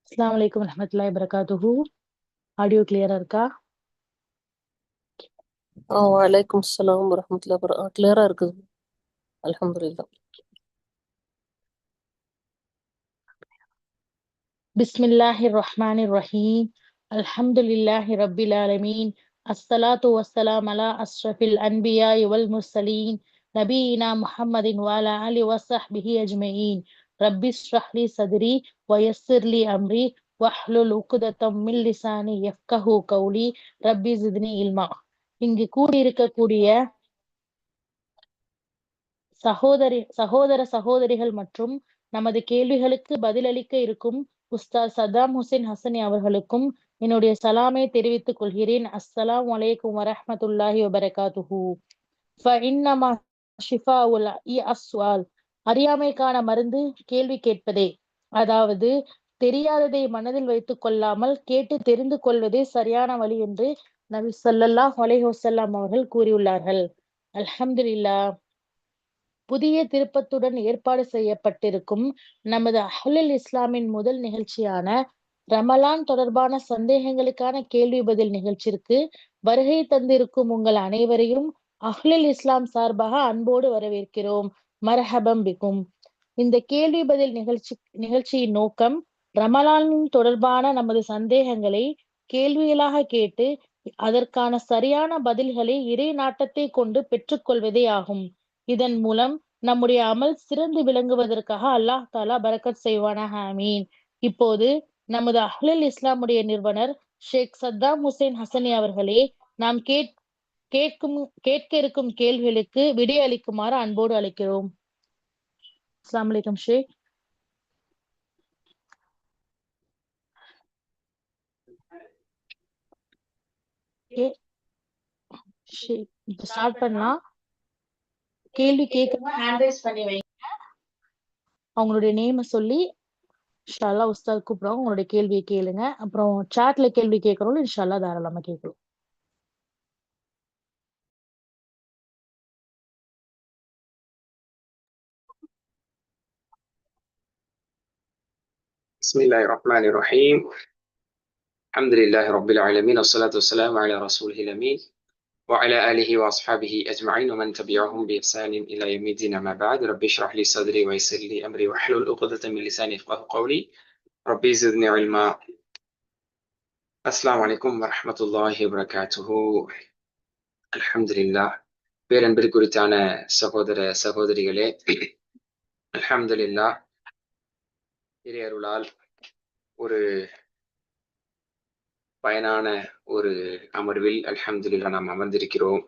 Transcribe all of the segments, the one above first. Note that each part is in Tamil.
அஸ்ஸலாமு அலைக்கும் வரஹ்மத்துல்லாஹி வபரகாத்துஹு. ஆடியோ கிளியரா இருக்கா? வலைக்கும் அஸ்ஸலாம் வரஹ்மத்துல்லாஹி வபரகாத்துஹு. கிளியரா இருக்குது. அல்ஹம்துலில்லாஹ். பிஸ்மில்லாஹிர் ரஹ்மானிர் ரஹீம். அல்ஹம்துலில்லாஹி ரப்பில் ஆலமீன். அஸ்ஸலாத்து வஸ்ஸலாம் அலா அஸ்ரஃபில் அன்பியாஇ வல் முர்சலீன் நபியினா முஹம்மதின் வ அலா ஆலிஹி வஸஹ்பிஹி அஜ்மஈன். ரப்பி இஷ்ரஹ் லி சத்ரி வ யஸ்ஸிர் லி அம்ரி வஹ்லுல் உக்தத்தம் மின் லிசானி யஃப்கஹு கௌலி. ரப்பி ஜித்னி இல்மா. இங்கு கூடியிருக்கக்கூடிய சகோதர சகோதரிகள் மற்றும் நமது கேள்விகளுக்கு பதிலளிக்க இருக்கும் உஸ்தாத் சதாம் ஹுசைன் ஹசனி அவர்களுக்கும் என்னுடைய சலாமை தெரிவித்துக் கொள்கிறேன். அஸ்ஸலாமு அலைக்கும் வரஹ்மத்துல்லாஹி வபரகாத்துஹு. ஃபஇன்னமா ஷிஃபாஉல் அஸ்ஸுஆல். அறியாமைக்கான மருந்து கேள்வி கேட்பதே, அதாவது தெரியாததை மனதில் வைத்துக் கொள்ளாமல் கேட்டு தெரிந்து கொள்வதே சரியான வழி என்று நபி ஸல்லல்லாஹு அலைஹி வஸல்லம் அவர்கள் கூறியுள்ளார்கள். அல்ஹம்துலில்லாஹ். புதிய திருப்பத்துடன் ஏற்பாடு செய்யப்பட்டிருக்கும் நமது அஹ்லுல் இஸ்லாமின் முதல் நிகழ்ச்சியான ரமலான் தொடர்பான சந்தேகங்களுக்கான கேள்வி பதில் நிகழ்ச்சிக்கு வருகை தந்திருக்கும் உங்கள் அனைவரையும் அஹ்லுல் இஸ்லாம் சார்பாக அன்போடு வரவேற்கிறோம். மர்ஹபம் பிக்கும். இந்த கேள்வி பதில் நிகழ்ச்சியின் நோக்கம் ரமலானின் தொடர்பான நமது சந்தேகங்களை கேள்விகளாக கேட்டு அதற்கான சரியான பதில்களை இறை நாட்டத்தை கொண்டு பெற்றுக்கொள்வதே ஆகும். இதன் மூலம் நம்முடைய அமல் சிறந்து விளங்குவதற்காக அல்லாஹ் தாலா பரக்கத் செய்வானாக. ஆமீன். இப்போது நமது அஹ்லுல் இஸ்லாமுடைய நிறுவனர் ஷேக் சத்தாம் ஹுசைன் ஹசனி அவர்களே நாம் கேட்க இருக்கும் கேள்விகளுக்கு விடை அளிக்குமாறு அன்போடு அழைக்கிறோம். அஸ்ஸலாமு அலைக்கும் ஷேக். ஸ்டார்ட் பண்ணலாம். கேள்வி கேட்கணும், ஹேண்ட் ரைஸ் பண்ணி வைங்க. அவங்களுடைய நேமை சொல்லி இன்ஷா அல்லாஹ் உஸ்தாத் கூப்பிடுவாங்க, உங்களுடைய கேள்வியை கேளுங்க. அப்புறம் சாட்ல கேள்வி கேட்கறோம், இன்ஷா அல்லாஹ் தாராளமா கேட்கலாம். பிஸ்மில்லாஹிர் ரஹ்மானிர் ரஹீம். அல்ஹம்துலில்லாஹி ரப்பில் ஆலமீன். வஸ்ஸலாத்து வஸ்ஸலாமு அலா ரசூலில் அமீன் வ அலா ஆலிஹி வ அஸ்ஹாபிஹி அஜ்மஈன் வ மன் தபிஅஹும் பி இஹ்சானின் இலா யௌமிddin. அம்மா பஅத். ரப்பி இஷ்ரஹ் லி ஸத்ரி வ யஸ்ஸிர் லி அம்ரி வஹ்லுல் உக்தத்தம் மின் லிசானி யஃப்கஹு கௌலி. ரப்பி ஜித்னி இல்மா. அஸ்ஸலாமு அலைக்கும் வரஹ்மத்துல்லாஹி வபரகாத்துஹு. அல்ஹம்துலில்லாஹ். பேரன்பிற்குரித்தான சகோதர சகோதரிகளே, அல்ஹம்துலில்லாஹ் இறை அருளால் ஒரு பயனான ஒரு அமர்வில் அல்ஹம்துலில்லாஹ் நாம் அமர்ந்திருக்கிறோம்.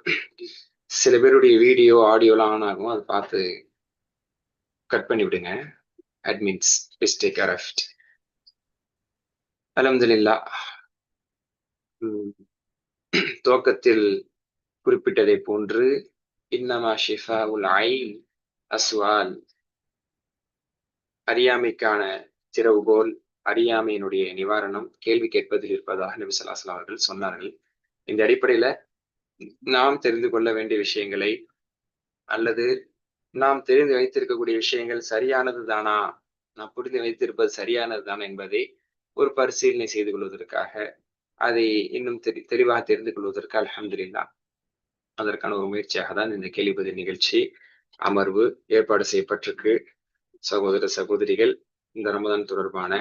சில பேருடைய வீடியோ ஆடியோலாம் ஆன் ஆகும், அதை பார்த்து கட் பண்ணி விடுங்க. Admins please take care of it. அல்ஹம்துலில்லாஹ். துவக்கத்தில் குறிப்பிட்டதை போன்று இன்னமா ஷிஃபாஉல் ஐன் அஸ்ஸுஆல். அறியாமைக்கான திறவுகோல், அறியாமையினுடைய நிவாரணம் கேள்வி கேட்பதில் இருப்பதாக நபி ஸல்லல்லாஹு அலைஹி வஸல்லம் அவர்கள் சொன்னார்கள். இந்த அடிப்படையில நாம் தெரிந்து கொள்ள வேண்டிய விஷயங்களை அல்லது நாம் தெரிந்து வைத்திருக்கக்கூடிய விஷயங்கள் சரியானது தானா, நாம் புரிந்து வைத்திருப்பது சரியானது தானா என்பதை ஒரு பரிசீலனை செய்து கொள்வதற்காக, அதை இன்னும் தெளிவாக தெரிந்து கொள்வதற்கு அல்ஹம்துலில்லாஹ் அதற்கான ஒரு முயற்சியாக தான் இந்த கேள்வி பதில் நிகழ்ச்சி அமர்வு ஏற்பாடு செய்யப்பட்டிருக்கு. சகோதர சகோதரிகள், இந்த ரமதான் தொடர்பான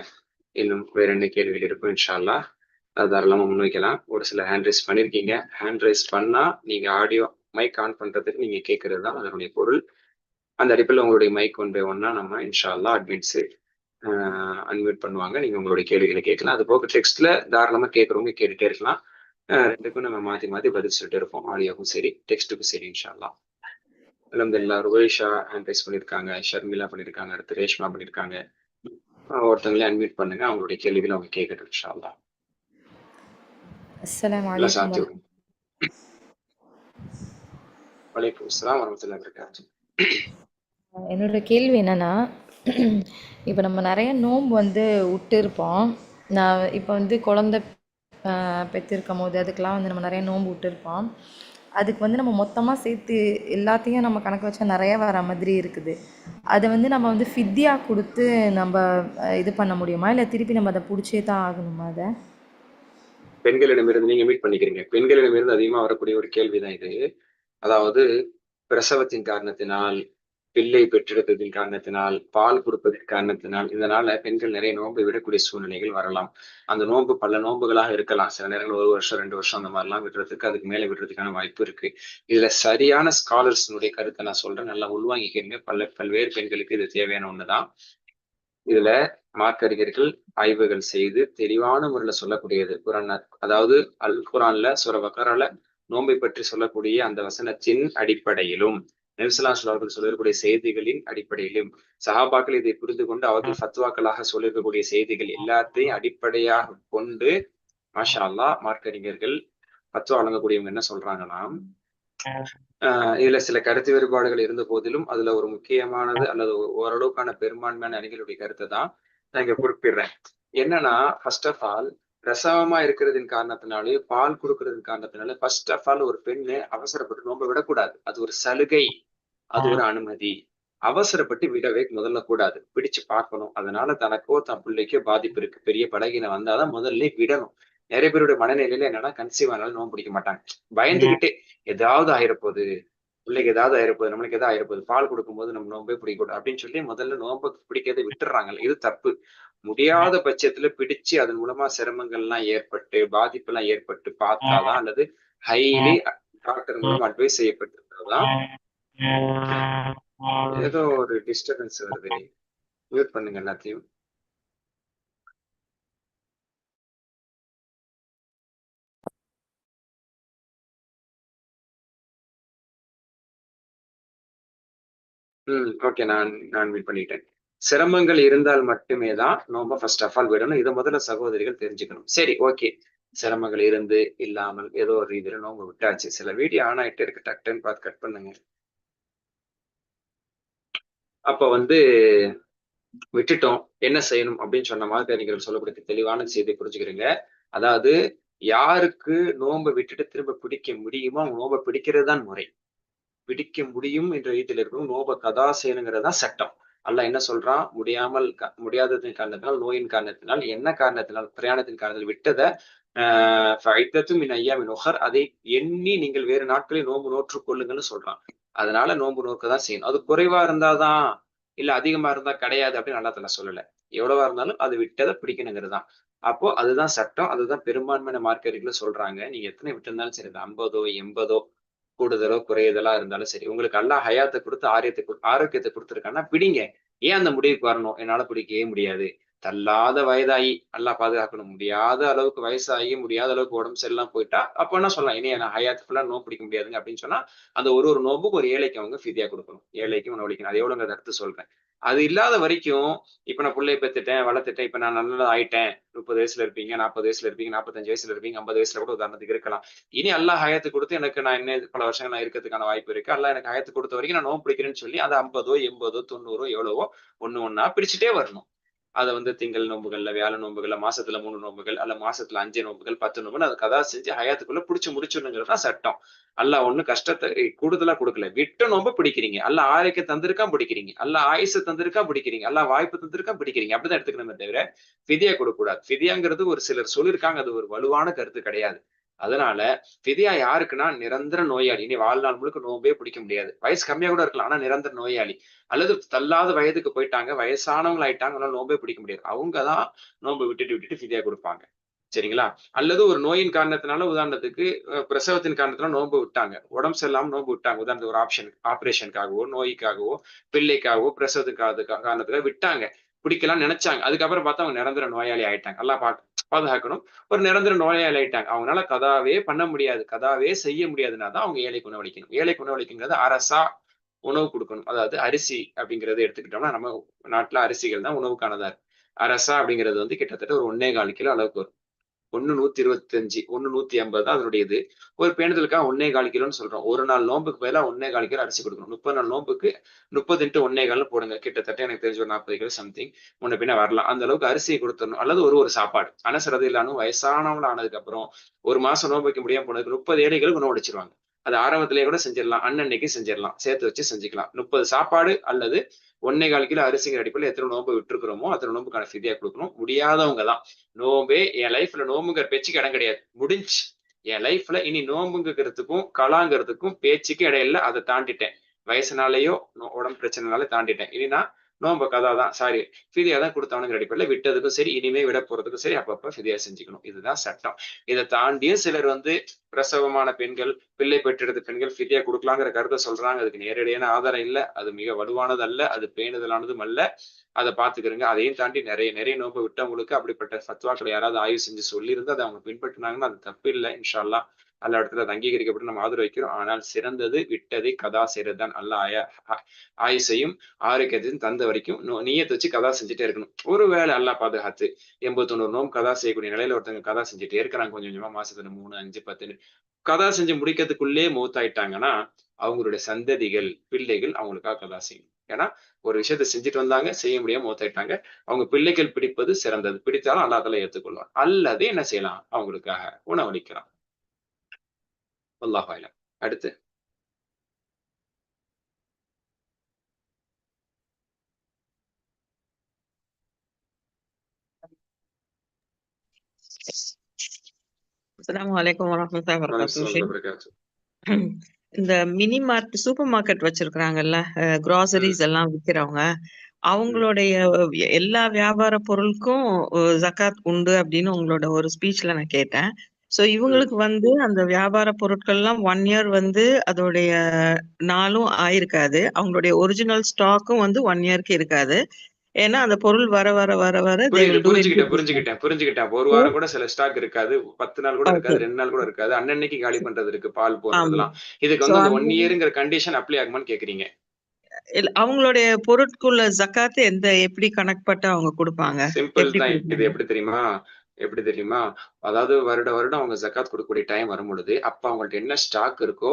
இன்னும் வேற என்ன கேள்விகள் இருக்கும் இன்ஷா அல்லாஹ் அது தாராளமா முன்வைக்கலாம். ஒரு சில ஹேண்ட் ரைஸ் பண்ணிருக்கீங்க. ஹேண்ட் ரைஸ் பண்ணா நீங்க ஆடியோ மைக் ஆன் பண்றதுக்கு நீங்க கேட்கறது தான் அதனுடைய பொருள். அந்த அடிப்படையில் உங்களுடைய மைக் ஒன் பை ஒன்னா நம்ம இன்ஷா அல்லாஹ் அட்மின்ஸ் அன்மியூட் பண்ணுவாங்க. நீங்க உங்களுடைய கேள்விகளை கேட்கலாம். அது போக டெக்ஸ்ட்ல தாராளமா கேட்கறவங்க கேட்டுட்டே இருக்கலாம். ரெண்டுக்கும் நம்ம மாத்தி மாத்தி பதில் சொல்லிட்டு இருப்போம். ஆடியோக்கும் சரி, டெக்ஸ்ட்டுக்கும் சரி, இன்ஷா அல்லாஹ். அல்ஹம்துலில்லாஹ். ருவைஷா ஹேண்ட் ரைஸ் பண்ணிருக்காங்க, ஷர்மிளா பண்ணிருக்காங்க, அடுத்து ரேஷ்மா பண்ணிருக்காங்க. ஒருத்தவங்களே அன்மியூட் பண்ணுங்க, அவங்களுடைய கேள்விகளை அவங்க கேட்கட்டும் இன்ஷா அல்லாஹ். அஸ்ஸலாமு எல்லாம் அலைக்கும் சாத்தி விடுங்க. வலைக்கும் அஸ்ஸலாம் வரஹ்மத்துல்லாஹி வபரகாத்துஹ். என்னோட கேள்வி என்னன்னா, இப்போ நம்ம நிறைய நோன்பு வந்து விட்டுருப்போம். நான் இப்போ வந்து குழந்தை பெற்றிருக்கும் போது அதுக்கெலாம் வந்து நம்ம நிறைய நோன்பு விட்டுருப்போம். அதுக்கு வந்து நம்ம மொத்தமாக சேர்த்து எல்லாத்தையும் நம்ம கணக்கு வச்சா நிறைய வர மாதிரி இருக்குது. அதை வந்து நம்ம வந்து ஃபித்யா கொடுத்து நம்ம இது பண்ண முடியுமா, இல்லை திருப்பி நம்ம அதை பிடிச்சே தான் ஆகணுமா? அதை பெண்களிடமிருந்து நீங்க மீட் பண்ணிக்கிறீங்க. பெண்களிடமிருந்து அதிகமா வரக்கூடிய ஒரு கேள்விதான் இது. அதாவது பிரசவத்தின் காரணத்தினால், பிள்ளை பெற்றெடுத்ததின் காரணத்தினால், பால் கொடுப்பதன் காரணத்தினால், இதனால பெண்கள் நிறைய நோன்பை விடக்கூடிய சூழ்நிலைகள் வரலாம். அந்த நோன்பு பல நோன்புகளாக இருக்கலாம். சில நேரங்கள் 1 வருஷம் 2 வருஷம் அந்த மாதிரிலாம் விடுறதுக்கு, அதுக்கு மேல விடுறதுக்கான வாய்ப்பு இருக்கு. இதுல சரியான ஸ்காலர்ஸ்னுடைய கருத்தை நான் சொல்றேன், நல்லா உள்வாங்கிக்கிறீங்க. பல்வேறு பெண்களுக்கு இது தேவையான ஒண்ணுதான். இதுல மார்க்க அறிஞர்கள் ஆய்வுகள் செய்து தெளிவான முறையில சொல்லக்கூடியது குரான். அதாவது அல் குரான்ல சூரா பக்ரால நோன்பை பற்றி சொல்லக்கூடிய அந்த வசனத்தின் அடிப்படையிலும், நபி ஸல்லல்லாஹு அலைஹி வஸல்லம் சொல்லக்கூடிய செய்திகளின் அடிப்படையிலும், சஹாபாக்கள் இதை புரிந்து கொண்டு அவர்கள் ஃபத்வாக்களாக சொல்லிருக்கக்கூடிய செய்திகள் எல்லாத்தையும் அடிப்படையாக கொண்டு மாஷா அல்லாஹ் மார்க்க அறிஞர்கள் ஃபத்வா வழங்கக்கூடியவங்க என்ன சொல்றாங்கன்னா, இதுல சில கருத்து வேறுபாடுகள் இருந்த போதிலும் அதுல ஒரு முக்கியமானது அல்லது ஓரளவுக்கான பெரும்பான்மையான அறிஞர்களுடைய கருத்தை தான் நான் இங்க குறிப்பிடுறேன். என்னன்னா, ஃபர்ஸ்ட் ஆஃப் ஆல் பிரசவமா இருக்கிறதின் காரணத்தினாலே, பால் கொடுக்கறதின் காரணத்தினால ஃபர்ஸ்ட் ஆஃப் ஆல் ஒரு பெண்ணு அவசரப்பட்டு நோன்பை விடக்கூடாது. அது ஒரு சலுகை, அது ஒரு அனுமதி. அவசரப்பட்டு விடவே முதல்ல கூடாது. பிடிச்சு பார்க்கணும். அதனால தனக்கோ தன் பிள்ளைக்கோ பாதிப்பு இருக்கு, பெரிய பலகீனம் வந்தாதான் முதல்ல விடணும். நிறைய பேருடைய மனநிலையில என்னன்னா, கன்சீவ் ஆனாலும் நோன்பு பிடிக்க மாட்டாங்க. பயந்துகிட்டே ஏதாவது ஆயிரப்போகுது, பிள்ளைக்கு ஏதாவது ஆயிரப்போகுது, நம்மளுக்கு ஏதாவது ஆயிரப்போகுது, பால் கொடுக்கும்போது நம்ம நோன்பே பிடிக்கக்கூடாது அப்படின்னு சொல்லி முதல்ல நோன்பு பிடிக்கிறதை விட்டுறாங்க. இது தப்பு. முடியாத பட்சத்துல பிடிச்சு அதன் மூலமா சிரமங்கள் எல்லாம் ஏற்பட்டு, பாதிப்பு எல்லாம் ஏற்பட்டு பார்த்தாதான், அல்லது ஹைலி டாக்டர் மூலம் அட்வைஸ் செய்யப்பட்டிருக்கிறதுதான். ஏதோ ஒரு டிஸ்டர்பன்ஸ் வருது, மியூட் பண்ணுங்க எல்லாத்தையும். ஓகே, நான் மீட் பண்ணிட்டேன். சிரமங்கள் இருந்தால் மட்டுமே தான் நோம்ப ஃபர்ஸ்ட் ஆஃப் ஆல் விடணும். இதை முதல்ல சகோதரிகள் தெரிஞ்சுக்கணும். சரி, ஓகே, சிரமங்கள் இருந்து இல்லாமல் ஏதோ ஒரு ரீதியில நோம்பு விட்டாச்சு. சில வீடியோ ஆன் ஆயிட்டே இருக்கு, டக்குன்னு பார்த்து கட் பண்ணுங்க. அப்ப வந்து விட்டுட்டோம், என்ன செய்யணும் அப்படின்னு சொன்ன மாதிரி அறிஞர்கள் சொல்லக்கூடிய தெளிவான செய்தியை புரிஞ்சுக்கிறீங்க. அதாவது யாருக்கு நோன்பை விட்டுட்டு திரும்ப பிடிக்க முடியுமோ அவங்க நோன்பை பிடிக்கிறது தான் முறை. பிடிக்க முடியும் என்ற ரீதியில் இருக்கணும். நோப கதா செய்யணுங்கிறது தான் சட்டம். அல்லாஹ் என்ன சொல்றான், முடியாததின் காரணத்தினால், நோயின் காரணத்தினால், என்ன காரணத்தினால், பிரயாணத்தின் காரணத்தில் விட்டதை அதை எண்ணி நீங்கள் வேறு நாட்களில் நோன்பு நோற்றுக் கொள்ளுங்கன்னு சொல்றான். அதனால நோன்பு நோக்க தான் செய்யணும். அது குறைவா இருந்தாதான், இல்ல அதிகமா இருந்தா கிடையாது அப்படின்னு அல்லாஹ் தஆலா சொல்லல. எவ்வளவா இருந்தாலும் அது விட்டதை பிடிக்கணுங்கிறதுதான். அப்போ அதுதான் சட்டம், அதுதான் பெரும்பான்மையான மார்க்கறிஞர்கள் சொல்றாங்க. நீங்க எத்தனை விட்டு இருந்தாலும் சரி, 50ஓ 80ஓ கூடுதலோ குறையுதலா இருந்தாலும் சரி, உங்களுக்கு அல்லாஹ் ஹயாத்தை கொடுத்து ஆரோக்கியத்தை கொடுத்துருக்கான்னா பிடிங்க. ஏன் அந்த முடிவுக்கு வரணும், என்னால பிடிக்கவே முடியாது, தள்ளாத வயதாகி அல்லாஹ் பாதுகாக்கணும், முடியாத அளவுக்கு வயசாகி முடியாத அளவுக்கு உடம்பு சரியில்லாம போயிட்டா அப்ப என்ன சொல்லலாம், இனி நான் ஹயாத்து ஃபுல்லா நோன்பு பிடிக்க முடியாதுங்க அப்படின்னு சொன்னா, அந்த ஒரு நோன்புக்கு ஒரு ஏழைக்கு அவங்க ஃபிதியா கொடுக்கணும், ஏழைக்கும் உணவளிக்கணும். அது எவ்வளவுங்கிறத அடுத்து சொல்றேன். அது இல்லாத வரைக்கும், இப்ப நான் பிள்ளைய பெத்துட்டேன், வளர்த்துட்டேன், இப்ப நான் நல்லா ஆயிட்டேன், 30 வயசுல இருப்பீங்க, 40 வயசுல இருப்பீங்க, 45 வயசுல இருப்பீங்க, 50 வயசுல கூட உதாரணத்துக்கு இருக்கலாம். இனி அல்லாஹ் ஹயாத்து கொடுத்து எனக்கு நான் இன்னும் பல வருஷங்கள் நான் இருக்கிறதுக்கான வாய்ப்பு இருக்கு, அல்லாஹ் எனக்கு ஹயாத்து கொடுத்த வரைக்கும் நான் நோன்பு பிடிக்கிறேன்னு சொல்லி அந்த 50ஓ 80ஓ 90ஓ எவ்வளவோ ஒண்ணா பிடிச்சிட்டே வரணும். அதை வந்து திங்கள் நோம்புகள்ல, வியாழ நோம்புகள்ல, மாசத்துல 3 நோம்புகள், அல்ல மாசத்துல 5 நோம்புகள், 10 நோம்புகள், அதை கதா செஞ்சு ஹயாத்துக்குள்ள பிடிச்சு முடிச்சிடணுங்கிறது சட்டம். அல்லாஹ் ஒண்ணு கஷ்டத்தை கூடுதலா கொடுக்கல. விட்ட நோம்ப பிடிக்கிறீங்க, அல்லாஹ் ஆரோக்கியம் தந்திருக்கா பிடிக்கிறீங்க, அல்லாஹ் ஆயுசு தந்திருக்கா பிடிக்கிறீங்க, அல்லாஹ் வாய்ப்பு தந்திருக்கா பிடிக்கிறீங்க. அப்படிதான் எடுத்துக்கணுமே தவிர ஃபிதியா கொடுக்க கூடாது. ஃபிதியாங்கிறது ஒரு சிலர் சொல்லியிருக்காங்க, அது ஒரு வலுவான கருத்து கிடையாது. அதனால ஃபிதியா யாருக்குன்னா, நிரந்தர நோயாளி, இனி வாழ்நாள் முழுக்க நோன்பே பிடிக்க முடியாது, வயசு கம்மியா கூட இருக்கலாம், ஆனா நிரந்தர நோயாளி, அல்லது தள்ளாத வயதுக்கு போயிட்டாங்க, வயசானவங்க ஆயிட்டாங்க, அதனால நோன்பே பிடிக்க முடியாது, அவங்கதான் நோன்பை விட்டுட்டு ஃபிதியா கொடுப்பாங்க. சரிங்களா? அல்லது ஒரு நோயின் காரணத்தினால, உதாரணத்துக்கு பிரசவத்தின் காரணத்தினால நோன்பு விட்டாங்க, உடம்பு சரியில்லாம நோன்பு விட்டாங்க, உதாரணத்துக்கு ஒரு ஆபரேஷனுக்காகவோ, நோய்க்காகவோ, பிள்ளைக்காகவோ, பிரசவத்துக்காக காரணத்துக்காக விட்டாங்க. பிடிக்கலாம்னு நினைச்சாங்க. அதுக்கப்புறம் பார்த்தா அவங்க நிரந்தர நோயாளி ஆயிட்டாங்க. எல்லாம் பாதுகாக்கணும். ஒரு நிரந்தர நோயாளி ஆயிட்டாங்க. அவங்களால கதாவே பண்ண முடியாது, கதாவே செய்ய முடியாதுன்னா தான் அவங்க ஏழைக்கு உணவளிக்கணும். ஏழைக்கு உணவளிக்குங்கிறது அரசா உணவு கொடுக்கணும். அதாவது அரிசி அப்படிங்கறது எடுத்துக்கிட்டோம்னா நம்ம நாட்டுல அரிசிகள் தான் உணவுக்கானதா இருக்கு. அரசா அப்படிங்கிறது வந்து கிட்டத்தட்ட ஒரு 1.25 கிலோ அளவுக்கு வரும். 1 125 1 150 தான் அதனுடைய இது. ஒரு பேணுதலுக்காக 1.25 கிலோன்னு சொல்றோம். ஒரு நாள் நோம்புக்கு பதிலா 1.25 கிலோ அரிசி கொடுக்கணும். 30 நாள் நோம்புக்கு 30 × 1.25 போடுங்க. கிட்டத்தட்ட எனக்கு தெரிஞ்ச ஒரு 40 கிலோ சம்திங் முன்ன பின்ன வரலாம். அந்த அளவுக்கு அரிசியை கொடுத்துடணும். அல்லது ஒரு சாப்பாடு. அனசரது இல்லாம வயசானவங்கள ஆனதுக்கு அப்புறம் 1 மாசம் நோம்பு வைக்க முடியாம போனதுக்கு 30 ஏழைகளுக்கு உணவு அடிச்சிருவாங்க. அது ஆரம்பத்திலேயே கூட செஞ்சிடலாம். அன்னன்னைக்கு செஞ்சிடலாம். சேர்த்து வச்சு செஞ்சுக்கலாம். 30 சாப்பாடு அல்லது 1.25 கிலோ அரிசிங்கிற அடிப்படையில் எத்தனை நோம்பு விட்டுருக்கிறோமோ அத்தனை நோம்புக்கான ஃபிதியா கொடுக்கணும். முடியாதவங்க தான் நோம்பே என் லைஃப்ல நோம்புங்கிற பேச்சுக்கு இடம் கிடையாது. முடிஞ்சு என் லைஃப்ல இனி நோம்புங்கிறதுக்கும் கலாங்கிறதுக்கும் பேச்சுக்கு இடம் இல்லை. அதை தாண்டிட்டேன். வயசுனாலேயோ உடம்பு பிரச்சனைனாலே தாண்டிட்டேன். இனி நான் நோம்பு கதாதான் சாரி ஃபிதியா தான் கொடுத்தவனுங்கிற அடிப்படையில் விட்டதுக்கும் சரி இனிமே விட போறதுக்கும் சரி அப்பப்ப ஃபிதியா செஞ்சுக்கணும். இதுதான் சட்டம். இதை தாண்டியும் சிலர் வந்து பிரசவமான பெண்கள், பிள்ளை பெற்றெடுத்த பெண்கள் ஃபிதியா கொடுக்கலாங்கிற கருத்தை சொல்றாங்க. அதுக்கு நேரடியான ஆதாரம் இல்லை. அது மிக வலுவானது அல்ல. அது பேணுதலானதும் அல்ல. அதை பாத்துக்கிறங்க. அதையும் தாண்டி நிறைய நோம்பு விட்டவங்களுக்கு அப்படிப்பட்ட ஃபத்வாக்களை யாராவது ஆய்வு செஞ்சு சொல்லியிருந்து அதை அவங்க பின்பற்றினாங்கன்னா அது தப்பு இல்லை. இன்ஷா அல்லாஹ் எல்லா இடத்துல அது அங்கீகரிக்கப்பட்டு நம்ம ஆதரவு வைக்கிறோம். ஆனால் சிறந்தது விட்டதை கதா செய்யறதுதான். அல்லாஹ் ஆயுசையும் ஆரோக்கியத்தையும் தந்த வரைக்கும் நீயத்தை வச்சு கதா செஞ்சுட்டே இருக்கணும். ஒருவேளை அல்லாஹ் பாதுகாத்து 80-90 நோம்பு கதா செய்யக்கூடிய நிலையில ஒருத்தவங்க கதா செஞ்சுட்டே இருக்கிறாங்க. கொஞ்சம் கொஞ்சமா மாசத்துல 3, 5, 10 கதா செஞ்சு முடிக்கிறதுக்குள்ளே மூத்தாயிட்டாங்கன்னா அவங்களுடைய சந்ததிகள், பிள்ளைகள் அவங்களுக்காக கதா செய்யணும். ஏன்னா ஒரு விஷயத்த செஞ்சுட்டு வந்தாங்க, செய்ய முடியாம மூத்தாயிட்டாங்க. அவங்க பிள்ளைகள் பிடிப்பது சிறந்தது. பிடித்தாலும் அல்லாஹ் தஆலா ஏற்றுக்கொள்வார். அல்லது என்ன செய்யலாம்? அவங்களுக்காக உணவளிக்கலாம். அல்லாஹ் அலம். அடுத்து அஸ்ஸலாமு அலைக்கும் வரஹ்மத்துல்லாஹி வபரகாத்துஹு. வரகாத்து. இந்த மினி மார்ட், சூப்பர் மார்க்கெட் வச்சிருக்கிறாங்கல்ல, கிராசரிஸ் எல்லாம் விக்கிறவங்க, அவங்களுடைய எல்லா வியாபார பொருளுக்கும் ஜகாத் உண்டு அப்படின்னு உங்களோட ஒரு ஸ்பீச்ல நான் கேட்டேன். சோ இவங்களுக்கு வந்து அந்த வியாபார பொருட்கள்லாம் 1 இயர் வந்து அதோடைய நாளும் ஆயிருக்காது. அவங்களுடைய ஒரிஜினல் ஸ்டாக்கும் வந்து 1 இயர்க்கு இருக்காது. ஏன்னா அந்த பொருள் வர வர வர வர they will do it. புரிஞ்சுக்கிட்டேன். ஒரு வாரம் கூட சில ஸ்டாக் இருக்காது. 10 நாள் கூட இருக்காது. 2 நாள் கூட இருக்காது. அன்னன்னைக்கு காலி பண்றது இருக்கு. பால் போறதெல்லாம். இதுக்கு வந்து அந்த 1 இயர்ங்கிற கண்டிஷன் அப்ளை ஆகுமான்னு கேக்குறீங்க? அவங்களுடைய பொருட்குள்ள ஜகாத் எப்படி கனெக்ட் பட்டு அவங்க கொடுப்பாங்க? சிம்பிள் தான். இது எப்படி தெரியுமா? அதாவது வருடம் அவங்க ஜகாத் கொடுக்கக்கூடிய டைம் வரும் பொழுது அப்ப அவங்கள்ட்ட என்ன ஸ்டாக் இருக்கோ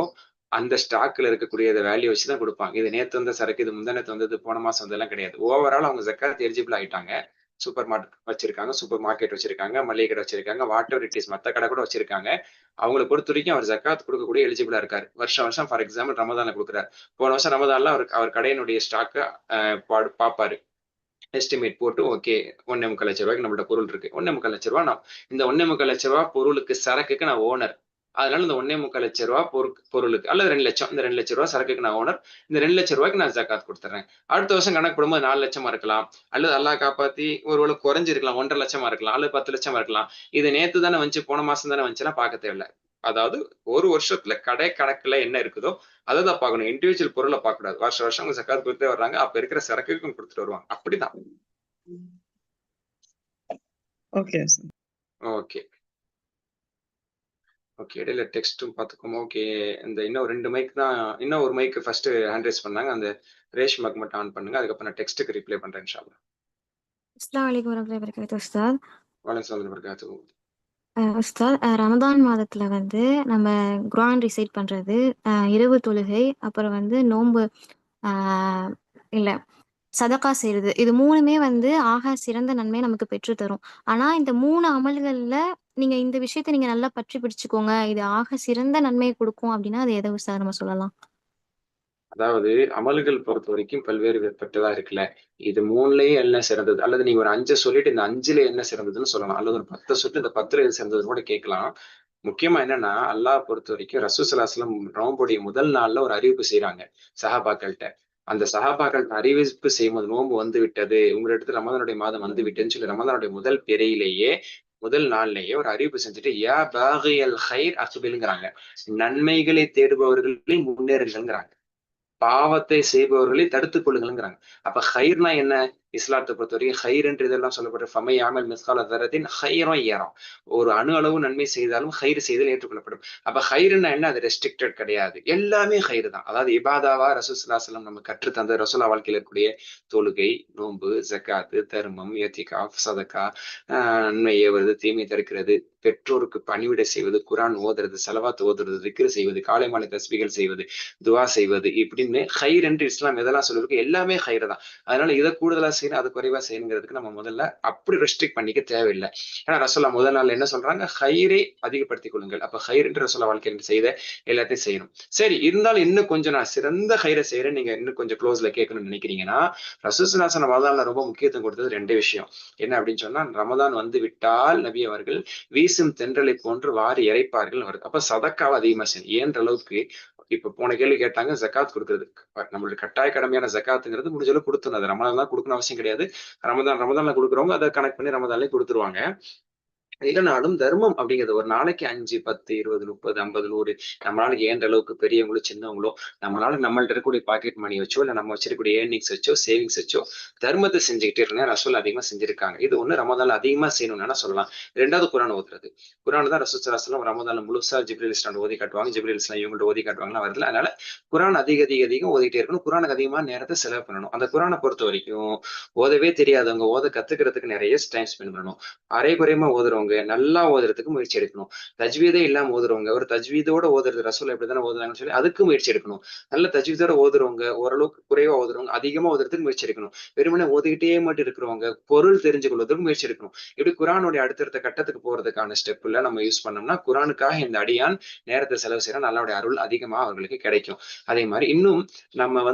அந்த ஸ்டாக்ல இருக்கக்கூடிய வேல்யூ வச்சு தான் கொடுப்பாங்க. இது நேத்து வந்த சரக்கு, இது முந்தானத்து வந்தது, போன மாசம் வந்ததெல்லாம் கிடையாது. ஓவரால் அவங்க ஜகாத் எலிஜிபிள் ஆயிட்டாங்க. சூப்பர் மார்க்கெட் வச்சிருக்காங்க, மளிகை கடை வச்சிருக்காங்க, வாட் எவர் இட் இஸ், மத்த கடை கூட வச்சிருக்காங்க. அவங்களை பொறுத்த வரைக்கும் அவர் ஜகாத் கொடுக்கக்கூடிய எலிஜிபிளா இருக்காரு. வருஷம் ஃபார் எக்ஸாம்பிள் ரமதான்ல கொடுக்குறாரு. போன வருஷம் ரமதான்ல அவர் கடையினுடைய ஸ்டாக்க பாப்பாரு. எஸ்டிமேட் போட்டு ஓகே 1.25 லட்சம் ரூபாய்க்கு நம்மளோட பொருள் இருக்கு. 1.25 லட்ச ரூபாய் இந்த 1.25 லட்ச ரூபாய் பொருளுக்கு சரக்குக்கு நான் ஓனர். அதனால இந்த 1.25 லட்ச ரூபாய் பொருளுக்கு அல்லது 2 லட்சம், இந்த 2 லட்ச ரூபாய் சரக்குக்கு நான் ஓனர். இந்த 2 லட்ச ரூபாய்க்கு நான் ஜகாத் கொடுத்துறேன். அடுத்த வருஷம் கணக்கு போடும்போது 4 லட்சமா இருக்கலாம், அல்லது அல்லாஹ் காப்பாத்தி ஒருவேளை குறைஞ்சிருக்கலாம், 1.5 லட்சமா இருக்கலாம், அல்லது 10 லட்சமா இருக்கலாம். இது நேத்து தானே வந்துச்சு, போன மாசம் தானே வந்துச்சுன்னா பார்க்க தேவையில்லை. அதாவது ஒரு வருஷத்துல கடை கணக்குல என்ன இருக்குதோ அதை தான் பார்க்கணும். இண்டிவிஜுவல் பொருளை பார்க்க கூடாது. வருஷம் அவங்க ஜகாத் கொடுத்தே வர்றாங்க, அப்ப இருக்கிற சரக்குக்கும் கொடுத்துட்டு வருவாங்க. அப்படிதான். ஓகே இடையில டெக்ஸ்டும் பார்த்துக்கோமா? ஓகே, இந்த இன்னும் 2 மைக் தான், இன்னும் ஒரு மைக் ஃபர்ஸ்ட் ஹேண்ட் ரைஸ் பண்ணாங்க. அந்த ரேஷ்மாக்கு மட்டும் ஆன் பண்ணுங்க. அதுக்கப்புறம் நான் டெக்ஸ்ட்டுக்கு ரிப்ளை பண்றேன் இன்ஷா அல்லாஹ். அஸ்ஸலாமு அலைக்கும் வரஹ்மத்துல்லாஹி வபரகாத்துஹு உஸ்தாத். வலைக்கம் வரகாத்துஹு. உஸ்தாத், ரமதான் மாதத்துல வந்து நம்ம குர்ஆன் ரிசைட் பண்றது, இரவு தொழுகை, அப்புறம் வந்து நோன்பு, இல்ல சதகா செய்யறது, இது 3மே வந்து ஆக சிறந்த நன்மையை நமக்கு பெற்று தரும். ஆனா இந்த 3 அமல்கள்ல நீங்க இந்த விஷயத்த நீங்க நல்லா பற்றி பிடிச்சுக்கோங்க, இது ஆக சிறந்த நன்மையை கொடுக்கும் அப்படின்னா அது எதை உஸ்தாத் நம்ம சொல்லலாம்? அதாவது அமல்கள் பொறுத்த வரைக்கும் பல்வேறு வேறுபட்டதா இருக்குல்ல. இது 3லயே என்ன சிறந்தது, அல்லது நீங்க ஒரு 5 சொல்லிட்டு இந்த 5ல என்ன சிறந்ததுன்னு சொல்லலாம், அல்லது ஒரு 10 சொல்லிட்டு இந்த 10ல எது சிறந்ததுன்னு கூட கேட்கலாம். முக்கியமா என்னன்னா அல்லாஹ் பொறுத்த வரைக்கும் ரசூல் ஸல்லல்லாஹு அலைஹி வஸல்லம் நோன்புடைய முதல் நாள்ல ஒரு அறிவிப்பு செய்யறாங்க சஹாபாக்கள்கிட்ட. அந்த சஹாபாக்கள்கிட்ட அறிவிப்பு செய்யும்போது நோன்பு வந்து விட்டது, உங்களிடத்துல ரமதானுடைய மாதம் வந்து விட்டதுன்னு சொல்லி ரமதானுடைய முதல் பிறையிலேயே முதல் நாள்லயே ஒரு அறிவிப்பு செஞ்சுட்டு யா பாகியல் ஹைர் அக்பில்ங்கிறாங்க. நன்மைகளை தேடுபவர்களை முன்னேறுங்கிறாங்க, பாவத்தை செய்பவர்களை தடுத்துக் கொள்ளுங்கிறாங்க. அப்ப ஹைர்னா என்ன? இஸ்லாத்தை பொறுத்தவரைக்கும் ஹைர் என்று இதெல்லாம் சொல்லப்பட்ட ஃபமை ஆமல் மிஸ்கால தரத்தின் ஹைரம் ஏறம். ஒரு அணு அளவு நன்மை செய்தாலும் ஹைர் செய்தல் ஏற்றுக்கொள்ளப்படும். அப்ப ஹைருன்னா என்ன? அது ரெஸ்ட்ரிக்டட் கிடையாது, எல்லாமே ஹைரு தான். அதாவது இபாதாவா ரசூலுல்லாஹி ஸல்லல்லாஹு அலைஹி வஸல்லம் நம்ம கற்றுத்தந்த ரசூலா வாழ்க்கையில் இருக்கக்கூடிய தொழுகை, நோன்பு, ஜக்காத்து, தர்மம், இத்திகாஃப், சதக்கா, நன்மை ஏவுறது, தீமை தடுக்கிறது, பெற்றோருக்கு பணிவிடை செய்வது, குரான் ஓதுறது, ஸலவாத் ஓதுறது, திக்ர் செய்வது, காலை மாலை தஸ்பீகள் செய்வது, துவா செய்வது, இப்படின்னு ஹைர் என்று இஸ்லாம் எதெல்லாம் சொல்லிருக்கு எல்லாமே ஹைர் தான். அதனால இதை கூடுதலா செய்யணும், அது குறைவா செய்யணுங்கிறதுக்கு நம்ம முதல்ல அப்படி ரெஸ்ட்ரிக்ட் பண்ணிக்க தேவையில்லை. ஏன்னா ரசூலா முதல் நாள் என்ன சொல்றாங்க? ஹைரை அதிகப்படுத்திக் கொள்ளுங்கள். அப்ப ஹைர் என்று ரசூலா வாழ்க்கையில் செய்த எல்லாத்தையும் செய்யணும். சரி, இருந்தாலும் இன்னும் கொஞ்சம் நான் சிறந்த ஹைரை செய்யறேன், நீங்க இன்னும் கொஞ்சம் க்ளோஸ்ல கேட்கணும்னு நினைக்கிறீங்கன்னா, ரசூலுல்லாஹி ரமதான்ல ரொம்ப முக்கியத்துவம் கொடுத்தது 2 விஷயம். என்ன அப்படின்னு சொன்னா, ரமதான் வந்து விட்டால் நபி அவர்கள் வீசும் தென்றலை போன்று வாரி இறைப்பார்கள் வருது. அப்ப சதக்காவை அதிகமா செய்யணும். ஏன்ற அளவுக்கு இப்ப போன கேள்வி கேட்டாங்க, ஜக்காத் கொடுக்கறது நம்மளுடைய கட்டாய கடமையான ஜக்காத்துங்கிறது முடிஞ்ச அளவுக்கு கொடுத்துணும். அது ரமதான் தான் கொடுக்கணும் அவசியம் கிடையாது. ரமதான்ல கொடுக்குறவங்க அதை கனெக்ட் பண்ணி ரமதான்லயே கொடுத்துருவாங்க. இல்லைனாலும் தர்மம் அப்படிங்கிறது ஒரு நாளைக்கு 5, 10, 20, 30, 50, 100 நம்மளால ஏன்ற அளவுக்கு பெரியவங்களோ சின்னவங்களோ நம்மளால நம்மள்ட்ட இருக்கக்கூடிய பாக்கெட் மணி வச்சோ இல்ல நம்ம வச்சிருக்கக்கூடிய ஏர்னிங்ஸ் வச்சோ சேவிங்ஸ் வச்சோ தர்மத்தை செஞ்சுக்கிட்டே இருந்தா ரசூல் அதிகமா செஞ்சிருக்காங்க. இது ஒண்ணு ரமதான்ல அதிகமா செய்யணும்னு சொல்லலாம். 2வது குரான் ஓதுறது. குரான் தான் ரசூல் ஸல்லல்லாஹு அலைஹி வஸல்லம் ரமதான்ல முழுசா ஜிப்ரீல் இஸ்லாம் ஓதி காட்டுவாங்க. ஜிப்ரீல் இஸ்லாம் இவங்கள்ட்ட ஓதி காட்டுவாங்களா வருதுல. அதனால குரான் அதிகம் ஓதிட்டே இருக்கணும். குரானுக்கு அதிகமா நேரத்தை செலவு பண்ணணும். அந்த குரானை பொறுத்த வரைக்கும் ஓதவே தெரியாதவங்க ஓத கத்துக்கிறதுக்கு நிறைய டைம் ஸ்பெண்ட் பண்ணணும். அரை குறையமா ஓதுறவங்க நல்லா ஓதுறதுக்கு முயற்சி எடுக்கணும். தஜ்வீதே இல்லாம ஓதுறவங்க ஒரு தஜ்வீதோட ஓதுறது ரசூல் எப்படிதானே ஓதுறாங்கன்னு சொல்லி அதுக்கு முயற்சி எடுக்கணும். நல்ல தஜ்வீதோட ஓதுறவங்க, ஓரளவுக்கு குறைவா ஓதுறவங்க அதிகமா ஓதுறதுக்கு முயற்சி எடுக்கணும். வெறுமனே ஓதிக்கிட்டே மட்டும் இருக்கிறவங்க பொருள் தெரிஞ்சு கொள்வதற்கு முயற்சி எடுக்கணும். இப்படி குரானுடைய அடுத்தடுத்த கட்டத்துக்கு போறதுக்கான ஸ்டெப்ல நம்ம யூஸ் பண்ணோம்னா குரானுக்காக இந்த அடியான் நேரத்தை செலவு செய்யறா, நல்லாவுடைய அருள் அதிகமா அவர்களுக்கு கிடைக்கும். அதே மாதிரி இன்னும் நம்ம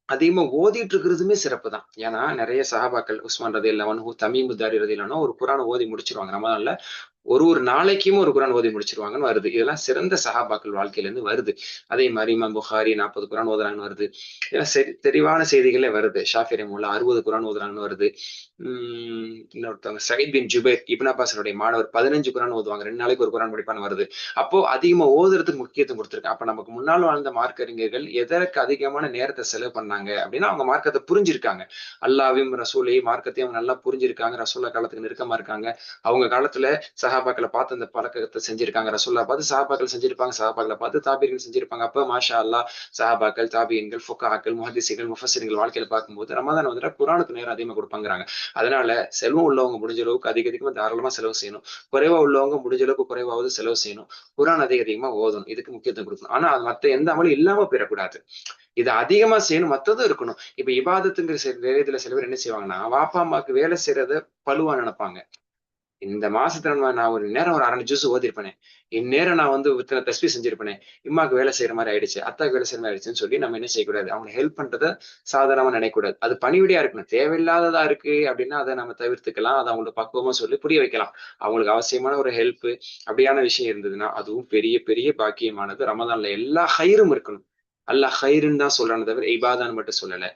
அதிகமா ஓதிட்டு இருக்கிறதுமே சிறப்பு தான். ஏன்னா நிறைய சஹாபாக்கள் உஸ்மான் ரலியல்லாஹு அன்ஹு, தமீம் தாரி ரலியல்லாஹு அன்ஹு ஒரு குரானை ஓதி முடிச்சிருவாங்க. ரமதான்ல ஒரு நாளைக்கும் ஒரு குரான் ஓதி முடிச்சிருவாங்கன்னு வருது. இதெல்லாம் சிறந்த சஹாபாக்கள் வாழ்க்கையில இருந்து வருது. அதே மாதிரி இமாம் புகாரி 40 குரான் ஓதுறாங்கன்னு வருது. தெளிவான செய்திகளே வருது. ஷாஃபி ரஹ்மத்துல்லாஹி 60 குரான் ஓதுறாங்கன்னு வருது. இன்னொருத்தவங்க சயீத் பின் ஜுபைர் இப்னு அப்பாஸுடைய மாணவர் 15 குரான் ஓதுவாங்க, 2 நாளைக்கு ஒரு குரான் படிப்பான்னு வருது. அப்போ அதிகமா ஓதுறதுக்கு முக்கியத்துவம் கொடுத்துருக்காங்க. அப்ப நமக்கு முன்னால் வாழ்ந்த மார்க்கறிஞர்கள் எதற்கு அதிகமான நேரத்தை செலவு பண்ணாங்க அப்படின்னா அவங்க மார்க்கத்தை புரிஞ்சிருக்காங்க. அல்லாஹ்வையும் ரசூலையும் மார்க்கத்தையும் அவங்க நல்லா புரிஞ்சிருக்காங்க. ரசூல்லா காலத்துக்கு நெருக்கமா இருக்காங்க. அவங்க காலத்துல சஹாபாக்களை பார்த்து அந்த பழக்கத்தை செஞ்சிருக்காங்க. ரசூல்லா பார்த்து சஹாபாக்கள் செஞ்சிருப்பாங்க, சஹாபாக்களை பார்த்து தாபீர்கள் செஞ்சிருப்பாங்க. அப்ப மாஷா அல்லாஹ் சஹாபாக்கள், தாபீன்கள், ஃபுகாக்கள், முஹத்திஸிகள், முஃபஸ்ஸிர்கள் வாழ்க்கையில பார்க்கும்போது ரமதான் வந்துட்டா குரானுக்கு நேரம் அதிகமா கொடுப்பாங்கிறாங்க. அதனால செல்வம் உள்ளவங்க முடிஞ்ச அளவுக்கு அதிகமா தாராளமா செலவு செய்யணும். குறைவா உள்ளவங்க முடிஞ்ச அளவுக்கு குறைவாவது செலவு செய்யணும். குரான் அதிகமா ஓதணும். இதுக்கு முக்கியத்துவம் கொடுக்கணும். ஆனா அது மத்த எந்த அமலும் இல்லாம போயிடக்கூடாது. இது அதிகமா செய்யணும், மத்ததும் இருக்கணும். இப்ப இபாதத்துங்கிற வேலையத்துல சில பேர் என்ன செய்வாங்கன்னா, வாப்பா அம்மாவுக்கு வேலை செய்யறத பழுவா நினைப்பாங்க. இந்த மாசத்துல நான் ஒரு நேரம் ஒரு 1/2 ஜூஸ் ஓதிருப்பேனே, இந்நேரம் நான் இத்தனை தஸ்பீ செஞ்சிருப்பேனே, இம்மாக்கு வேலை செய்யற மாதிரி ஆயிடுச்சு, அத்தாக்கு வேலை செய்யற மாதிரி ஆயிடுச்சுன்னு சொல்லி நம்ம என்ன செய்யக்கூடாது, அவங்க ஹெல்ப் பண்றத சாதாரணமா நினைக்கக்கூடாது. அது பணிவிடையா இருக்கணும். தேவையில்லாததா இருக்கு அப்படின்னா அதை நம்ம தவிர்த்துக்கலாம். அதை அவங்களுக்கு பக்குவமா சொல்லி புரிய வைக்கலாம். அவங்களுக்கு அவசியமான ஒரு ஹெல்ப் அப்படியான விஷயம் இருந்ததுன்னா அதுவும் பெரிய பெரிய பாக்கியமானது. ரமதான்ல எல்லா ஹைரும் இருக்கணும். அல்லாஹ் ஹைருன்னு தான் சொல்றானே தவிர இபாதான்னு மட்டும் சொல்லல.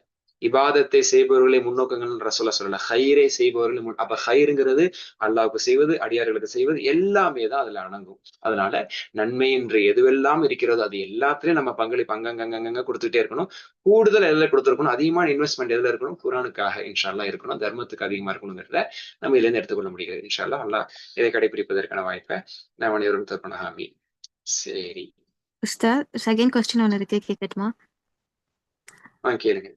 இபாதத்தை செய்பவர்களை முன்னோக்கங்கள் ரசூலா சொல்லல, ஹைரை செய்பவர்களை அப்ப ஹைருங்கிறது அல்லாஹ்வுக்கு செய்வது, அடியார்களுக்கு செய்வது எல்லாமே தான் அதுல அடங்கும். அதனால நன்மை என்று எதுவெல்லாம் இருக்கிறதோ அது எல்லாத்துலயும் நம்ம பங்களிப்பு அங்கங்க கொடுத்துட்டே இருக்கணும். கூடுதல் எதுல கொடுத்துருக்கணும், அதிகமான இன்வெஸ்ட்மெண்ட் எதுல இருக்கணும், குரானுக்காக இன்ஷா அல்லாஹ் இருக்கணும், தர்மத்துக்கு அதிகமா இருக்கணுங்கிறத நம்ம இதுல இருந்து எடுத்துக்கொள்ள முடிகிறது. இன்ஷா அல்லாஹ் அல்லாஹ் இதை கடைபிடிப்பதற்கான வாய்ப்பை நான் அனைவரும் தரப்பனாமி. சரி உஸ்தாத், செகண்ட் கொஸ்டின் ஒன்று இருக்கு, கேட்கட்டுமா? கேளுங்க.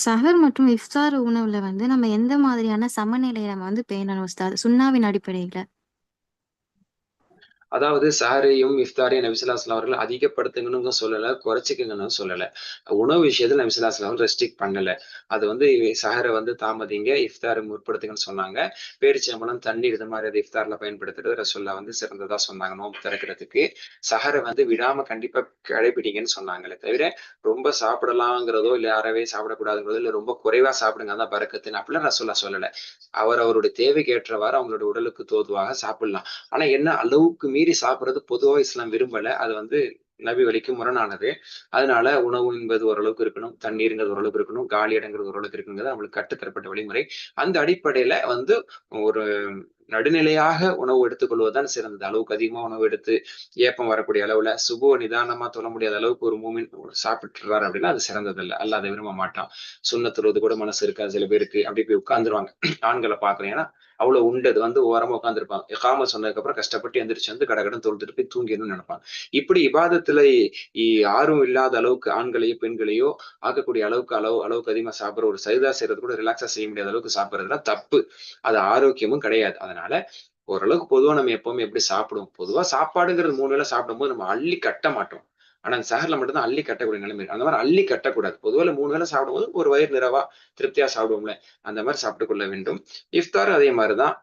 சஹர் மற்றும் இஃப்தார் உணவுல வந்து நம்ம எந்த மாதிரியான சமநிலையை நம்ம வந்து பேணணும் உஸ்தாத், சுன்னாவின் அடிப்படையில? அதாவது சஹரையும் இஃப்தாரையும் நபி ஸல்லல்லாஹு அலைஹி வஸல்லம் அவர்கள் அதிகப்படுத்துங்கன்னு சொல்லல, குறைச்சிக்கங்கன்னு சொல்லல. உணவு விஷயத்துல நபி ஸல்லல்லாஹு அலைஹி வஸல்லம் ரெஸ்ட்ரிக்ட் பண்ணல. அது சஹரை தாமதிங்க, இஃப்தாரை முற்படுத்துங்கன்னு சொன்னாங்க. பேரிச்சம்பழம், தண்ணீர் இது மாதிரி இஃப்தார்ல பயன்படுத்துறது ரசூலுல்லாஹ் சிறந்ததா சொன்னாங்க. நோன்பு திறக்கிறதுக்கு சஹரை விடாம கண்டிப்பா கடைபிடிங்கன்னு சொன்னாங்களே தவிர ரொம்ப சாப்பிடலாங்கிறதோ இல்ல அறவே சாப்பிடக்கூடாதுங்கிறதோ இல்ல ரொம்ப குறைவா சாப்பிடுங்க அதான் பரக்கத்துன்னு அப்படிலாம் ரசூலுல்லாஹ் சொல்லல. அவருடைய தேவைக்கு ஏற்றவாறு அவங்களுடைய உடலுக்கு தோதுவாக சாப்பிடலாம். ஆனா என்ன, அளவுக்கு மீறி சாப்பிடுறது பொதுவா இஸ்லாம் விரும்பல. அது நபி வழிக்கு முரணானது. அதனால உணவு என்பது ஓரளவுக்கு இருக்கணும், தண்ணீருங்கிறது ஓரளவுக்கு இருக்கணும், காலி இடங்கிறது ஓரளவுக்கு இருக்குங்கிறது அவங்களுக்கு கட்டுத்தரப்பட்ட வழிமுறை. அந்த அடிப்படையில ஒரு நடுநிலையாக உணவு எடுத்துக்கொள்வதுதான் சிறந்தது. அளவுக்கு அதிகமா உணவு எடுத்து ஏப்பம் வரக்கூடிய அளவுல சுபோ நிதானமா தொழ முடியாத அளவுக்கு ஒரு மூமின் சாப்பிட்டுறாரு அப்படின்னா அது சிறந்ததில்லை. அல்ல அதை விரும்ப மாட்டான். சுண்ணத்துறது கூட மனசு இருக்காது சில பேருக்கு, அப்படி போய் உட்கார்ந்துருவாங்க. ஆண்களை பாக்குறேன், ஏன்னா அவ்வளவு உண்டது ஓரமா உட்காந்துருப்பாங்க. இகாம சொன்னதுக்கு அப்புறம் கஷ்டப்பட்டு எந்திரிச்சு வந்து கடகடன் தொழுதுட்டு போய் தூங்கிடணும்னு நினைப்பாங்க. இப்படி இபாதத்துல ஆர்வம் இல்லாத அளவுக்கு ஆண்களையோ பெண்களையோ ஆக்கக்கூடிய அளவுக்கு அதிகமா சாப்பிடுற, ஒரு சைதா செய்யறது கூட ரிலாக்ஸா செய்ய முடியாத அளவுக்கு சாப்பிடுறதுலாம் தப்பு. அது ஆரோக்கியமும் கிடையாது. அதனால ஓரளவுக்கு பொதுவா நம்ம எப்பவுமே எப்படி சாப்பிடுவோம், பொதுவா சாப்பாடுங்கிறது 3 வேளை சாப்பிடும்போது நம்ம அள்ளி கட்ட மாட்டோம். ஆனா அந்த சஹர்ல மட்டும்தான் அள்ளி கட்டக்கூடிய நிலைமை இருக்கு. அந்த மாதிரி அள்ளி கட்டக்கூடாது. பொதுவாக 3 வேளை சாப்பிடும்போது ஒரு வயிறு நிறைவா திருப்தியா சாப்பிடுவோம்ல, அந்த மாதிரி சாப்பிட்டுக் கொள்ள வேண்டும். இஃப்தார் அதே மாதிரிதான்.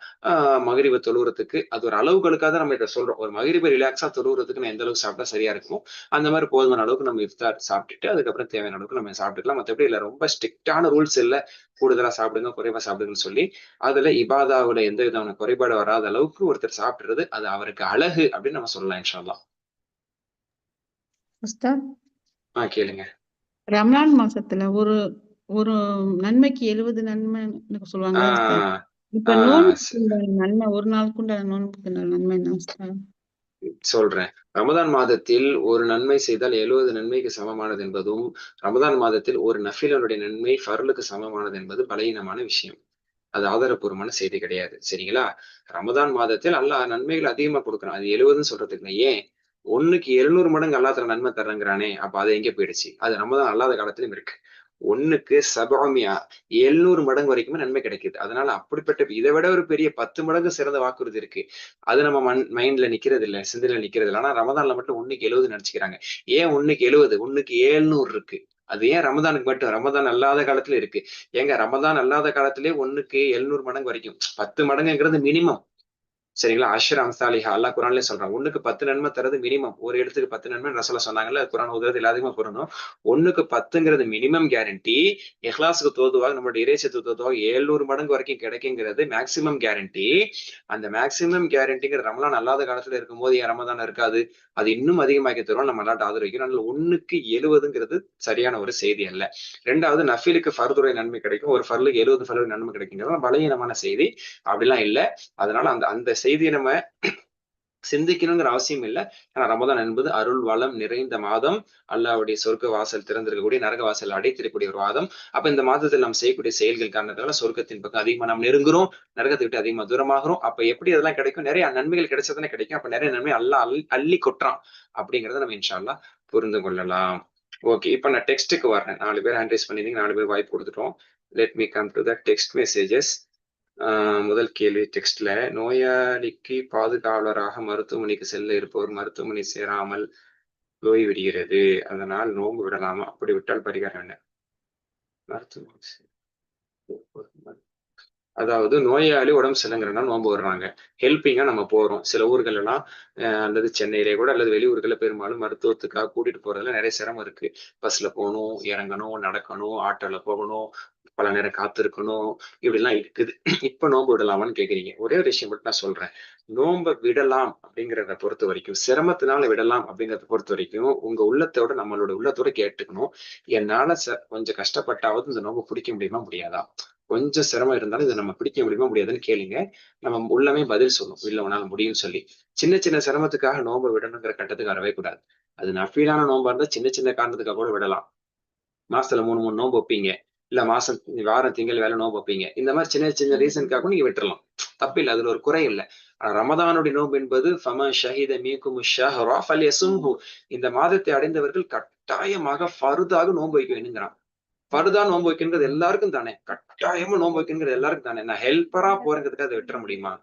மகரிப தொழுவுறதுக்கு அது ஒரு அளவுகளுக்காக தான் நம்ம இதை சொல்றோம். ஒரு மகரிப ரிலாக்ஸா தொழுவுறதுக்கு நம்ம எந்த அளவுக்கு சாப்பிட்டா சரியா இருக்குமோ அந்த மாதிரி போதுமான அளவுக்கு நம்ம இஃப்தார் சாப்பிட்டுட்டு அதுக்கப்புறம் தேவையான அளவுக்கு நம்ம சாப்பிட்டுக்கலாம். மற்றபடி இல்ல ரொம்ப ஸ்ட்ரிக்டான ரூல்ஸ் இல்ல, கூடுதலா சாப்பிடுங்க குறைவா சாப்பிடுங்கன்னு சொல்லி. அதுல இபாதாவோட எந்த விதமான குறைபாடு வராத அளவுக்கு ஒருத்தர் சாப்பிடுறது அது அவருக்கு அழகு அப்படின்னு நம்ம சொல்லலாம். இன்ஷா அல்லாஹ். உஸ்தாத், கேளுங்க. ரமலான் மாசத்துல ஒரு ஒரு நன்மைக்கு 70 நன்மைன்னு சொல்லுவாங்கல்ல உஸ்தாத். ஆஹ் இப்ப ஆஹ் நோன்புக்கு உண்டான நன்மை, ஒரு நாளுக்கு உண்டான நோன்புக்கு உண்டான நன்மை என்ன உஸ்தாத்? சொல்றேன். ரமதான் மாதத்தில் ஒரு நன்மை செய்தால் 70 நன்மைக்கு சமமானது என்பதும், ரமதான் மாதத்தில் ஒரு நஃபிலனுடைய நன்மை ஃபர்லுக்கு சமமானது என்பது பலகீனமான விஷயம். அது ஆதாரப்பூர்வமான செய்தி கிடையாது. சரிங்களா? ரமதான் மாதத்தில் அல்லாஹ் நன்மைகள் அதிகமா கொடுக்குறான். அது 70ன்னு சொல்றதுக்கு இல்லை. ஏன் 1க்கு 700 மடங்கு அல்லாஹ் தஆலா நன்மை தர்றேங்கிறானே, அப்ப அது எங்க போயிடுச்சு? அது ரமதான் அல்லாத காலத்திலும் இருக்கு. 1க்கு 700 மடங்கு வரைக்குமே நன்மை கிடைக்குது. அதனால அப்படிப்பட்ட இதை விட ஒரு பெரிய 10 மடங்கு சிறந்த வாக்குறுதி இருக்கு. அது நம்ம மைண்ட்ல நிக்கிறது இல்ல, சிந்தனையில நிக்கிறது இல்லை. ஆனா ரமதான்ல மட்டும் 1க்கு 70 நினைச்சுக்கிறாங்க. ஏன் 1க்கு 70? 1க்கு 700 இருக்கு. அது ஏன் ரமதானுக்கு மட்டும்? ரமதான் அல்லாத காலத்துல இருக்கு. ஏங்க ரமதான் அல்லாத காலத்திலேயே 1க்கு 700 மடங்கு வரைக்கும் 10 மடங்குங்கிறது மினிமம். சரிங்களா? அஷ்ர அம்சாலிஹா அல்லாஹ் குரான்லயே சொல்றான். 1க்கு 10 நன்மை தரது மினிமம். ஒரு இடத்துக்கு 10 நன்மை ரசூலா சொன்னாங்கல்ல, குரான் ஓதுறது எல்லாத்துக்குமே பொருந்தும். 1க்கு 10ங்கிறது மினிமம் கேரண்டி. இஹ்லாஸுக்கு தோதுவாக நம்மளுடைய இறைச்சத்துக்கு தோதுவாக 700 மடங்கு வரைக்கும் கிடைக்குங்கிறது மேக்சிமம் கேரண்டி. அந்த மேக்சிமம் கேரண்டிங்கிற ரமலான் அல்லாத காலத்துல இருக்கும்போது ஏன் ரமதான் இருக்காது? அது இன்னும் அதிகமாக்கி தருவோம். நம்ம எல்லாட்ட ஆதரவிக்கிறோம். அதனால 1க்கு 70ங்கிறது சரியான ஒரு செய்தி அல்ல. 2வது நஃபிலுக்கு ஃபர்துடைய நன்மை கிடைக்கும். ஒரு ஃபர்லுக்கு 70 ஃபர்லுடைய நன்மை கிடைக்குங்கிறது பலகீனமான செய்தி. அப்படிலாம் இல்லை. அதனால அந்த செய்தியை நம்ம சிந்திக்கணுங்கிற அவசியம் இல்லை. ஏன்னா ரமதான் என்பது அருள் வளம் நிறைந்த மாதம். அல்லாஹ்வுடைய சொர்க்க வாசல் திறந்திருக்கக்கூடிய, நரக வாசல் அடைத்திருக்கக்கூடிய ஒரு மாதம். அப்ப இந்த மாதத்தில் நாம் செய்யக்கூடிய செயல்கள் காரணத்தால சொர்க்கத்தின் பக்கம் அதிகமா நாம் நெருங்குறோம், நரகத்தை விட்டு அதிகமா தூரமாகிறோம். அப்ப எப்படி அதெல்லாம் கிடைக்கும்? நிறைய நன்மைகள் கிடைச்சதானே கிடைக்கும். அப்ப நிறைய நன்மை அல்லாஹ் அள்ளி கொட்டுறான் அப்படிங்கறத நம்ம இன்ஷா அல்லாஹ் புரிந்து கொள்ளலாம். ஓகே, இப்ப நான் டெக்ஸ்டுக்கு வரேன். 4 பேர் ஹேண்ட் ரைஸ் பண்ணிருந்தீங்க, 4 பேர் வாய்ப்பு கொடுத்துட்டோம். Let me come to the text messages. முதல் கேள்வி டெக்ஸ்ட்ல, நோயாளிக்கு பாதுகாவலராக மருத்துவமனைக்கு செல்ல இருப்பவர் மருத்துவமனை சேராமல் ஓய்விடுகிறது, அதனால் நோன்பு விடலாமா? அப்படி விட்டால் பரிகாரம் என்ன? அதாவது நோயாளி உடம்பு சரியில்லைங்கிறனா நோன்பு விடுறாங்க. ஹெல்பிங்கா நம்ம போறோம். சில ஊர்கள் எல்லாம் அல்லது சென்னையிலே கூட அல்லது வெளியூர்களில் பெரும்பாலும் மருத்துவத்துக்காக கூட்டிட்டு போறதுல நிறைய சிரமம் இருக்கு. பஸ்ல போகணும், இறங்கணும், நடக்கணும், ஆட்டோல போகணும், பல நேரம் காத்திருக்கணும், இப்படி எல்லாம் இருக்குது. இப்ப நோன்பு விடலாமான்னு கேக்குறீங்க. ஒரே ஒரு விஷயம் மட்டும் நான் சொல்றேன். நோன்பை விடலாம் அப்படிங்கிறத பொறுத்த வரைக்கும், சிரமத்தினால விடலாம் அப்படிங்கிறத பொறுத்த வரைக்கும் உங்க உள்ளத்தோட நம்மளோட உள்ளத்தோட கேட்டுக்கணும். என்னால கொஞ்சம் கஷ்டப்பட்டாவது இந்த நோன்பை பிடிக்க முடியுமா முடியாதா? கொஞ்சம் சிரமம் இருந்தாலும் இதை நம்ம பிடிக்க முடியுமா முடியாதுன்னு கேளுங்க. நம்ம உள்ளமே பதில் சொல்லும், இல்ல உன்னால முடியும்னு சொல்லி. சின்ன சின்ன சிரமத்துக்காக நோன்பை விடணுங்கிற கட்டத்துக்கு வரவே கூடாது. அது நஃபீலான நோன்பா இருந்தா சின்ன சின்ன காரணத்துக்காக கூட விடலாம். மாசத்துல 3 நோன்பு வைப்பீங்க, இல்ல வாரம் திங்கள் வேலை நோன்பு வைப்பீங்க. இந்த மாதிரி சின்ன சின்ன ரீசனுக்காக நீங்க விட்டுறலாம், தப்பு இல்லை, அதுல ஒரு குறை இல்லை. ரமதானுடைய நோன்பு என்பது இந்த மாதத்தை அடைந்தவர்கள் கட்டாயமாக ஃபர்தாக நோன்பு வைக்க வேணுங்கிறான். ஃபர்தா நோன்பு வைக்கின்றது எல்லாருக்கும் தானே, கட்டாயமா நோன்பு வைக்கின்றது எல்லாருக்கும் தானே. நான் ஹெல்ப்பரா போறதுக்காக அதை விட்டுற முடியுமா?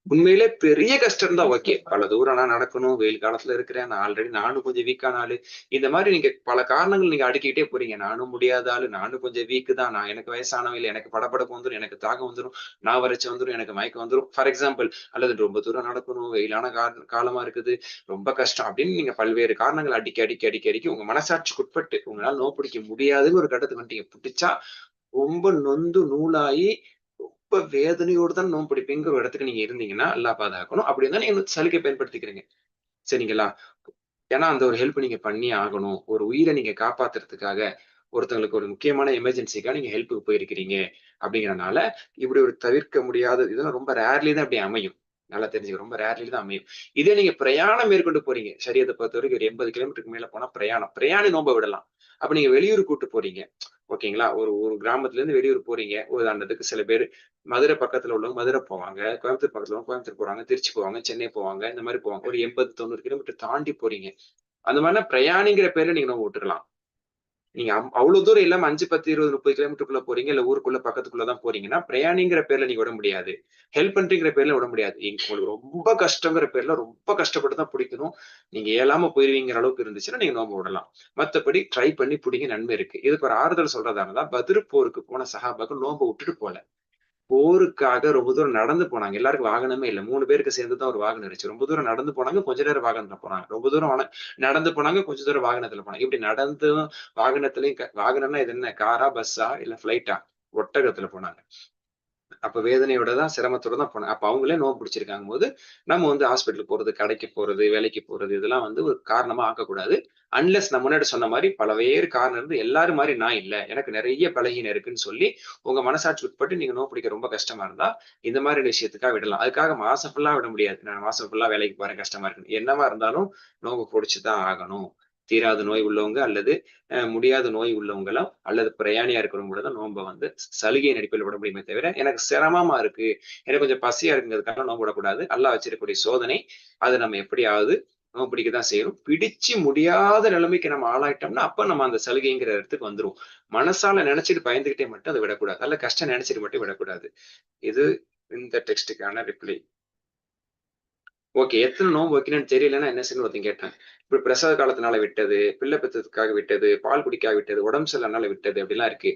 உண்மையிலே பெரிய கஷ்டம் தான், ஓகே. பல தூரம் நான் நடக்கணும், வெயில் காலத்துல இருக்கிறேன், நானும் கொஞ்சம் வீக்கான ஆளு, இந்த மாதிரி நீங்க பல காரணங்கள் நீங்க அடுக்கிட்டே போறீங்க. நானும் முடியாத ஆளு, நானும் கொஞ்சம் வீக்கு தான், நான் எனக்கு வயசானவன் இல்லை, எனக்கு படப்படப்பு வந்துடும், எனக்கு தாகம் வந்துடும், நான் வறட்சி வந்துடும், எனக்கு மயக்கம் வந்துடும், ஃபார் எக்ஸாம்பிள். அல்லது ரொம்ப தூரம் நடக்கணும், வெயிலான காலமா இருக்குது, ரொம்ப கஷ்டம் அப்படின்னு நீங்க பல்வேறு காரணங்கள் அடிக்கி உங்க மனசாட்சிக்கு உட்பட்டு உங்களால நோய் பிடிக்க முடியாதுன்னு ஒரு கட்டத்துக்கு வந்துட்டீங்க. பிடிச்சா ரொம்ப நொந்து நூலாயி ரொம்ப வேதனையோடு தான் நோன்பு பிடிப்பீங்கிற ஒரு இடத்துக்கு நீங்க இருந்தீங்கன்னா அல்லாஹ் பாதுகாக்கணும். அப்படி இருந்தா நீங்க சலுகை பயன்படுத்திக்கிறீங்க, சரிங்களா? ஏன்னா அந்த ஒரு ஹெல்ப் நீங்க பண்ணி ஆகணும். ஒரு உயிரை நீங்க காப்பாத்துறதுக்காக ஒருத்தங்களுக்கு ஒரு முக்கியமான எமர்ஜென்சிக்காக நீங்க ஹெல்ப்புக்கு போயிருக்கிறீங்க அப்படிங்கிறனால இப்படி ஒரு தவிர்க்க முடியாத இதெல்லாம் ரொம்ப ரேர்லி தான் அப்படி அமையும். நல்லா தெரிஞ்சுக்க, ரொம்ப ரேர்லி தான் அமையும். இதே நீங்க பிரயாணம் மேற்கொண்டு போறீங்க, சரியத்தை பொறுத்த வரைக்கும் ஒரு 80 கிலோமீட்டருக்கு மேல போனா பிரயாணி நோம்ப விடலாம். அப்ப நீங்க வெளியூர் கூட்டு போறீங்க, ஓகேங்களா? ஒரு ஒரு கிராமத்துல இருந்து வெளியூர் போறீங்க. உதாரணத்துக்கு சில பேர் மதுரை பக்கத்துல உள்ளவங்க மதுரை போவாங்க, கோயம்புத்தூர் பக்கத்துல உள்ளவங்க கோயம்புத்தூர் போறாங்க, திருச்சி போவாங்க, சென்னை போவாங்க, இந்த மாதிரி போவாங்க. ஒரு 80, 90 கிலோமீட்டர் தாண்டி போறீங்க. அந்த மாதிரினா பிரயாணிங்கிற பேர்ல நீங்க நோம்பு விட்டுக்கலாம். நீங்க அவ்வளவு தூரம் இல்லாம 5, 10, 20, 30 கிலோமீட்டருக்குள்ள போறீங்க, இல்ல ஊருக்குள்ள பக்கத்துக்குள்ளதான் போறீங்கன்னா பிரயாணிங்கிற பேர்ல நீங்க விட முடியாது. ஹெல்ப் பண்றீங்கிற பேர்ல விட முடியாது. உங்களுக்கு ரொம்ப கஷ்டங்கிற பேர்ல ரொம்ப கஷ்டப்பட்டு தான் பிடிக்கணும். நீங்க இயலாம போயிருவீங்கிற அளவுக்கு இருந்துச்சுன்னா நீங்க நோம்பு விடலாம். மத்தபடி ட்ரை பண்ணி பிடிங்க, நன்மை இருக்கு. இதுக்கு ஒரு ஆறுதல் சொல்றதா இருந்தா, பத்ர் போருக்கு போன சஹாபாக்கள் நோம்பு விட்டுட்டு போல. போருக்காக ரொம்ப தூரம் நடந்து போனாங்க. எல்லாருக்கும் வாகனமே இல்ல. 3 பேருக்கு சேர்ந்துதான் ஒரு வாகனம் இருந்துச்சு. ரொம்ப தூரம் நடந்து போனாங்க, கொஞ்ச நேரம் வாகனத்துல போனாங்க. ரொம்ப தூரம் நடந்து போனாங்க, கொஞ்ச தூரம் வாகனத்துல போனாங்க. இப்படி நடந்தும் வாகனத்திலயும் வாகனம்னா இது என்ன, காரா, பஸ்ஸா, இல்ல பிளைட்டா? ஒட்டகத்துல போனாங்க. அப்ப வேதனையோட தான், சிரமத்தோட தான் போனேன். அப்ப அவங்களே நோம்பு பிடிச்சிருக்காங்க போது நம்ம வந்து ஹாஸ்பிட்டல் போறது, கடைக்கு போறது, வேலைக்கு போறது இதெல்லாம் வந்து ஒரு காரணமா ஆக்கக்கூடாது. அன்லெஸ் நான் முன்னாடி சொன்ன மாதிரி பலவேறு காரணம் இருந்து எல்லாரும் மாதிரி நான் இல்ல, எனக்கு நிறைய பலகீனம் இருக்குன்னு சொல்லி உங்க மனசாட்சி உட்பட்டு நீங்க நோம்பு பிடிக்க ரொம்ப கஷ்டமா இருந்தா இந்த மாதிரி விஷயத்துக்காக விடலாம். அதுக்காக மாசம் ஃபுல்லா விட முடியாது. நான் மாசம் ஃபுல்லா வேலைக்கு போறேன், கஷ்டமா இருக்கு, என்னவா இருந்தாலும் நோம்பு பிடிச்சுதான் ஆகணும். தீராத நோய் உள்ளவங்க அல்லது முடியாத நோய் உள்ளவங்களும் அல்லது பிரயாணியா இருக்கிறவங்க கூட தான் நோன்பை வந்து சலுகையின் அடிப்படையில் விட முடியுமே தவிர, எனக்கு சிரமமா இருக்கு, எனக்கு கொஞ்சம் பசியா இருக்குங்கிறதுக்காக நோன்பு விடக்கூடாது. அல்லாஹ் வச்சிருக்கக்கூடிய சோதனை, அது நம்ம எப்படியாவது நோன்பு பிடிக்கதான் செய்யணும். பிடிச்சு முடியாத நிலைமைக்கு நம்ம ஆளாயிட்டோம்னா அப்ப நம்ம அந்த சலுகைங்கிற இடத்துக்கு வந்துரும். மனசால நினைச்சிட்டு பயந்துகிட்டே மட்டும் அதை விடக்கூடாது, அல்ல கஷ்டம் நினைச்சிட்டு மட்டும் விடக்கூடாது. இது இந்த டெக்ஸ்டுக்கான ரிப்ளை. ஓகே, எத்தனை நோன்பு வைக்கணும்னு தெரியலன்னா என்ன செய்யணும் ஒருத்தன் கேட்டான். இப்ப பிரசவ காலத்தினால விட்டது, பிள்ளை பெற்றதுக்காக விட்டது, பால் குடிக்காக விட்டது, உடம்பு சரியில்லைனால விட்டது, அப்படிலாம் இருக்கு.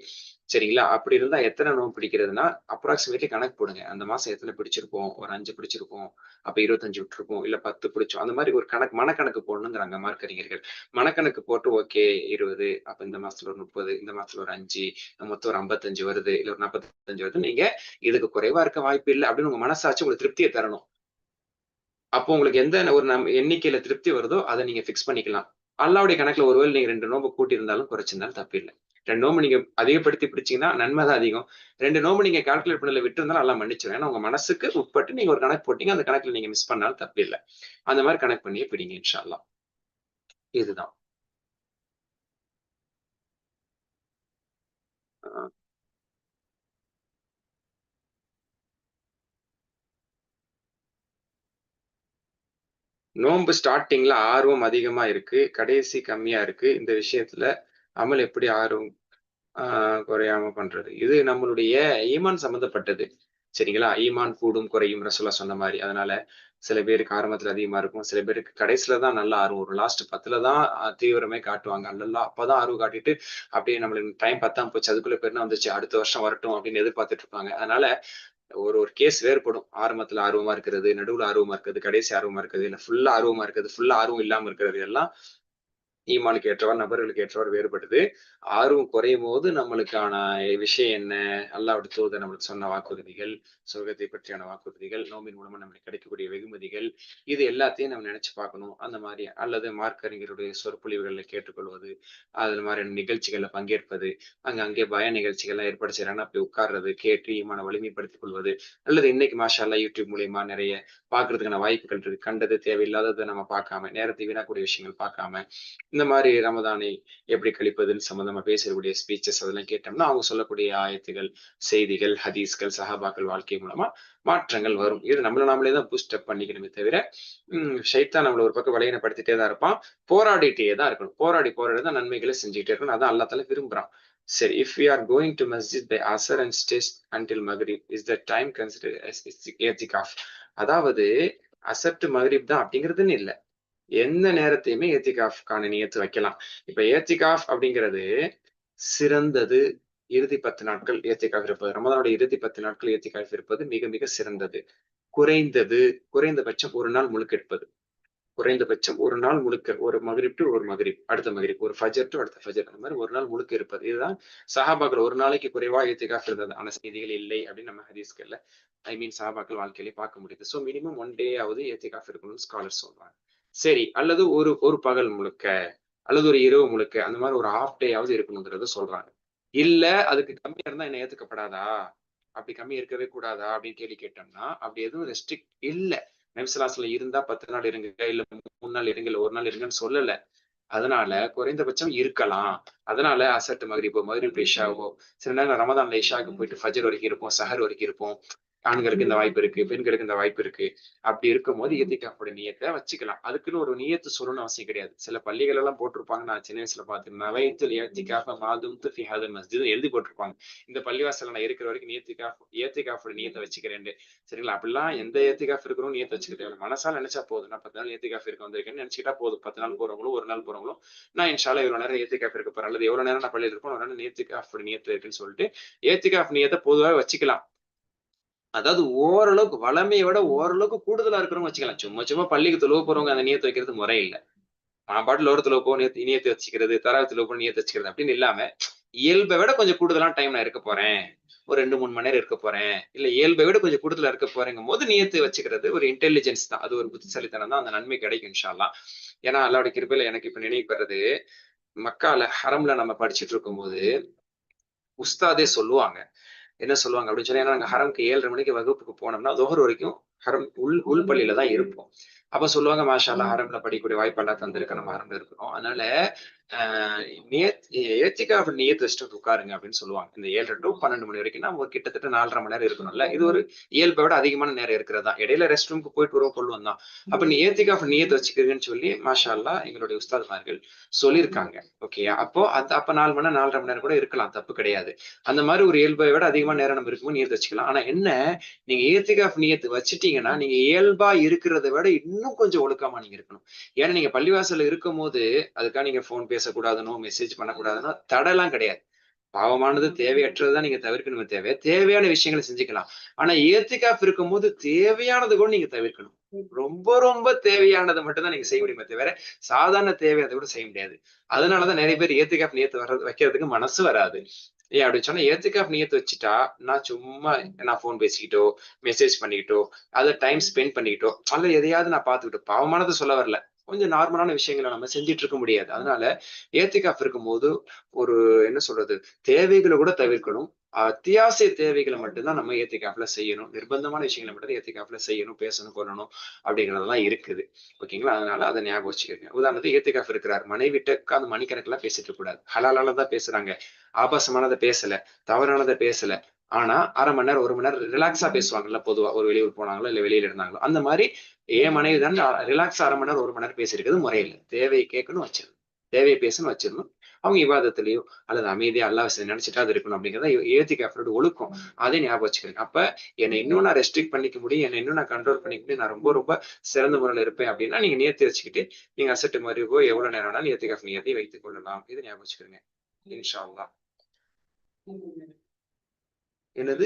சரிங்களா? அப்படி இருந்தா எத்தனை நோன்பு பிடிக்கிறதுனா அப்ராக்சிமேட்லி கணக்கு போடுங்க. அந்த மாசம் எத்தனை பிடிச்சிருப்போம், ஒரு 5 பிடிச்சிருப்போம், அப்ப 25 விட்டுருப்போம், இல்ல 10 பிடிச்சோம். அந்த மாதிரி ஒரு கணக்கு, மனக்கணக்கு போடணுங்கிறாங்க மார்க்கறிஞர்கள். மனக்கணக்கு போட்டு ஓகே 20, அப்ப இந்த மாசத்துல ஒரு 30, இந்த மாசத்துல ஒரு 5, மொத்தம் ஒரு 55 வருது, இல்ல ஒரு 45 வருது. நீங்க இதுக்கு குறைவா இருக்க வாய்ப்பு இல்லை அப்படின்னு உங்க மனசாட்சி உங்களுக்கு திருப்தியை தரணும். அப்போ உங்களுக்கு எந்த ஒரு எண்ணிக்கையில திருப்தி வருதோ அதை நீங்க பிக்ஸ் பண்ணிக்கலாம். அல்லாவுடைய கணக்குல ஒருவேளை நீங்க 2 நோம்பு கூட்டி இருந்தாலும் குறைச்சிருந்தாலும் தப்பு இல்லை. 2 நோம்பு நீங்க அதிகப்படுத்தி பிடிச்சீங்கன்னா நன்மைதான் அதிகம். 2 நோம்பு நீங்க கால்குலேட் பண்ணல விட்டு இருந்தாலும் நல்லா மன்னிச்சிடும். ஏன்னா உங்க மனசுக்கு உட்பட்டு நீங்க ஒரு கணக்கு போட்டீங்க, அந்த கணக்குல நீங்க மிஸ் பண்ணாலும் தப்பு இல்லை. அந்த மாதிரி கணக்கு பண்ணியே பிடிங்க இன்ஷா அல்லாஹ். இதுதான். நோன்பு ஸ்டார்டிங்ல ஆர்வம் அதிகமா இருக்கு, கடைசி கம்மியா இருக்கு. இந்த விஷயத்துல அமல் எப்படி ஆர்வம் குறையாம பண்றது? இது நம்மளுடைய ஈமான் சம்பந்தப்பட்டது. சரிங்களா? ஈமான் கூடும் குறையும் ரசூலுல்லாஹ் சொன்ன மாதிரி. அதனால சில பேருக்கு ஆரம்பத்துல அதிகமா இருக்கும், சில பேருக்கு கடைசியில தான் நல்ல ஆர்வம் வரும். லாஸ்ட் 10ல தான் தீவிரமே காட்டுவாங்க. அல்லல்லாம் அப்பதான் ஆர்வம் காட்டிட்டு அப்படியே நம்மளுக்கு டைம் பத்தாம போச்சு, அதுக்குள்ள பெருனா வந்துச்சு, அடுத்த வருஷம் வரட்டும் அப்படின்னு எதிர்பார்த்துட்டு இருப்பாங்க. அதனால ஒரு ஒரு கேஸ் வேறுபடும். ஆரம்பத்துல ஆர்வமா இருக்கிறது, நடுவுல ஆர்வமா இருக்கிறது, கடைசி ஆர்வமா இருக்கிறது, இல்ல ஃபுல்லா ஆர்வமா இருக்கிறது, ஃபுல்லா ஆர்வம் இல்லாம இருக்கிறது எல்லாம் ஈமானுக்கு ஏற்றவாறு, நபர்களுக்கு ஏற்றவாறு வேறுபடுது. ஆர்வம் குறையும் போது நம்மளுக்கான விஷயம் என்ன, அல்லாஹ்வுடைய தூதர் நம்மளுக்கு சொன்ன வாக்குறுதிகள், சொர்க்கத்தை பற்றியான வாக்குறுதிகள், நோம்பின் மூலமா நம்மளுக்கு கிடைக்கக்கூடிய வெகுமதிகள், இது எல்லாத்தையும் நம்ம நினைச்சு பார்க்கணும். அந்த மாதிரி அல்லது மார்க்கறிஞருடைய சொற்பொழிவுகளை கேட்டுக்கொள்வது, அது மாதிரியான நிகழ்ச்சிகள்ல பங்கேற்பது, அங்கே பய நிகழ்ச்சிகள்லாம் ஏற்பாடு செய்யறாங்கன்னா அப்படி உட்கார்றது, கேட்டு ஈமான வலிமைப்படுத்திக் கொள்வது, அல்லது இன்னைக்கு மாஷா அல்லாஹ் யூடியூப் மூலியமா நிறைய பார்க்கறதுக்கான வாய்ப்புகள் இருக்கு. கண்டது தேவையில்லாததை நம்ம பார்க்காம, நேரத்தை வீணாக்கூடிய விஷயங்கள் பார்க்காம, இந்த மாதிரி ரமதானை எப்படி கழிப்பதுன்னு சம்பந்தமா பேசக்கூடிய ஸ்பீச்சஸ் அதெல்லாம் கேட்டோம்னா அவங்க சொல்லக்கூடிய ஆயத்துகள், செய்திகள், ஹதீஸ்கள், சஹாபாக்கள் வாழ்க்கை மூலமா மாற்றங்கள் வரும். இது நம்மள நாமளே தான் பூஸ்ட் அப் பண்ணிக்கணுமே தவிர ஷைத்தான் நம்மள ஒரு பக்கம் பலகீனப்படுத்திட்டே தான் இருப்பான். போராடிட்டே தான் இருக்கணும். போராடி தான் நன்மைகளை செஞ்சுக்கிட்டே இருக்கணும். அதான் அல்லாஹ் தஆலா விரும்புறான். சரி, if we are going to masjid by asr and stay until maghrib, is that time considered as i'tikaf? அதாவது அசர் டு மக்ரிப் தான் அப்படிங்கிறதுன்னு இல்லை, எந்த நேரத்தையுமே ஏத்திகாஃப்கான நியத்து வைக்கலாம். இப்ப ஏத்திகாஃப் அப்படிங்கிறது சிறந்தது. இறுதி 10 நாட்கள் ஏத்திகாஃப் இருப்பது, ரமதானுடைய இறுதி 10 நாட்கள் ஏத்திகாஃப் இருப்பது மிக மிக சிறந்தது. குறைந்தபட்சம் ஒரு நாள் முழுக்க இருப்பது. குறைந்தபட்சம் ஒரு நாள் முழுக்க, ஒரு மக்ரிப் டு ஒரு மக்ரிப், அடுத்த மக்ரிப், ஒரு ஃபஜர் டு அடுத்த ஃபஜர், அந்த மாதிரி ஒரு நாள் முழுக்க இருப்பது. இதுதான் சஹாபாக்கள் ஒரு நாளைக்கு குறைவா ஏத்திகாஃப் இருந்தது ஆன செய்திகள் இல்லை அப்படின்னு நம்ம ஹதீஸ்கள்ல சஹாபாக்கள் வாழ்க்கையிலே பார்க்க முடியுது. சோ மினிமம் 1 டே ஆவது ஏத்திகாஃப் இருக்கணும்னு ஸ்காலர் சொல்றாங்க. சரி, அல்லது ஒரு பகல் முழுக்க, அல்லது ஒரு இரவு முழுக்க அந்த மாதிரி ஒரு ஹாஃப் டேயாவது இருக்கணுங்கிறத சொல்றாங்க. இல்ல அதுக்கு கம்மியா இருந்தா என்ன ஏத்துக்கப்படாதா, அப்படி கம்மி இருக்கவே கூடாதா அப்படின்னு கேள்வி கேட்டோம்னா அப்படி எதுவும் ரெஸ்ட்ரிக்ட் இல்ல. நபிசுல்லாஸ்ல இருந்தா 10 நாள் இருங்க, இல்ல 3 நாள் இருங்க, இல்ல 1 நாள் இருங்கன்னு சொல்லல. அதனால குறைந்தபட்சம் இருக்கலாம். அதனால அசட்டு மகரிப் இஷாவோ, சில நேரம் ரமதான்ல இஷாவுக்கு போயிட்டு ஃபஜர் வரைக்கும் இருப்போம், சஹர் வரைக்கும் இருப்போம். ஆண்களுக்கு இந்த வாய்ப்பு இருக்கு, பெண்களுக்கு இந்த வாய்ப்பு இருக்கு. அப்படி இருக்கும்போது இத்திகாஃபோட நியத்தை வச்சுக்கலாம். அதுக்குன்னு ஒரு நியத்து சொல்லணும்னு அவசியம் கிடையாது. சில பள்ளிகள் எல்லாம் போட்டிருப்பாங்க, நான் சின்ன வயசுல பார்த்து நவைத்துல் இத்திகாஃப மாதும்து ஃபி ஹாதல் மஸ்ஜித் எழுதி போட்டிருப்பாங்க. இந்த பள்ளிவாசல நான் இருக்கிற வரைக்கும் இத்திகாஃபோட நியத்தை வச்சுக்கிறேன். சரிங்களா? அப்படிலாம் எந்த இத்திகாஃப் இருக்கிறோம் நியத்தை வச்சுக்க தேவை. மனசால நினைச்சா போதும், நான் 10 நாள் இத்திகாஃப் இருக்க வந்திருக்கேன்னு நினைச்சுக்கிட்டா போதும். 10 நாள் போறவங்களும் 1 நாள் போறவங்களும் நான் இன்ஷால்லா இவ்வளவு நேரம் இத்திகாஃப் இருக்க போறேன், அல்லது எவ்வளவு நேரம் நான் பள்ளியில் இருப்போம், ஒரு நேரம் இத்திகாஃபோட நியத்து இருக்குன்னு சொல்லிட்டு இத்திகாஃப் நியத்தை பொதுவாக வச்சுக்கலாம். அதாவது ஓரளவுக்கு வளமையை விட ஓரளவுக்கு கூடுதலா இருக்கிறவங்க வச்சுக்கலாம். சும்மா பள்ளிக்கு தொழுவ போறவங்க அந்த நியத்தை வைக்கிறது முறை இல்லை. நான் பாட்டுல ஒரு தொழுவ போ நியத்தை வச்சுக்கிறது, தராவி தொழுவ போ நியத்தை வச்சுக்கிறது அப்படின்னு இல்லாம இயல்பை விட கொஞ்சம் கூடுதலான டைம் நான் இருக்க போறேன், ஒரு 2-3 மணி நேரம் இருக்க போறேன், இல்ல இயல்பை விட கொஞ்சம் கூடுதலா இருக்க போறேங்கும் போது நியத்தை வச்சுக்கிறது ஒரு இன்டெலிஜென்ஸ் தான், அது ஒரு புத்திசாலித்தனம் தான். அந்த நன்மை கிடைக்கும் இன்ஷா அல்லாஹ். ஏன்னா அல்லாஹ்வுடைய கிருபையில எனக்கு இப்ப நினைவு வர்றது, மக்கால ஹரம்ல நம்ம படிச்சுட்டு இருக்கும்போது உஸ்தாதே சொல்லுவாங்க. என்ன சொல்லுவாங்க அப்படின்னு சொன்னா, நாங்க ஹரம்க்கு 7:30 மணிக்கு வகுப்புக்கு போனோம்னா துஹர் வரைக்கும் ஹரம் உள் பள்ளியில தான் இருப்போம். அப்ப சொல்லுவாங்க, மாஷா அல்லாஹ் ஹரம்ல படிக்கக்கூடிய வாய்ப்பு எல்லாம் தந்திருக்க, நம்ம ஹரம்ல இருக்கிறோம், அதனால ஏத்திகாஃப் நியத் வச்சுட்டு உட்காருங்க அப்படின்னு சொல்லுவாங்க. இந்த 7:30 to 12 மணி வரைக்கும் நம்ம கிட்டத்தட்ட 4:30 மணி நேரம் இருக்கணும்ல. இது ஒரு இயல்பை விட அதிகமான நேரம் இருக்கிறதா. இடையில ரெஸ்ட் ரூமுக்கு போயிட்டு வருவோம் கொள்ளுவோம் தான். அப்ப நீ ஏத்திகாஃப் நியத் வச்சுக்கிறீங்கன்னு சொல்லி மாஷா அல்லாஹ் எங்களுடைய உஸ்தாத்மார்கள் சொல்லியிருக்காங்க. ஓகே, அப்போ அப்ப 4 மணி நேரம் 4:30 மணி நேரம் கூட இருக்கலாம், தப்பு கிடையாது. அந்த மாதிரி ஒரு இயல்பை விட அதிகமான நேரம் நம்ம இருக்கும்போது நியத்து வச்சுக்கலாம். ஆனா என்ன, நீங்க ஏத்திகாஃப் நியத்து வச்சுட்டீங்கன்னா நீங்க இயல்பா இருக்கிறத விட இன்னும் கொஞ்சம் ஒழுக்கமா நீங்க இருக்கணும். ஏன்னா நீங்க பள்ளிவாசல்ல இருக்கும் போது அதுக்காக நீங்க போன் பேசக்கூடாதுனோ மெசேஜ் பண்ணக்கூடாதுனோ தடைலாம் கிடையாது. பாவமானது தேவையற்றதுதான் நீங்க தவிர்க்கணுமே தேவையான விஷயங்களை செஞ்சுக்கலாம். ஆனா ஏத்திகாஃப் இருக்கும் போது தேவையானது கூட நீங்க தவிர்க்கணும். ரொம்ப தேவையானதை மட்டும் தான் நீங்க செய்ய முடியுமே தவிர சாதாரண தேவை அதை கூட செய்ய முடியாது. அதனாலதான் நிறைய பேர் ஏத்திகாஃப் நியத்து வைக்கிறதுக்கு மனசு வராது. ஏன் அப்படின்னு சொன்னா, ஏத்திகாஃப் நியத்து வச்சுட்டா நான் போன் பேசிக்கிட்டோ மெசேஜ் பண்ணிக்கிட்டோ அதை டைம் ஸ்பெண்ட் பண்ணிக்கிட்டோ அல்ல எதையாவது நான் பார்த்துக்கிட்டோ, பாவமானது சொல்ல வரல, கொஞ்சம் நார்மலான விஷயங்களை நம்ம செஞ்சுட்டு இருக்க முடியாது. அதனால ஏத்திகாஃப் இருக்கும்போது ஒரு என்ன சொல்றது, தேவைகளை கூட தவிர்க்கணும். அத்தியாவசிய தேவைகளை மட்டும்தான் நம்ம ஏத்திகாஃப்ல செய்யணும். நிர்பந்தமான விஷயங்களை மட்டும் ஏத்திகாஃப்ல செய்யணும், பேசணும், கொள்ளணும் அப்படிங்கறதெல்லாம் இருக்குது. ஓகேங்களா? அதனால அதை ஞாபகம் வச்சுக்கோங்க. உதாரணத்துக்கு ஏத்திகாஃப் இருக்கிறார், மனைவிட்ட உட்கார்ந்து மணிக்கணக்கெல்லாம் பேசிட்டு இருக்க கூடாது. ஹலாலானதான் பேசுறாங்க, ஆபாசமானதை பேசல, தவறானதை பேசல. ஆனா 1/2 மணி நேரம் 1 மணி நேரம் ரிலாக்ஸா பேசுவாங்கல்ல, பொதுவா ஒரு வெளியூர் போனாங்களோ இல்ல வெளியில இருந்தாங்களோ அந்த மாதிரி என் மனைவி தான் ரிலாக்ஸா 1/2 மணி நேரம் 1 மணி நேரம் பேசியிருக்கிறது முறையில்லை. தேவையை கேட்கணும், வச்சிடணும், தேவையை பேசணும், வச்சிடணும். அவங்க விவாதத்திலேயோ அல்லது அமைதியா அல்லாஹ் நினைச்சிட்டா அது இருக்கணும் அப்படிங்கிறத ஏத்திகாஃபோட ஒழுக்கம். அதே ஞாபகம் வச்சுக்கிறேன். அப்ப என்னை இன்னும் நான் ரெஸ்ட்ரிக்ட் பண்ணிக்க முடியும், என்னை இன்னும் நான் கண்ட்ரோல் பண்ணிக்க முடியும், நான் ரொம்ப சிறந்த முறையில் இருப்பேன் அப்படின்னா நீங்க நியத்தி வச்சுக்கிட்டு நீங்க அசட்டு மாதிரியோ எவ்வளவு நேரம் வேணாலும் ஏத்திகாஃப் நியத்தை வைத்துக் கொள்ளலாம். இதை ஞாபகம் வச்சுக்கிறேங்க இன்ஷா அல்லாஹ். என்னது